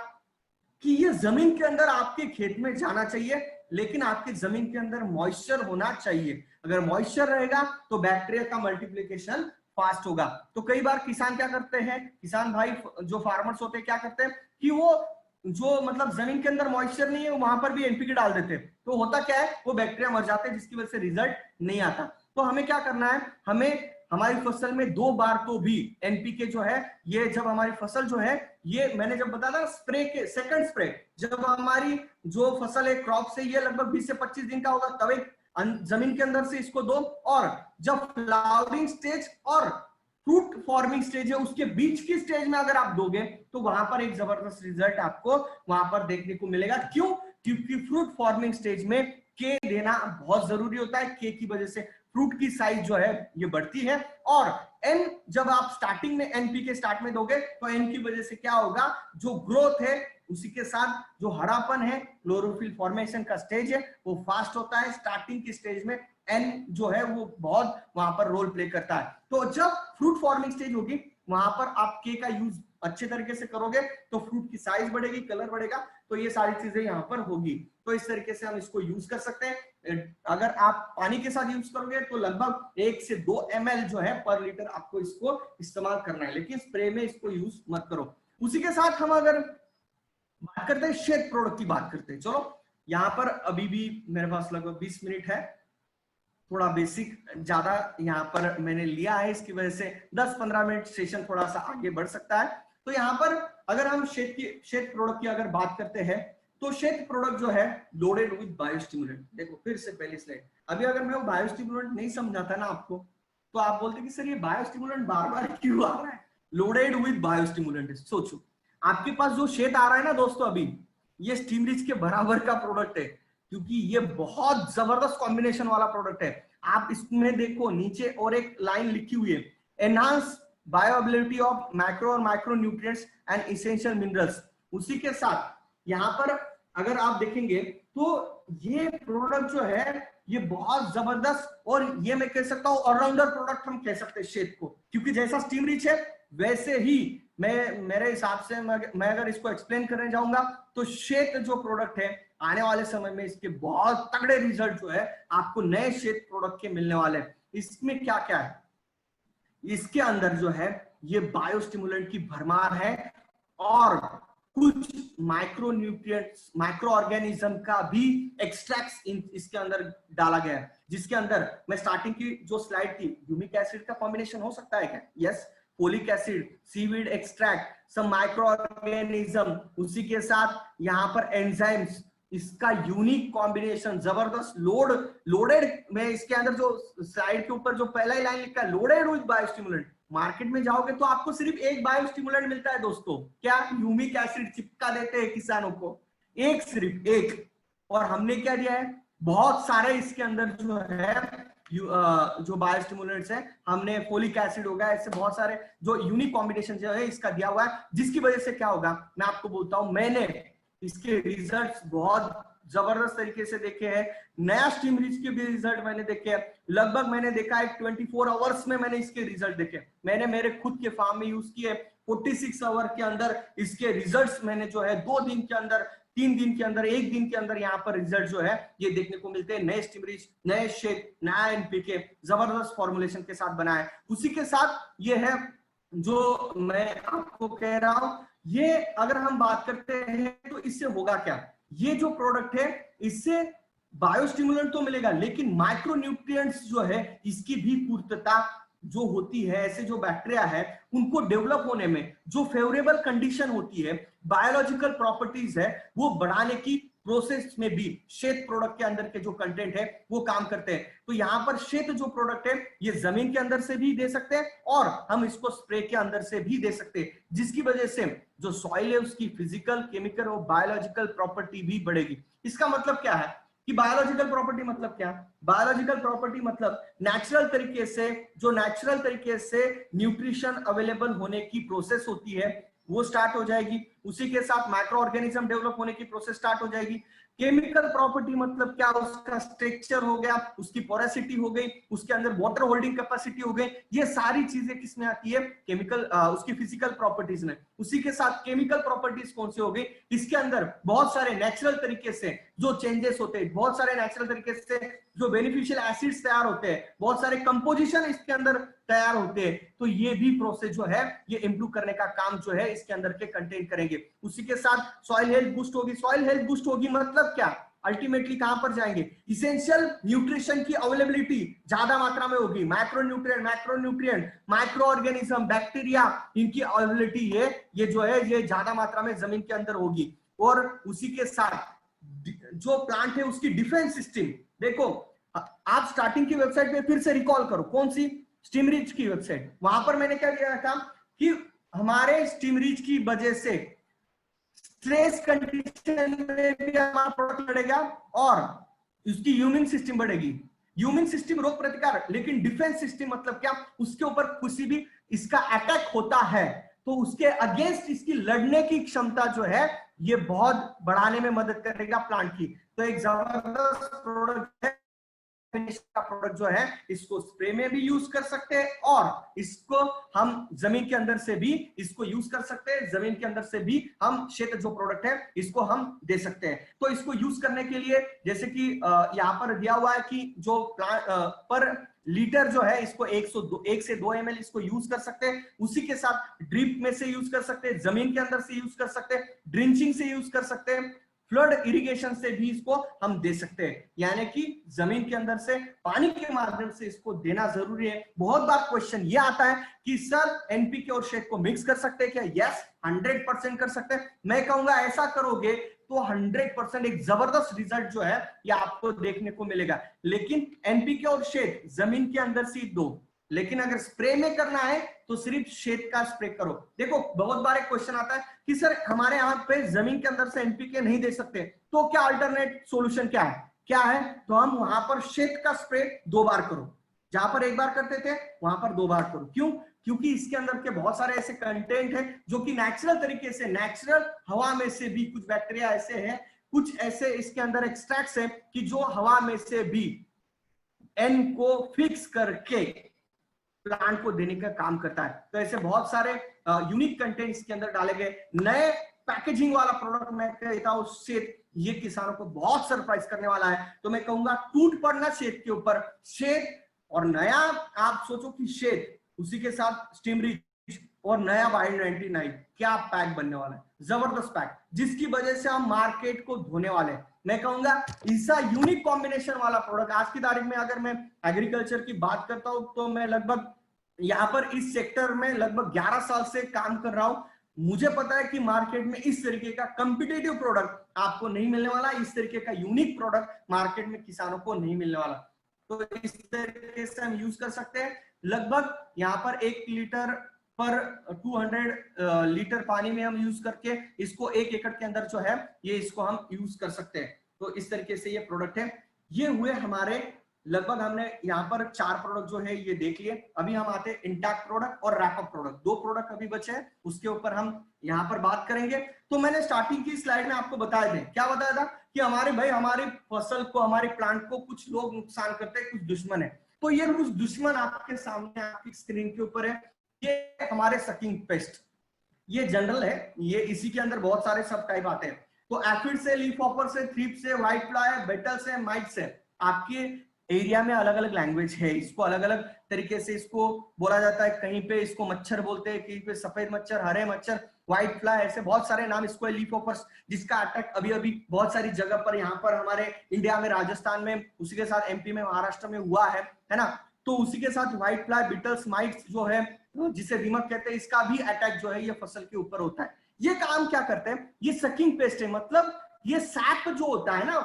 कि ये जमीन के अंदर आपके खेत में जाना चाहिए, लेकिन आपकी जमीन के अंदर मॉइस्चर होना चाहिए। अगर मॉइस्चर रहेगा तो बैक्टीरिया का मल्टीप्लिकेशन फास्ट होगा। तो कई बार किसान क्या करते हैं, किसान भाई जो फार्मर्स होते हैं क्या करते हैं कि वो जो मतलब जमीन के अंदर मॉइस्चर नहीं है वहां पर भी एनपीके डाल देते हैं, तो होता क्या है, वो बैक्टीरिया मर जाते हैं, जिसकी वजह से रिजल्ट नहीं आता। तो हमें क्या करना है, हमें हमारी फसल में 2 बार तो भी एनपीके जो है, ये जब हमारी फसल जो है, ये मैंने जब बताया ना स्प्रे के सेकंड स्प्रे, जब हमारी जो फसल है क्रॉप से ये लगभग 20 से 25 दिन का होगा, तब एक जमीन के अंदर से इसको दो, और जब फ्लावरिंग स्टेज और फ्रूट फॉर्मिंग स्टेज है उसके बीच की स्टेज में अगर आप दोगे तो वहां पर एक जबरदस्त रिजल्ट आपको वहां पर देखने को मिलेगा। क्यों? क्योंकि फ्रूट फॉर्मिंग स्टेज में के देना बहुत जरूरी होता है। के की वजह से फ्रूट की साइज जो है ये बढ़ती है, और एन जब आप स्टार्टिंग में एनपीके स्टार्ट में दोगे तो एन की वजह से क्या होगा, जो ग्रोथ है उसी के साथ जो हरापन है, क्लोरोफिल फॉर्मेशन का स्टेज है वो फास्ट होता है। स्टार्टिंग की स्टेज में एन जो है वो बहुत वहां पर रोल प्ले करता है। तो जब फ्रूट फॉर्मिंग स्टेज होगी वहां पर आप के का यूज अच्छे तरीके से करोगे तो फ्रूट की साइज बढ़ेगी, कलर बढ़ेगा, तो ये सारी चीजें यहाँ पर होगी। तो इस तरीके से हम इसको यूज कर सकते हैं। अगर आप पानी के साथ यूज करोगे तो लगभग 1 से 2 ml जो है पर लीटर आपको इसको इस्तेमाल करना है, लेकिन स्प्रे में इसको यूज मत करो। उसी के साथ हम अगर बात करते हैं शेड प्रोडक्ट की बात करते हैं। चलो यहाँ पर अभी भी मेरे पास लगभग 20 मिनट है, थोड़ा बेसिक ज्यादा यहाँ पर मैंने लिया है, इसकी वजह से 10-15 मिनट सेशन थोड़ा सा आगे बढ़ सकता है। तो यहाँ पर अगर हम शेड प्रोडक्ट की अगर बात करते हैं तो शेड प्रोडक्ट जो है लोडेड विद बायोस्टिमुलेंट। देखो फिर से पहली स्लाइड, अभी अगर मैं वो बायोस्टिमुलेंट नहीं समझाता ना आपको तो आप बोलते कि सर ये बायोस्टिमुलेंट बार बार क्यों आ रहा है, लोडेड विद बायोस्टिमुलेंट। सोचो आपके पास जो शेड आ रहा है ना दोस्तों, अभी ये स्टीम रिच के बराबर का प्रोडक्ट है, क्योंकि ये बहुत जबरदस्त कॉम्बिनेशन वाला प्रोडक्ट है। आप इसमें देखो नीचे और एक लाइन लिखी हुई है, एनहांस बायोअवेलेबिलिटी ऑफ मैक्रो और micro nutrients and essential minerals. उसी के साथ यहाँ पर अगर आप देखेंगे तो ये प्रोडक्ट जो है ये बहुत जबरदस्त, और ये मैं कह सकता हूँ ऑलराउंडर प्रोडक्ट हम कह सकते हैं शेड को, क्योंकि जैसा स्टीम रिच है वैसे ही मेरे हिसाब से मैं अगर इसको एक्सप्लेन करने जाऊंगा तो शेड जो प्रोडक्ट है आने वाले समय में इसके बहुत तगड़े रिजल्ट जो है आपको नए शेड प्रोडक्ट के मिलने वाले हैं। इसमें क्या क्या है, इसके अंदर जो है ये बायोस्टिमुलेंट की भरमार है, और कुछ माइक्रो न्यूट्रिएंट्स, माइक्रो ऑर्गेनिज्म का भी एक्सट्रैक्ट्स इसके अंदर डाला गया है, जिसके अंदर मैं स्टार्टिंग की जो स्लाइड थी, ह्यूमिक एसिड का कॉम्बिनेशन हो सकता है क्या, yes, folic acid, seaweed extract, some micro organism, उसी के साथ यहाँ पर एंजाइम्स, इसका यूनिक कॉम्बिनेशन, जबरदस्त लोडेड में, इसके अंदर जो स्लाइड के ऊपर जो पहला ही लाइन लिखा है लोडेड विद बायोस्टिमुलेंट, मार्केट में जाओगे तो आपको सिर्फ एक बायोस्टिमुलेंट मिलता है दोस्तों, क्या? ह्यूमिक एसिड चिपका देते हैं किसानों को, एक, सिर्फ एक। और हमने क्या दिया है, बहुत सारे इसके अंदर जो है जो बायोस्टिमुलेंट्स है, हमने फोलिक एसिड होगा, ऐसे बहुत सारे जो यूनिक कॉम्बिनेशन जो है इसका दिया हुआ है, जिसकी वजह से क्या होगा मैं आपको बोलता हूं, मैंने इसके रिजल्ट्स बहुत जबरदस्त तरीके से देखे हैं। नया स्टीम रिच के भी रिजल्ट मैंने देखे हैं, लगभग मैंने देखा है 24 आवर्स में मैंने इसके रिजल्ट देखे, मैंने मेरे खुद के फार्म में यूज किए, 46 आवर के अंदर इसके रिजल्ट्स मैंने जो है 2 दिन के अंदर, 3 दिन के अंदर, 1 दिन के अंदर यहाँ पर रिजल्ट जो है ये देखने को मिलते हैं। नए स्टीम रिच, नए शेक, नया एनपीके जबरदस्त फॉर्मुलेशन के साथ बना है। उसी के साथ ये है जो मैं आपको कह रहा हूं, ये अगर हम बात करते हैं तो इससे होगा क्या, ये जो प्रोडक्ट है इससे बायोस्टिमुलेंट तो मिलेगा, लेकिन माइक्रोन्यूट्रिएंट्स जो है इसकी भी पूर्तता जो होती है, ऐसे जो बैक्टीरिया है उनको डेवलप होने में जो फेवरेबल कंडीशन होती है, बायोलॉजिकल प्रॉपर्टीज है, वो बढ़ाने की प्रोसेस में भी शेत प्रोडक्ट के अंदर के जो कंटेंट है वो काम करते हैं। तो यहाँ पर शेत जो प्रोडक्ट है ये जमीन के अंदर से भी दे सकते हैं और हम इसको स्प्रे के अंदर से भी दे सकते हैं, जिसकी वजह से जो सॉइल है उसकी फिजिकल, केमिकल और बायोलॉजिकल प्रॉपर्टी भी बढ़ेगी। इसका मतलब क्या है कि बायोलॉजिकल प्रॉपर्टी मतलब क्या? बायोलॉजिकल प्रॉपर्टी मतलब नेचुरल तरीके से, जो नेचुरल तरीके से न्यूट्रिशन अवेलेबल होने की प्रोसेस होती है वो स्टार्ट हो जाएगी। उसी के साथ माइक्रो ऑर्गेनिज्म डेवलप होने की प्रोसेस स्टार्ट हो जाएगी। केमिकल प्रॉपर्टी मतलब क्या? उसका स्ट्रक्चर हो गया, उसकी पोरेसिटी हो गई, उसके अंदर वाटर होल्डिंग कैपेसिटी हो गई, ये सारी चीजें किसमें आती है? केमिकल, उसकी फिजिकल प्रॉपर्टीज में। उसी के साथ केमिकल प्रॉपर्टीज कौन सी हो गई? इसके अंदर बहुत सारे नेचुरल तरीके से जो चेंजेस होते हैं, बहुत सारे नेचुरल तरीके से जो बेनिफिशियल एसिड्स तैयार होते हैं, बहुत सारे कंपोजिशन इसके अंदर तैयार होते हैं, तो ये भी प्रोसेस जो है ये इंप्रूव करने का काम जो है इसके अंदर के कंटेंट करेंगे। उसी के साथ सॉइल हेल्थ बूस्ट होगी। सॉइल हेल्थ बूस्ट होगी मतलब क्या? अल्टीमेटली कहां पर जाएंगे? इसेंशियल न्यूट्रिशन की अवेलेबिलिटी ज्यादा मात्रा में होगी। मैक्रोन्यूट्रिएंट, माइक्रो ऑर्गेनिज्म, बैक्टीरिया, इनकी अवेलेबिलिटी ये जो है ये ज्यादा मात्रा में जमीन के अंदर होगी। और उसी के साथ जो प्लांट है उसकी डिफेंस सिस्टम, देखो आप स्टार्टिंग की वेबसाइट पे फिर से रिकॉल करो, कौन सी? स्टीम रिच की वेबसाइट। वहां पर मैंने क्या किया था कि हमारे स्टीम रिच की वजह से स्ट्रेस कंडीशन में भी हमारा प्रोडक्ट बढ़ेगा और उसकी इम्यून सिस्टम बढ़ेगी। इम्यून सिस्टम रोग प्रतिकार, लेकिन डिफेंस सिस्टम मतलब क्या? उसके ऊपर किसी भी इसका अटैक होता है तो उसके अगेंस्ट इसकी लड़ने की क्षमता जो है ये बहुत बढ़ाने में मदद करेगा प्लांट की। तो एक जबरदस्त प्रोडक्ट है। का प्रोडक्ट जो है इसको स्प्रे में भी यूज कर सकते हैं और इसको हम जमीन के अंदर से भी इसको यूज कर सकते हैं। जमीन के अंदर से भी हम क्षेत्र जो प्रोडक्ट है इसको हम दे सकते हैं। तो इसको यूज करने के लिए जैसे कि यहाँ पर दिया हुआ है कि जो प्लांट पर लीटर जो है इसको 1 से 2 ml इसको यूज कर सकते हैं। उसी के साथ ड्रिप में से यूज कर सकते हैं, जमीन के अंदर से यूज कर सकते हैं, ड्रिंचिंग से यूज कर सकते हैं, फ्लड इरिगेशन से भी इसको हम दे सकते हैं। यानी कि जमीन के अंदर से पानी के माध्यम से इसको देना जरूरी है। बहुत बार क्वेश्चन ये आता है कि सर एनपीके और शेड को मिक्स कर सकते हैं क्या? यस, 100% कर सकते हैं। मैं कहूंगा ऐसा करोगे तो 100% एक जबरदस्त रिजल्ट जो है ये आपको देखने को मिलेगा। लेकिन एनपीके और शेड जमीन के अंदर से दो, लेकिन अगर स्प्रे में करना है तो सिर्फ शेड का स्प्रे करो। देखो बहुत बार एक क्वेश्चन आता है कि सर हमारे यहाँ पे जमीन के अंदर से एनपीके नहीं दे सकते, तो क्या अल्टरनेट सॉल्यूशन क्या है? तो हम वहां पर शेड का स्प्रे 2 बार करो। जहां पर 1 बार करते थे वहां पर 2 बार करो। क्यों? क्योंकि इसके अंदर के बहुत सारे ऐसे कंटेंट है जो कि नेचुरल तरीके से, नेचुरल हवा में से भी कुछ बैक्टीरिया ऐसे हैं, कुछ ऐसे इसके अंदर एक्सट्रैक्ट्स है कि जो हवा में से भी एन को फिक्स करके प्लांट को देने का काम करता है। तो ऐसे बहुत सारे यूनिक कंटेंट इसके अंदर डाले गए। नए पैकेजिंग वाला प्रोडक्ट मैं कहता हूं शेड, ये किसानों को बहुत सरप्राइज करने वाला है। तो मैं कहूंगा टूट पड़ना शेड के ऊपर, शेड और नया आप सोचो कि शेड, उसी के साथ स्टीम रिच और नया वाइल्ड 99, क्या पैक बनने वाला है? जबरदस्त पैक, जिसकी वजह से हम मार्केट को धोने वाले हैं। मैं कहूंगा ऐसा यूनिक कॉम्बिनेशन वाला प्रोडक्ट आज की तारीख में, अगर मैं एग्रीकल्चर की बात करता हूं तो मैं लगभग यहाँ पर इस सेक्टर में लगभग 11 साल से काम कर रहा हूं। मुझे पता है कि मार्केट में इस तरीके का कॉम्पिटिटिव प्रोडक्ट आपको नहीं मिलने वाला, इस तरीके का यूनिक प्रोडक्ट मार्केट में किसानों को नहीं मिलने वाला। तो इस तरीके से हम यूज कर सकते हैं। लगभग यहाँ पर 1 लीटर पर 200 लीटर पानी में हम यूज करके इसको 1 एकड़ के अंदर जो है ये इसको हम यूज कर सकते हैं। तो इस तरीके से ये प्रोडक्ट है। ये हुए हमारे लगभग, हमने यहाँ पर 4 प्रोडक्ट जो है ये देख लिए। अभी हम आते हैं इंटैक्ट प्रोडक्ट और रैपअप प्रोडक्ट, 2 प्रोडक्ट अभी बचे हैं, उसके ऊपर हम यहाँ पर बात करेंगे। तो मैंने स्टार्टिंग की स्लाइड में आपको बताया था, क्या बताया था कि हमारी फसल को, हमारे प्लांट को कुछ लोग नुकसान करते हैं, कुछ दुश्मन है। तो ये कुछ दुश्मन आपके सामने आपकी स्क्रीन के ऊपर है। ये हमारे सकिंग पेस्ट, ये जनरल है, ये इसी के अंदर बहुत सारे सब टाइप आते हैं। तो एफिड से, लीफ हॉपर से, थ्रिप्स से, व्हाइट फ्लाई, बेटल से, माइट से। आपके एरिया में अलग अलग लैंग्वेज है, इसको अलग अलग तरीके से इसको बोला जाता है। कहीं पे इसको मच्छर बोलते हैं, कहीं पे सफेद मच्छर, हरे मच्छर, व्हाइट फ्लाई, ऐसे बहुत सारे नाम इसको है। लीफ हॉपर्स, जिसका अटैक अभी अभी बहुत सारी जगह पर, यहाँ पर हमारे इंडिया में, राजस्थान में, उसी के साथ एमपी में, महाराष्ट्र में हुआ है ना। तो उसी के साथ व्हाइट फ्लाई, बीटल्स, माइट्स जो है, जिसे दीमक कहते हैं, इसका भी अटैक जो है ये फसल के ऊपर होता है। ये काम क्या करते हैं, ये सकिंग पेस्ट है। मतलब ये सैप जो होता है ना,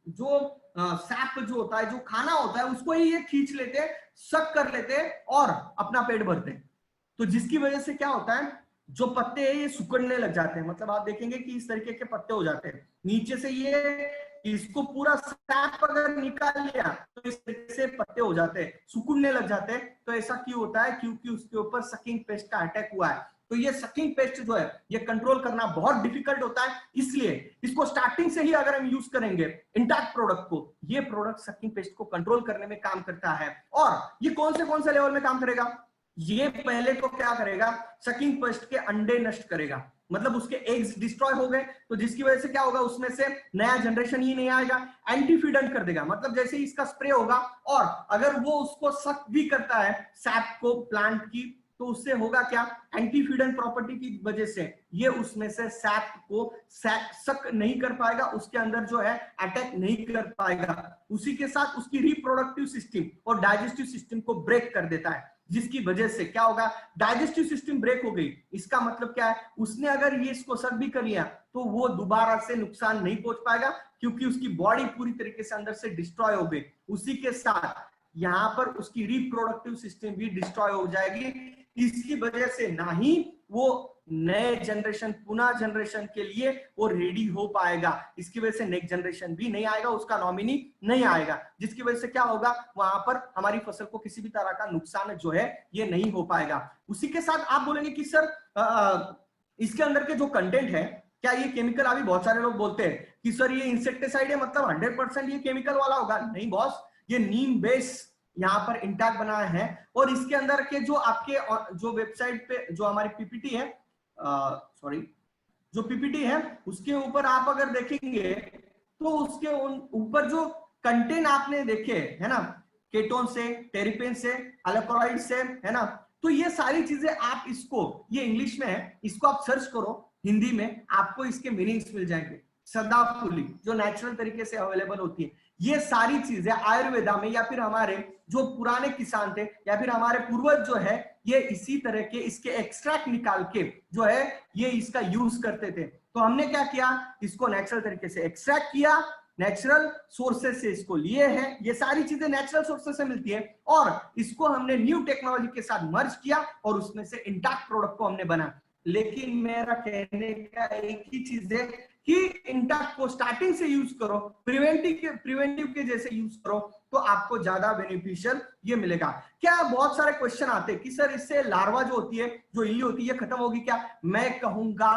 जो सैप जो होता है, जो खाना होता है, उसको ही ये खींच लेते हैं, सक कर लेते हैं और अपना पेट भरते हैं। तो जिसकी वजह से क्या होता है, जो पत्ते हैं ये सुकड़ने लग जाते हैं। मतलब आप देखेंगे कि इस तरीके के पत्ते हो जाते हैं नीचे से। ये इसको पूरा सैप अगर निकाल लिया तो इस तरीके से पत्ते हो जाते हैं, सुकड़ने लग जाते हैं। तो ऐसा क्यों होता है, क्योंकि उसके ऊपर सकिंग पेस्ट का अटैक हुआ है। तो ये सकिंग पेस्ट जो है ये कंट्रोल करना बहुत डिफिकल्ट होता है, इसलिए इसको स्टार्टिंग से ही अगर हम यूज करेंगे इंटैक्ट प्रोडक्ट को, ये प्रोडक्ट सकिंग पेस्ट को कंट्रोल करने में काम करता है। और ये कौन से लेवल में काम करेगा, ये पहले तो क्या करेगा, सकिंग पेस्ट के अंडे नष्ट करेगा। मतलब उसके एग्स डिस्ट्रॉय हो गए, तो जिसकी वजह से क्या होगा, उसमें से नया जनरेशन ही नहीं आएगा। एंटीफीडेंट कर देगा, मतलब जैसे ही इसका स्प्रे होगा और अगर वो उसको सक भी करता है सैप को प्लांट की, तो उससे होगा क्या, एंटीफीडेंट प्रॉपर्टी की वजह से ये उसमें से सैप को सक नहीं कर पाएगा, उसके अंदर जो है अटैक नहीं कर पाएगा। उसी के साथ उसकी रिप्रोडक्टिव सिस्टम और डाइजेस्टिव सिस्टम को ब्रेक कर देता है, जिसकी वजह से क्या होगा, डाइजेस्टिव सिस्टम ब्रेक हो गई। इसका मतलब क्या है, उसने अगर ये इसको सक भी कर लिया तो वो दोबारा से नुकसान नहीं पहुंच पाएगा, क्योंकि उसकी बॉडी पूरी तरीके से अंदर से डिस्ट्रॉय हो गई। उसी के साथ यहाँ पर उसकी रिप्रोडक्टिव सिस्टम भी डिस्ट्रॉय हो जाएगी। इसकी वजह से ना ही वो नए जनरेशन, पुनः जनरेशन के लिए वो रेडी हो पाएगा। इसकी वजह से नेक्स्ट जनरेशन भी नहीं आएगा, उसका नॉमिनी नहीं आएगा, जिसकी वजह से क्या होगा, वहां पर हमारी फसल को किसी भी तरह का नुकसान जो है ये नहीं हो पाएगा। उसी के साथ आप बोलेंगे कि सर इसके अंदर के जो कंटेंट है, क्या ये केमिकल, अभी बहुत सारे लोग बोलते हैं कि सर ये इंसेक्टिसाइड है, मतलब 100% ये केमिकल वाला होगा। नहीं बॉस, ये नीम बेस यहाँ पर इंटैक्ट बनाया है। और इसके अंदर के जो आपके जो वेबसाइट पे जो हमारी पीपीटी है, जो पीपीटी है उसके ऊपर आप अगर देखेंगे तो उसके ऊपर जो कंटेंट आपने देखे है ना, केटोन से, टेरिपेन से, अल्कोहलाइड से, है ना, तो ये सारी चीजें आप इसको, ये इंग्लिश में है, इसको आप सर्च करो हिंदी में, आपको इसके मीनिंग्स मिल जाएंगे। सदाफुली जो नेचुरल तरीके से अवेलेबल होती है, ये सारी चीजें आयुर्वेदा में, या फिर हमारे जो पुराने किसान थे या फिर हमारे पूर्वज जो है, ये इसी तरह के इसके एक्सट्रैक्ट निकाल के जो है ये इसका यूज करते थे। तो हमने क्या किया, इसको नेचुरल तरीके से एक्सट्रैक्ट किया, नेचुरल सोर्सेस से इसको लिए हैं, ये सारी चीजें नेचुरल सोर्सेस से मिलती है, और इसको हमने न्यू टेक्नोलॉजी के साथ मर्ज किया और उसमें से इंटैक्ट प्रोडक्ट को हमने बना। लेकिन मेरा कहने का एक ही चीज है कि इंटैक्ट को स्टार्टिंग से यूज करो, प्रिवेंटिव के जैसे यूज करो, तो आपको ज्यादा बेनिफिशियल ये मिलेगा। क्या बहुत सारे क्वेश्चन आते हैं कि सर इससे लार्वा जो होती है, जो इल्ली होती है, ये खत्म होगी क्या? मैं कहूंगा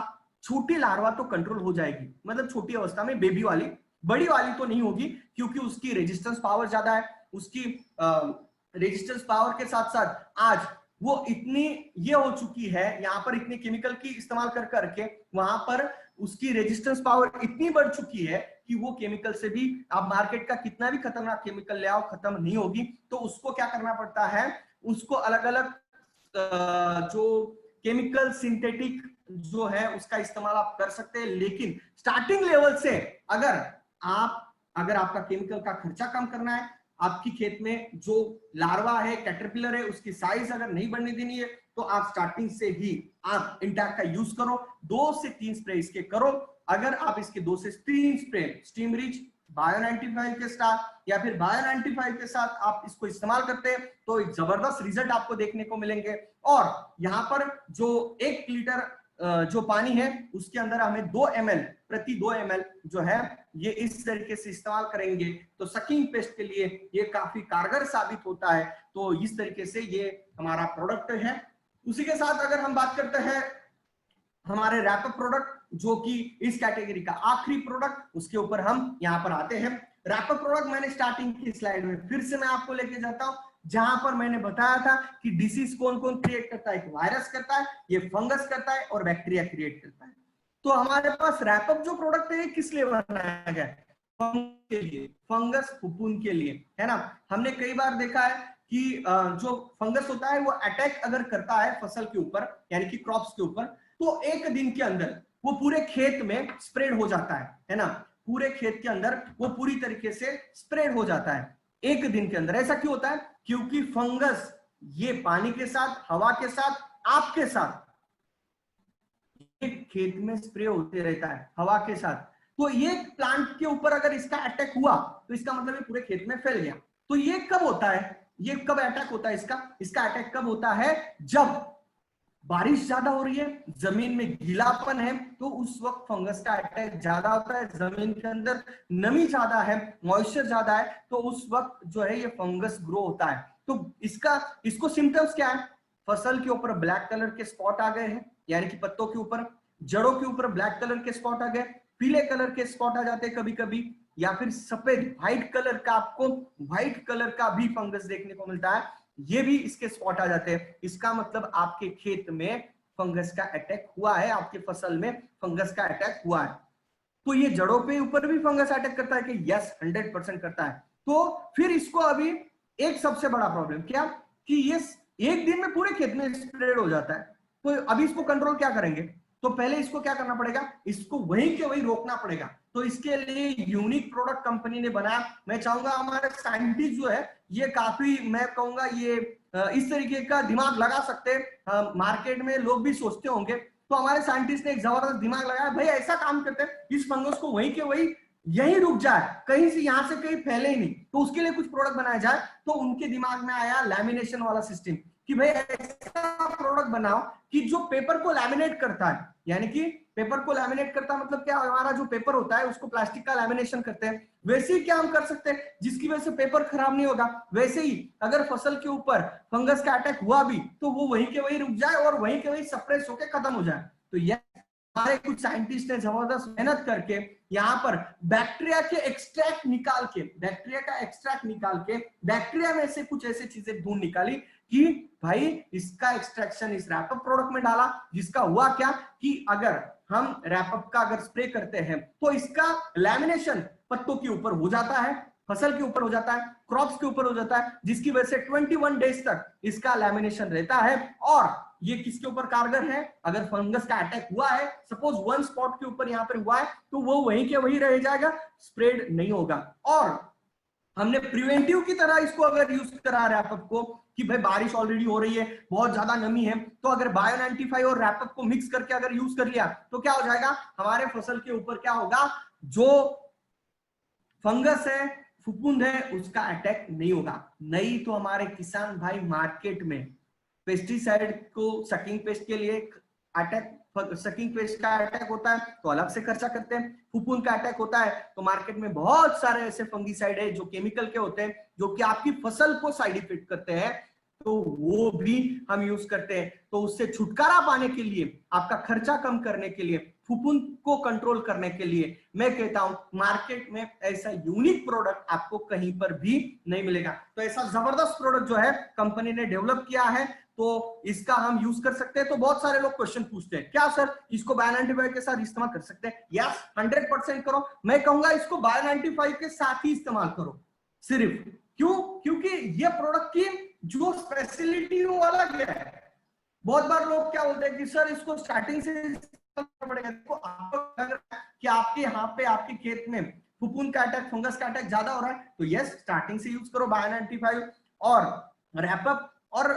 छोटी लार्वा तो कंट्रोल हो जाएगी, मतलब छोटी अवस्था में बेबी वाली, बड़ी वाली तो नहीं होगी, क्योंकि उसकी रेजिस्टेंस पावर ज्यादा है। उसकी रेजिस्टेंस पावर के साथ साथ आज वो इतनी ये हो चुकी है, यहाँ पर इतने केमिकल की इस्तेमाल कर करके वहां पर उसकी रेजिस्टेंस पावर इतनी बढ़ चुकी है कि वो केमिकल से भी, आप मार्केट का कितना भी खतरनाक केमिकल ले आओ, खत्म नहीं होगी। तो उसको क्या करना पड़ता है, उसको अलग अलग जो केमिकल सिंथेटिक जो है उसका इस्तेमाल आप कर सकते हैं। लेकिन स्टार्टिंग लेवल से अगर आपका केमिकल का खर्चा कम करना है, आपकी खेत में जो लार्वा है, कैटरपिलर है, उसकी साइज अगर नहीं बढ़ने देनी है तो आप स्टार्टिंग से ही आप इंटैक का यूज करो, 2 से 3 स्प्रे इसके करो। अगर आप इसके 2 से 3 स्प्रे स्टीम रिच बायो 95 के साथ या फिर बायो 95 के साथ आप इसको इस्तेमाल करते हैं तो एक जबरदस्त रिजल्ट आपको देखने को मिलेंगे। और यहाँ पर जो 1 लीटर जो पानी है उसके अंदर हमें 2 ml प्रति 2 ml जो है ये इस तरीके से इस्तेमाल करेंगे तो सकिंग पेस्ट के लिए ये काफी कारगर साबित होता है। तो इस तरीके से ये हमारा प्रोडक्ट है। उसी के साथ अगर हम बात करते हैं हमारे रैपअप प्रोडक्ट जो कि इस कैटेगरी का आखिरी प्रोडक्ट, उसके ऊपर हम यहाँ पर आते हैं। रैपअप प्रोडक्ट मैंने स्टार्टिंग की स्लाइड में फिर से मैं आपको लेके जाता हूं जहां पर मैंने बताया था कि डिसीज कौन कौन क्रिएट करता है, एक वायरस करता है, ये फंगस करता है और बैक्टीरिया क्रिएट करता है। तो हमारे पास रैपअप जो प्रोडक्ट है किस लिए बनाया गया है? फंगस के लिए, फंगस फफूंद के लिए, है ना। हमने कई बार देखा है कि जो फंगस होता है वो अटैक अगर करता है फसल के ऊपर यानी कि क्रॉप्स के ऊपर तो 1 दिन के अंदर वो पूरे खेत में स्प्रेड हो जाता है ना। पूरे खेत के अंदर वो पूरी तरीके से स्प्रेड हो जाता है 1 दिन के अंदर। ऐसा क्यों होता है? क्योंकि फंगस ये पानी के साथ, हवा के साथ, आपके साथ ये खेत में स्प्रे होते रहता है हवा के साथ। तो ये प्लांट के ऊपर अगर इसका अटैक हुआ तो इसका मतलब ये पूरे खेत में फैल गया। तो ये कब होता है? ये कब अटैक होता है इसका अटैक कब होता है? जब बारिश ज्यादा हो रही है, जमीन में गीलापन है तो उस वक्त फंगस का अटैक ज्यादा होता है। जमीन के अंदर नमी ज्यादा है, मॉइस्चर ज्यादा है तो उस वक्त जो है ये फंगस ग्रो होता है। तो इसको सिम्टम्स क्या है? फसल के ऊपर ब्लैक कलर के स्पॉट आ गए हैं यानी कि पत्तों के ऊपर, जड़ों के ऊपर ब्लैक कलर के स्पॉट आ गए, पीले कलर के स्पॉट आ जाते हैं कभी कभी, या फिर सफेद व्हाइट कलर का, आपको व्हाइट कलर का भी फंगस देखने को मिलता है, ये भी इसके स्पॉट आ जाते हैं। इसका मतलब आपके खेत में फंगस का अटैक हुआ है, आपके फसल में फंगस का अटैक हुआ है। तो ये जड़ों पे ऊपर भी फंगस अटैक करता है कि? यस, 100% करता है। तो फिर इसको अभी एक सबसे बड़ा प्रॉब्लम क्या कि ये 1 दिन में पूरे खेत में स्प्रेड हो जाता है। तो अभी इसको कंट्रोल क्या करेंगे? तो पहले इसको क्या करना पड़ेगा? इसको वहीं के वहीं रोकना पड़ेगा। तो इसके लिए यूनिक प्रोडक्ट कंपनी ने बनाया। मैं चाहूंगा हमारे साइंटिस्ट जो है ये काफी, मैं कहूंगा ये इस तरीके का दिमाग लगा सकते हैं। मार्केट में लोग भी सोचते होंगे तो हमारे साइंटिस्ट ने एक जबरदस्त दिमाग लगाया, भाई ऐसा काम करते हैं इस फंगस को वहीं के वहीं यही रुक जाए, कहीं से यहां से कहीं फैले ही नहीं। तो उसके लिए कुछ प्रोडक्ट बनाया जाए। तो उनके दिमाग में आया लैमिनेशन वाला सिस्टम कि भाई ऐसा प्रोडक्ट बनाओ कि जो पेपर को लैमिनेट करता है, यानी कि पेपर को लैमिनेट करता है मतलब क्या? हमारा जो पेपर होता है उसको प्लास्टिक का लैमिनेशन करते हैं, वैसे ही क्या हम कर सकते हैं जिसकी वजह से पेपर खराब नहीं होगा। वैसे ही अगर फसल के ऊपर फंगस का अटैक हुआ भी तो वो वहीं के वहीं रुक जाए और वहीं के वहीं सप्रेस होकर खत्म हो जाए। तो यह हमारे कुछ साइंटिस्ट ने जबरदस्त मेहनत करके यहाँ पर बैक्टीरिया के एक्सट्रैक्ट निकाल के, बैक्टीरिया का एक्सट्रैक्ट निकाल के बैक्टीरिया में से कुछ ऐसी चीजें ढूंढ निकाली कि भाई इसका एक्सट्रैक्शन इस रैपअप प्रोडक्ट में डाला, जिसका हुआ क्या कि अगर हम रैपअप का अगर स्प्रे करते हैं तो इसका लैमिनेशन पत्तों के ऊपर हो जाता है, फसल के ऊपर हो जाता है, क्रॉप्स के ऊपर हो जाता है, जिसकी वजह से 21 डेज तक इसका लैमिनेशन रहता है। और ये किसके ऊपर कारगर है? अगर फंगस का अटैक हुआ है, सपोज 1 स्पॉट के ऊपर यहां पर हुआ है तो वो वहीं के वहीं रह जाएगा, स्प्रेड नहीं होगा। और हमने प्रिवेंटिव की तरह इसको अगर यूज करा रैपअप को कि भाई बारिश ऑलरेडी हो रही है, बहुत ज्यादा नमी है, तो अगर बायो 95 और रैपअप को मिक्स करके अगर यूज कर लिया तो क्या हो जाएगा? हमारे फसल के ऊपर क्या होगा? जो फंगस है, फफूंद है, उसका अटैक नहीं होगा। नहीं तो हमारे किसान भाई मार्केट में पेस्टिसाइड को सकिंग पेस्ट के लिए अटैक, सकिंग पेस्ट का अटैक होता है तो अलग से खर्चा करते हैं, फफूंद का अटैक होता है तो मार्केट में बहुत सारे ऐसे फंगीसाइड है जो केमिकल के होते हैं जो कि आपकी फसल को साइड इफेक्ट करते हैं, तो वो भी हम यूज करते हैं। तो उससे छुटकारा पाने के लिए, आपका खर्चा कम करने के लिए, फफूंद को कंट्रोल करने के लिए मैं कहता हूं मार्केट में ऐसा यूनिक प्रोडक्ट आपको कहीं पर भी नहीं मिलेगा। तो ऐसा जबरदस्त प्रोडक्ट जो है कंपनी ने डेवलप किया है तो इसका हम यूज कर सकते हैं। तो बहुत सारे लोग क्वेश्चन पूछते हैं क्या सर इसको बायो 95 के साथ इस्तेमाल कर सकते हैं? यस, 100% करो। मैं कहूंगा इसको बायो 95 के साथ ही इस्तेमाल करो। सिर्फ क्यों? क्योंकि ये प्रोडक्ट की जो स्पेशलिटी वो अलग है। बहुत बार लोग क्या बोलते हैं कि सर इसको स्टार्टिंग से पड़ेगा। देखो आपको लग रहा है कि आपके यहाँ पे आपके खेत में फुफून का अटैक, फंगस का अटैक ज्यादा हो रहा है, तो यस स्टार्टिंग से यूज करो बायो 95 और रैपअप और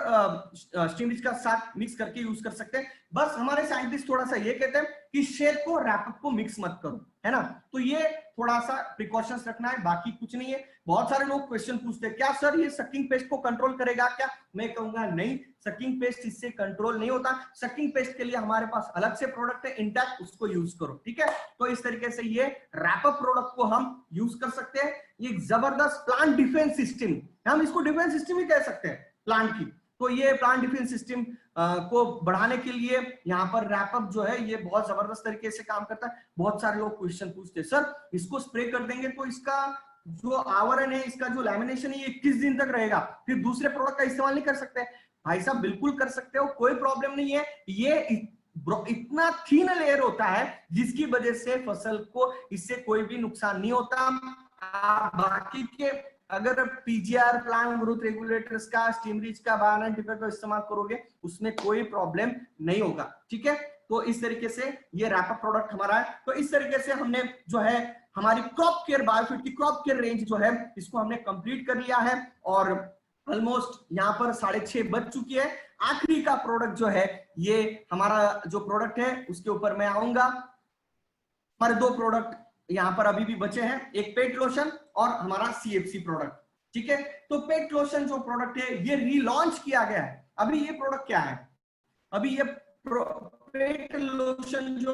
स्टीमरिच का साथ मिक्स करके यूज कर सकते हैं। बस हमारे साइंटिस्ट थोड़ा सा ये कहते हैं कि शेक को रैपअप को मिक्स मत करो, है ना, तो ये थोड़ा सा प्रिकॉशंस रखना है, बाकी कुछ नहीं है। बहुत सारे लोग क्वेश्चन पूछते हैं क्या सर ये सकिंग पेस्ट को कंट्रोल करेगा क्या? मैं कहूंगा नहीं, सकिंग पेस्ट इससे कंट्रोल नहीं होता। सकिंग पेस्ट के लिए हमारे पास अलग से प्रोडक्ट है इंटैक्ट, उसको यूज करो, ठीक है। तो इस तरीके से ये रैपअप प्रोडक्ट को हम यूज कर सकते हैं। ये जबरदस्त प्लांट डिफेंस सिस्टम, हम इसको डिफेंस सिस्टम ही कह सकते हैं प्लांट की। तो ये प्लांट डिफेंस सिस्टम को बढ़ाने के लिए यहाँ पर रैपअप जो है ये बहुत जबरदस्त तरीके से काम करता है। बहुत सारे लोग क्वेश्चन पूछते हैं सर इसको स्प्रे कर देंगे तो इसका जो आवरण है, इसका जो लैमिनेशन है ये 21 दिन तक रहेगा, फिर दूसरे प्रोडक्ट का इस्तेमाल नहीं कर सकते? भाई साहब बिल्कुल कर सकते हो, कोई प्रॉब्लम नहीं है। ये इतना थीन लेयर होता है जिसकी वजह से फसल को इससे कोई भी नुकसान नहीं होता। बाकी के अगर पीजीआर प्लांट ग्रोथ रेगुलेटर्स का, स्टीमरिच का, बायो 95 का इस्तेमाल करोगे उसमें कोई प्रॉब्लम नहीं होगा, ठीक है। तो इस तरीके से ये रैपअप प्रोडक्ट हमारा है। तो इस तरीके से हमने जो है हमारी क्रॉप केयर बायोफिट की क्रॉप केयर रेंज जो है इसको हमने कंप्लीट कर लिया है और ऑलमोस्ट यहाँ पर 6:30 बज चुकी है। आखिरी का प्रोडक्ट जो है ये हमारा जो प्रोडक्ट है उसके ऊपर मैं आऊंगा। हमारे 2 प्रोडक्ट यहाँ पर अभी भी बचे हैं, एक पेट लोशन और हमारा सीएफसी प्रोडक्ट, ठीक है। तो पेट लोशन जो प्रोडक्ट है ये रीलॉन्च किया गया है। अभी ये प्रोडक्ट क्या है? अभी ये पेट लोशन जो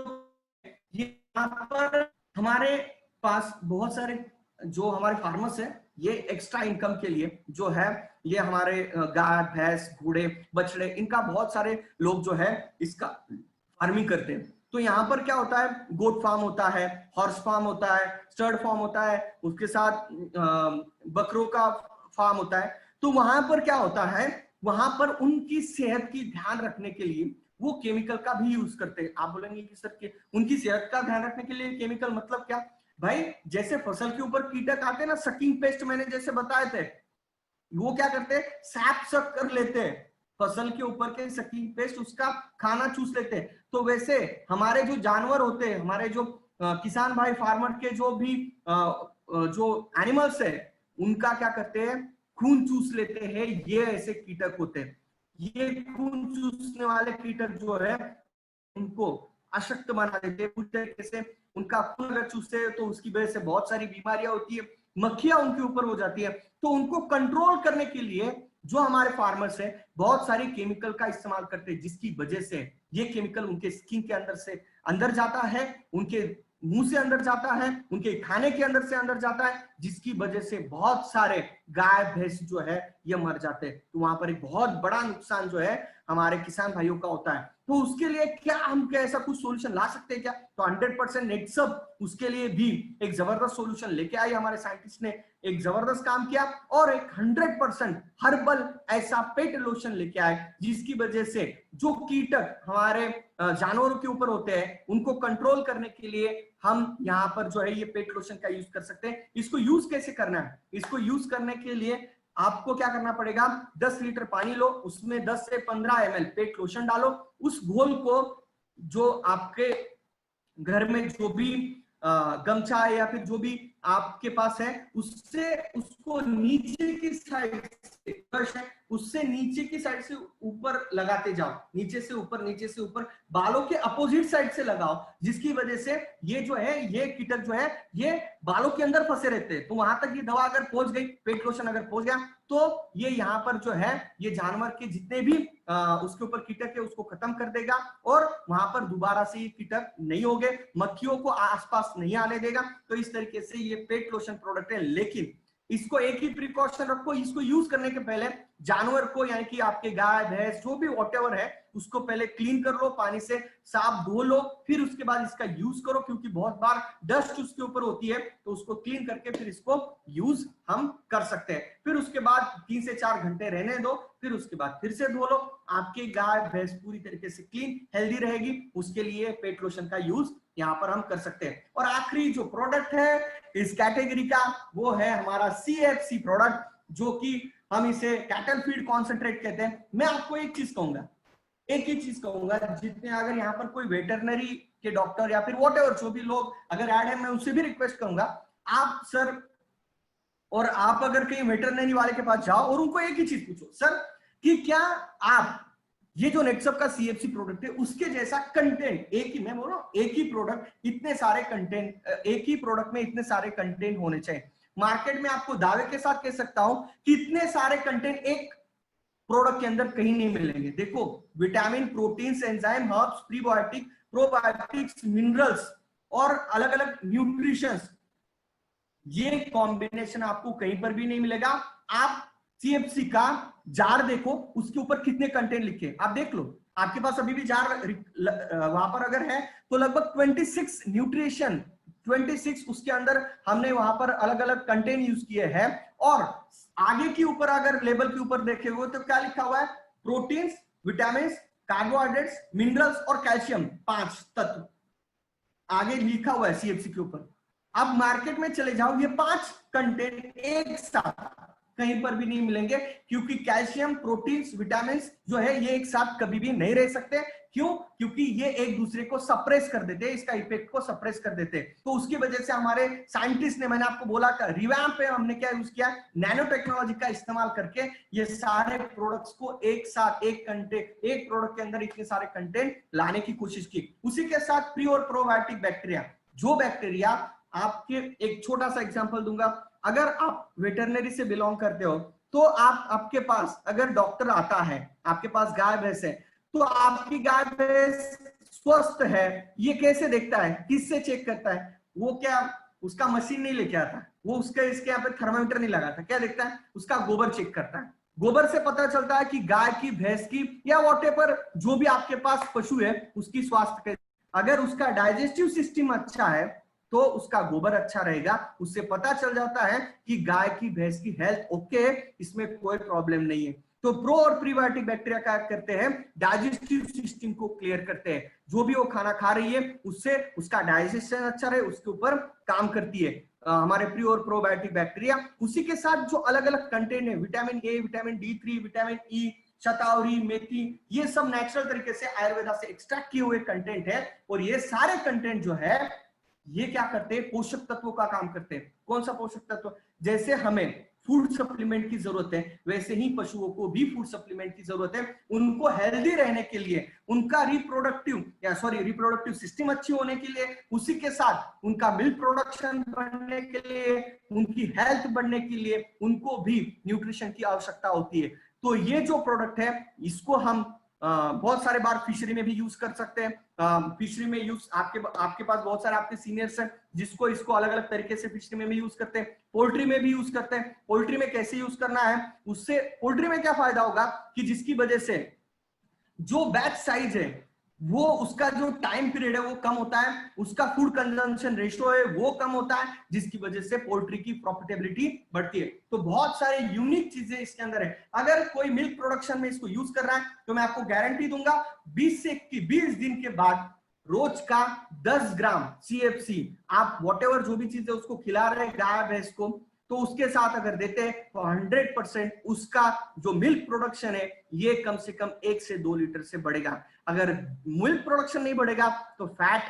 ये यहाँ पर हमारे पास बहुत सारे जो हमारे फार्मर्स है ये एक्स्ट्रा इनकम के लिए जो है ये हमारे गाय, भैंस, घोड़े, बछड़े, इनका बहुत सारे लोग जो है इसका फार्मिंग करते हैं। तो यहाँ पर क्या होता है, गोट फार्म होता है, हॉर्स फार्म होता है, स्टर्ड फार्म होता है, उसके साथ बकरों का फार्म होता है। तो वहां पर क्या होता है, वहां पर उनकी सेहत की ध्यान रखने के लिए वो केमिकल का भी यूज करते हैं। आप बोलेंगे कि सर के उनकी सेहत का ध्यान रखने के लिए केमिकल मतलब क्या? भाई जैसे फसल के ऊपर कीटक आते हैं ना, सकिंग पेस्ट मैंने जैसे बताए थे, वो क्या करते हैं, सैप सक कर लेते हैं फसल के ऊपर के सकिंग पेस्ट, उसका खाना चूस लेते हैं। तो वैसे हमारे जो जानवर होते हैं, हमारे जो किसान भाई फार्मर के जो भी जो एनिमल्स है उनका क्या करते हैं, खून चूस लेते हैं। ये ऐसे कीटक होते हैं। ये खून चूसने वाले कीटक जो है उनको अशक्त बना देते हैं। पूरी तरीके से उनका खून अगर चूसते हैं तो उसकी वजह से बहुत सारी बीमारियां होती है, मक्खियां उनके ऊपर हो जाती है। तो उनको कंट्रोल करने के लिए जो हमारे फार्मर्स है बहुत सारे केमिकल का इस्तेमाल करते हैं, जिसकी वजह से ये केमिकल उनके स्किन के अंदर से अंदर जाता है, उनके मुंह से अंदर जाता है, उनके खाने के अंदर से अंदर जाता है, जिसकी वजह से बहुत सारे गाय भैंस जो है ये मर जाते हैं। तो वहां पर एक बहुत बड़ा नुकसान जो है हमारे किसान भाइयों का होता है। तो उसके लिए क्या हम क्या ऐसा कुछ सॉल्यूशन ला सकते हैं क्या? तो 100% नेक्सअप उसके लिए भी एक जबरदस्त सॉल्यूशन लेके आई। हमारे साइंटिस्ट ने एक जबरदस्त काम किया और एक 100% हर्बल ऐसा पेट लोशन लेके आए, जिसकी वजह से जो कीटक हमारे जानवरों के ऊपर होते हैं उनको कंट्रोल करने के लिए हम यहाँ पर जो है ये पेट लोशन का यूज कर सकते हैं। इसको यूज कैसे करना है? इसको यूज करने के लिए आपको क्या करना पड़ेगा, 10 लीटर पानी लो, उसमें 10 से 15 ml पेट लोशन डालो। उस घोल को जो आपके घर में जो भी गमछा है या फिर जो भी आपके पास है उससे उसको नीचे की साइड से ब्रश है उससे नीचे की साइड से ऊपर लगाते जाओ, नीचे से ऊपर, नीचे से ऊपर, बालों के अपोजिट साइड से लगाओ, जिसकी वजह से ये जो है ये कीटक जो है ये बालों के अंदर फंसे रहते हैं। तो वहां तक ये दवा अगर पहुंच गई, पेट लोशन अगर पहुंच गया, तो ये यहाँ पर जो है ये जानवर के जितने भी उसके ऊपर कीटक है उसको खत्म कर देगा और वहां पर दोबारा से ये कीटक नहीं होंगे, मक्खियों को आसपास नहीं आने देगा। तो इस तरीके से ये पेट लोशन प्रोडक्ट है। लेकिन इसको एक ही प्रिकॉशन रखो, इसको यूज करने के पहले जानवर को यानी कि आपके गाय भैंस जो भी व्हाटएवर है उसको पहले क्लीन कर लो, पानी से साफ धो लो, फिर उसके बाद इसका यूज करो, क्योंकि बहुत बार डस्ट उसके ऊपर होती है। तो उसको क्लीन करके फिर इसको यूज हम कर सकते हैं। फिर उसके बाद 3 से 4 घंटे रहने दो, फिर उसके बाद फिर से धो लो। आपकी गाय भैंस पूरी तरीके से क्लीन हेल्दी रहेगी। उसके लिए पेट लोशन का यूज यहाँ पर हम कर सकते हैं। और आखिरी जो प्रोडक्ट है इस कैटेगरी का वो है हमारा CFC प्रोडक्ट, जो कि हम इसे कैटल फीड कॉन्सेंट्रेट कहते हैं। मैं आपको एक चीज कहूंगा, एक ही चीज कहूंगा, जितने अगर यहाँ पर कोई वेटरनरी के डॉक्टर या फिर व्हाटएवर जो भी लोग अगर ऐड है, मैं उससे भी रिक्वेस्ट करूंगा, आप सर, और आप अगर कहीं वेटरनरी वाले के पास जाओ और उनको एक ही चीज पूछो, सर कि क्या आप ये जो नेक्सप का सीएफसी प्रोडक्ट है उसके जैसा कंटेंट, एक ही, मैं बोल रहा हूं एक ही प्रोडक्ट, इतने सारे कंटेंट, एक ही प्रोडक्ट में इतने सारे कंटेंट होने चाहिए। मार्केट में आपको दावे के साथ कह सकता हूं कि इतने सारे कंटेंट एक प्रोडक्ट के अंदर कहीं नहीं मिलेंगे। देखो, vitamin, proteins, enzyme, herbs, prebiotic, probiotics, minerals और अलग अलग न्यूट्रिशंस, ये कॉम्बिनेशन आपको कहीं पर भी नहीं मिलेगा। आप सीएफसी का जार देखो, उसके ऊपर कितने कंटेंट लिखे, आप देख लो, आपके पास अभी भी जार वहां पर अगर है तो लगभग 26 न्यूट्रिशन, 26 उसके अंदर हमने वहां पर अलग अलग कंटेंट यूज किए हैं। और आगे के ऊपर अगर लेबल के ऊपर देखे हुए तो क्या लिखा हुआ है, प्रोटीन्स, विटामिन, कार्बोहाइड्रेट्स, मिनरल्स और कैल्शियम, 5 तत्व आगे लिखा हुआ है सीएफसी के ऊपर। अब मार्केट में चले जाओ, ये 5 कंटेंट एक साथ कहीं पर भी नहीं मिलेंगे, क्योंकि कैल्शियम, प्रोटीन्स, विटामिन जो है ये एक साथ कभी भी नहीं रह सकते। क्यों? क्योंकि ये एक दूसरे को सप्रेस कर देते हैं, इसका इफेक्ट को सप्रेस कर देते हैं। तो उसकी वजह से हमारे साइंटिस्ट ने, मैंने आपको बोला था रिवैम्प पे हमने क्या यूज किया, नैनो टेक्नोलॉजी का इस्तेमाल करके ये सारे प्रोडक्ट्स को एक साथ, एक कंटेंट, एक प्रोडक्ट के अंदर इतने सारे कंटेंट लाने की कोशिश की। उसी के साथ प्री और प्रोबायोटिक बैक्टीरिया, जो बैक्टीरिया आपके, एक छोटा सा एग्जांपल दूंगा, अगर आप वेटरनरी से बिलोंग करते हो तो आपके पास अगर डॉक्टर आता है, आपके पास गाय भैंस है, तो आपकी गाय भैंस स्वस्थ है ये कैसे देखता है, किससे चेक करता है? वो क्या उसका मशीन नहीं लेके आता, वो उसका इसके यहाँ पे थर्मामीटर नहीं लगाता, क्या देखता है? उसका गोबर चेक करता है। गोबर से पता चलता है कि गाय की, भैंस की या व्हाटएवर जो भी आपके पास पशु है उसकी स्वास्थ्य कैसे। अगर उसका डाइजेस्टिव सिस्टम अच्छा है तो उसका गोबर अच्छा रहेगा, उससे पता चल जाता है कि गाय की, भैंस की हेल्थ ओके है, इसमें कोई प्रॉब्लम नहीं है। तो प्रो और प्रीबायोटिक बैक्टीरिया क्या करते हैं, डाइजेस्टिव सिस्टम को क्लियर करते हैं। जो भी वो खाना खा रही है उससे उसका डाइजेशन अच्छा रहे, उसके ऊपर काम करती है हमारे प्री और प्रोबायोटिक बैक्टीरिया। उसी के साथ जो अलग अलग कंटेंट है, vitamin A, vitamin D3, vitamin E, शतावरी, मेथी, ये सब नेचुरल तरीके से आयुर्वेदा से एक्सट्रैक्ट किए हुए कंटेंट है। और ये सारे कंटेंट जो है ये क्या करते हैं, पोषक तत्वों का काम करते हैं। कौन सा पोषक तत्व? जैसे हमें फूड सप्लीमेंट की जरूरत है, वैसे ही पशुओं को भी फूड सप्लीमेंट की जरूरत है। उनको हेल्दी रहने के लिए, उनका रिप्रोडक्टिव सिस्टम अच्छी होने के लिए, उसी के साथ उनका मिल्क प्रोडक्शन बढ़ने के लिए, उनकी हेल्थ बढ़ने के लिए उनको भी न्यूट्रिशन की आवश्यकता होती है। तो ये जो प्रोडक्ट है इसको हम बहुत सारे बार फिशरी में भी यूज कर सकते हैं। फिशरी में यूज आपके पास बहुत सारे आपके सीनियर्स हैं जिसको इसको अलग अलग तरीके से फिशरी में भी यूज करते हैं, पोल्ट्री में भी यूज करते हैं। पोल्ट्री में कैसे यूज करना है, उससे पोल्ट्री में क्या फायदा होगा कि जिसकी वजह से जो बैच साइज है वो, उसका जो टाइम पीरियड है वो कम होता है, उसका फूड कंजम्पशन रेशियो है वो कम होता है, जिसकी वजह से पोल्ट्री की प्रॉफिटेबिलिटी बढ़ती है। तो बहुत सारे यूनिक चीजें इसके अंदर है। अगर कोई मिल्क प्रोडक्शन में इसको यूज कर रहा है तो मैं आपको गारंटी दूंगा 20 दिन के बाद रोज का 10 ग्राम सीएफसी आप व्हाटएवर जो भी चीज है उसको खिला रहे गाय भैंस को, तो उसके साथ अगर देते हैं तो 100% उसका जो मिल्क प्रोडक्शन है ये कम से कम 1 से 2 लीटर से बढ़ेगा। अगर मिल्क प्रोडक्शन नहीं बढ़ेगा तो फैट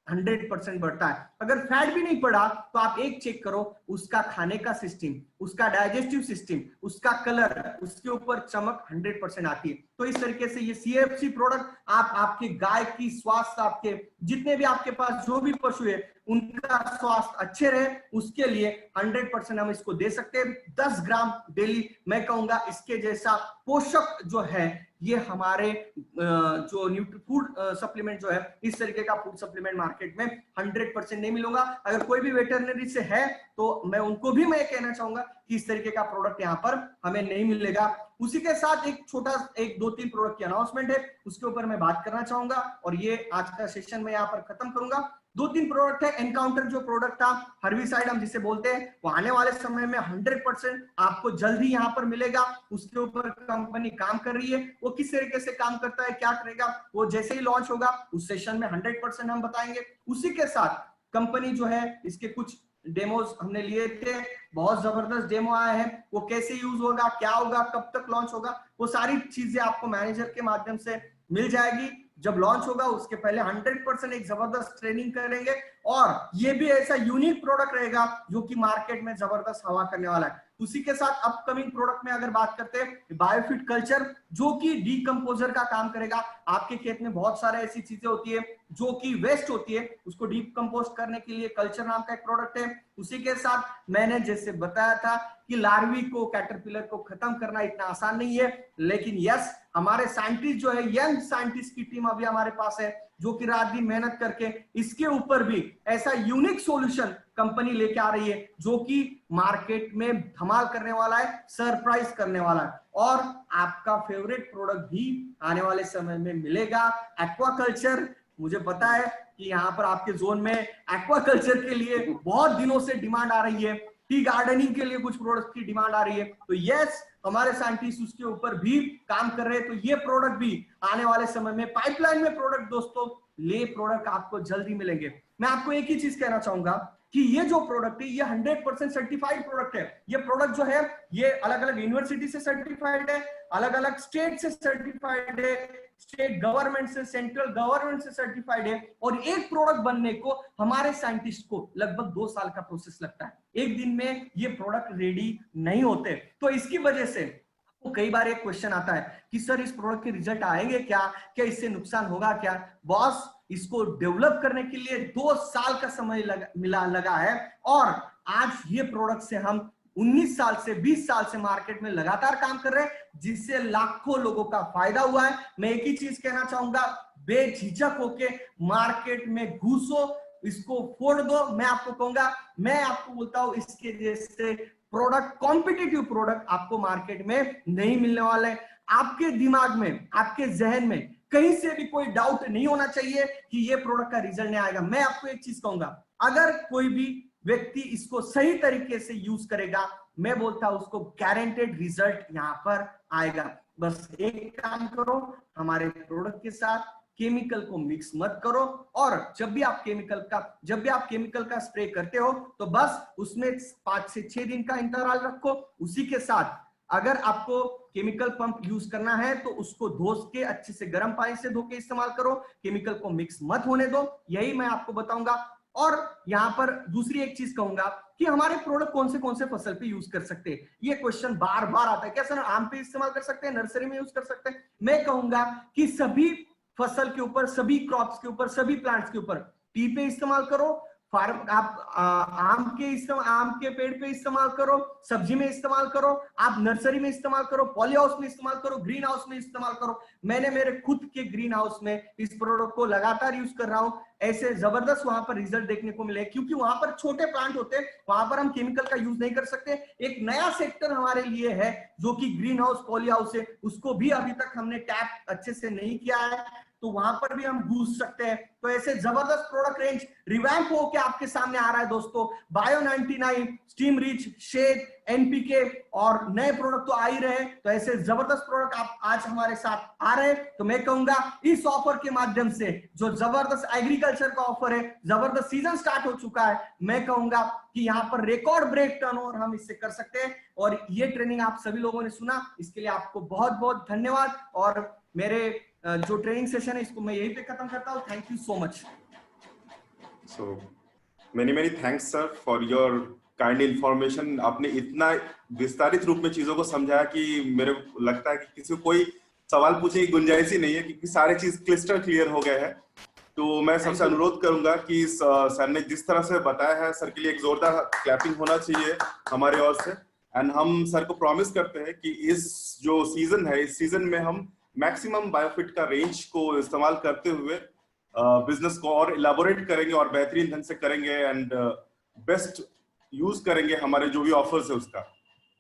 100% बढ़ता है। अगर फैट भी नहीं बढ़ा तो आप एक चेक करो, उसका खाने का सिस्टम, उसका डाइजेस्टिव सिस्टम, उसका कलर, उसके ऊपर चमक 100% आती है। तो इस तरीके से ये सीएफसी प्रोडक्ट आप आपके गाय की स्वास्थ्य, आपके जितने भी आपके पास जो भी पशु है उनका स्वास्थ्य अच्छे रहे, उसके लिए 100% हम इसको दे सकते हैं। 10 ग्राम डेली, मैं कहूंगा इसके जैसा पोषक जो है ये हमारे जो फूड सप्लीमेंट जो है, इस तरीके का फूड सप्लीमेंट मार्केट में 100% नहीं मिलूंगा। अगर कोई भी वेटरनरी से है तो मैं उनको भी मैं कहना चाहूंगा कि इस तरीके का प्रोडक्ट यहाँ पर हमें नहीं मिलेगा। उसी के साथ एक छोटा 1-2-3 प्रोडक्ट की अनाउंसमेंट है, उसके ऊपर मैं बात करना चाहूंगा और ये आज का सेशन मैं यहाँ पर खत्म करूंगा। 2-3 प्रोडक्ट है। एनकाउंटर जो प्रोडक्ट था, हर्बिसाइड हम जिसे बोलते हैं, वो आने वाले समय में 100% आपको जल्द ही यहाँ पर मिलेगा। उसके ऊपर कंपनी काम कर रही है। वो किस तरीके से काम करता है, क्या करेगा, वो जैसे ही लॉन्च होगा उस सेशन में 100% हम बताएंगे। उसी के साथ कंपनी जो है इसके कुछ डेमोज हमने लिए थे, बहुत जबरदस्त डेमो आए हैं, वो कैसे यूज होगा, क्या होगा, कब तक लॉन्च होगा, वो सारी चीजें आपको मैनेजर के माध्यम से मिल जाएगी। जब लॉन्च होगा उसके पहले 100% एक जबरदस्त ट्रेनिंग करेंगे, और ये भी ऐसा यूनिक प्रोडक्ट रहेगा जो कि मार्केट में जबरदस्त हवा करने वाला है। उसी के साथ अपकमिंग प्रोडक्ट में अगर बात करते हैं बायोफिट कल्चर, जो कि डीकंपोजर का काम करेगा। आपके खेत में बहुत सारे ऐसी चीजें होती है जो कि वेस्ट होती है, उसको डीकंपोज करने के लिए कल्चर नाम का एक प्रोडक्ट है। उसी के साथ मैंने जैसे बताया था कि लार्वी को, कैटरपिलर को खत्म करना इतना आसान नहीं है, लेकिन यस, हमारे साइंटिस्ट जो है, यंग साइंटिस्ट की टीम अभी हमारे पास है जो कि रात दिन मेहनत करके इसके ऊपर भी ऐसा यूनिक सॉल्यूशन कंपनी लेके आ रही है जो कि मार्केट में धमाल करने वाला है, सरप्राइज करने वाला है। और आपका फेवरेट प्रोडक्ट भी आने वाले समय में मिलेगा, एक्वाकल्चर। मुझे पता है कि यहाँ पर आपके जोन में एक्वाकल्चर के लिए बहुत दिनों से डिमांड आ रही है, टी गार्डनिंग के लिए कुछ प्रोडक्ट की डिमांड आ रही है, तो यस, हमारे साइंटिस्ट उसके ऊपर भी काम कर रहे हैं। तो ये प्रोडक्ट भी आने वाले समय में पाइपलाइन में प्रोडक्ट, दोस्तों ये प्रोडक्ट आपको जल्दी मिलेंगे। मैं आपको एक ही चीज कहना चाहूंगा कि ये जो प्रोडक्ट है ये 100% सर्टिफाइड प्रोडक्ट है। ये प्रोडक्ट जो है ये अलग अलग यूनिवर्सिटी से सर्टिफाइड है, अलग अलग स्टेट से सर्टिफाइड है, स्टेट गवर्नमेंट से, सेंट्रल गवर्नमेंट से सर्टिफाइड है। और एक प्रोडक्ट बनने को हमारे साइंटिस्ट को लगभग 2 साल का प्रोसेस लगता है, एक दिन में ये प्रोडक्ट रेडी नहीं होते। तो इसकी वजह से आपको कई बार एक क्वेश्चन आता है कि सर इस प्रोडक्ट के रिजल्ट आएंगे क्या, इससे नुकसान होगा क्या? बॉस, इसको डेवलप करने के लिए 2 साल का समय लगा है, और आज ये प्रोडक्ट से हम 19 साल से 20 साल से मार्केट में लगातार काम कर रहे हैं, जिससे लाखों लोगों का फायदा हुआ है। मैं एक ही चीज कहना चाहूंगा, बेझिझक होके मार्केट में घुसो, इसको फोड़ दो। मैं आपको कहूंगा, मैं आपको बोलता हूं, इसके जैसे प्रोडक्ट, कॉम्पिटिटिव प्रोडक्ट आपको मार्केट में नहीं मिलने वाले। आपके दिमाग में, आपके जहन में कहीं से भी कोई डाउट नहीं होना चाहिए कि ये प्रोडक्ट का रिजल्ट नहीं आएगा। मैं आपको एक चीज कहूंगा, अगर कोई भी व्यक्ति इसको सही तरीके से यूज करेगा, मैं बोलता हूं उसको गारंटेड रिजल्ट यहां पर आएगा। बस एक काम करो, हमारे प्रोडक्ट के साथ केमिकल को मिक्स मत करो, और जब भी आप केमिकल का स्प्रे करते हो तो बस उसमें 5 से 6 दिन का इंतराल रखो। उसी के साथ अगर आपको केमिकल पंप यूज करना है तो उसको धो के अच्छे से गर्म पानी से धो के इस्तेमाल करो, केमिकल को मिक्स मत होने दो, यही मैं आपको बताऊंगा। और यहां पर दूसरी एक चीज कहूंगा कि हमारे प्रोडक्ट कौन से फसल पे यूज कर सकते हैं। ये क्वेश्चन बार बार आता है, क्या सर आम पे इस्तेमाल कर सकते हैं, नर्सरी में यूज कर सकते हैं? मैं कहूंगा कि सभी फसल के ऊपर, सभी क्रॉप्स के ऊपर, सभी प्लांट्स के ऊपर टी पे इस्तेमाल करो, आप आम के पेड़ पे इस्तेमाल करो, सब्जी में इस्तेमाल करो, आप नर्सरी में इस्तेमाल करो, पॉली हाउस में इस्तेमाल करो, ग्रीन हाउस में इस्तेमाल करो। मैंने मेरे खुद के ग्रीन हाउस में इस प्रोडक्ट को लगातार यूज कर रहा हूं, ऐसे जबरदस्त वहां पर रिजल्ट देखने को मिले, क्योंकि वहां पर छोटे प्लांट होते हैं, वहां पर हम केमिकल का यूज नहीं कर सकते। एक नया सेक्टर हमारे लिए है जो कि ग्रीन हाउस, पॉली हाउस है, उसको भी अभी तक हमने टैप अच्छे से नहीं किया है, तो वहां पर भी हम घुस सकते हैं। तो ऐसे जबरदस्त प्रोडक्ट रेंज रिवैम्प होकर आपके सामने आ रहा है दोस्तों। Bio 99, steam rich, shade, NPK और नए प्रोडक्ट तो आ ही रहे, तो ऐसे जबरदस्त प्रोडक्ट आप आज हमारे साथ आ रहे हैं। तो मैं कहूंगा इस ऑफर के माध्यम से, जो जबरदस्त एग्रीकल्चर का ऑफर है, जबरदस्त सीजन स्टार्ट हो चुका है, मैं कहूंगा कि यहाँ पर रिकॉर्ड ब्रेक टर्नओवर हम इससे कर सकते हैं। और ये ट्रेनिंग आप सभी लोगों ने सुना, इसके लिए आपको बहुत बहुत धन्यवाद। और मेरे जो ट्रेनिंग सेशन है इसको मैं यहीं पे खत्म करता हूँ। Thank you so much. So many thanks sir for your kind information. आपने इतना विस्तारित रूप में चीजों को समझाया कि मेरे को लगता है कि किसी को कोई सवाल पूछने की गुंजाइश ही नहीं है, क्योंकि सारे चीज क्लिस्टर क्लियर हो गए हैं। तो मैं सबसे अनुरोध करूंगा कि सर ने जिस तरह से बताया है, सर के लिए एक जोरदार क्लैपिंग होना चाहिए हमारे ओर से। एंड हम सर को प्रॉमिस करते हैं कि इस जो सीजन है, इस सीजन में हम मैक्सिमम बायोफिट का रेंज को इस्तेमाल करते हुए बिजनेस को और इलाबोरेट करेंगे और बेहतरीन ढंग से करेंगे एंड बेस्ट यूज करेंगे हमारे जो भी ऑफर्स है उसका।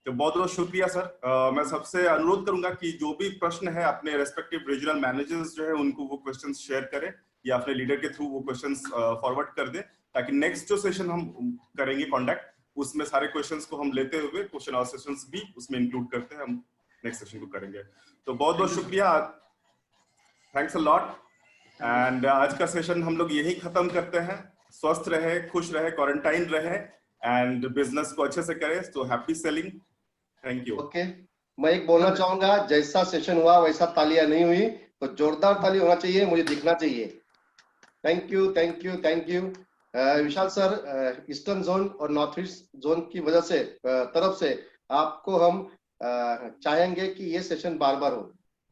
तो बहुत बहुत शुक्रिया सर। मैं सबसे अनुरोध करूंगा कि जो भी प्रश्न है अपने रेस्पेक्टिव रीजनल मैनेजर्स जो है उनको वो क्वेश्चंस शेयर करें या अपने लीडर के थ्रू वो क्वेश्चंस फॉरवर्ड कर दें, ताकि नेक्स्ट जो सेशन हम करेंगे कॉन्डक्ट, उसमें सारे क्वेश्चंस को हम लेते हुए क्वेश्चन और सेशंस भी उसमें इंक्लूड करते हैं, हम नेक्स्ट सेशन को करेंगे। तो बहुत बहुत शुक्रिया, थैंक्स अ लॉट। एंड आज का सेशन हम लोग यही खत्म करते हैं। स्वस्थ रहे, खुश रहे, क्वारंटाइन रहे एंड बिजनेस को अच्छे से करें। तो happy selling, thank you. Okay, मैं एक बोलना चाहूंगा, जैसा सेशन हुआ वैसा तालियां नहीं हुई, तो जोरदार ताली होना चाहिए, मुझे दिखना चाहिए। Thank you, thank you, thank you. Vishal sir, eastern zone और नॉर्थ ईस्ट जोन की वजह से तरफ से आपको हम चाहेंगे कि ये सेशन बार बार हो।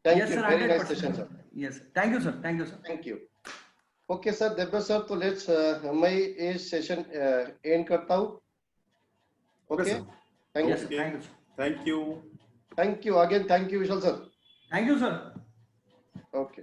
Thank you, very nice session sir. Yes, thank you sir, thank you sir, thank you. Okay sir, Divya sir, तो लेट्स मैं ये सेशन एंड करता हूँ। Okay, thank you, thank you, thank you again, thank you Vishal sir, thank you sir. Okay.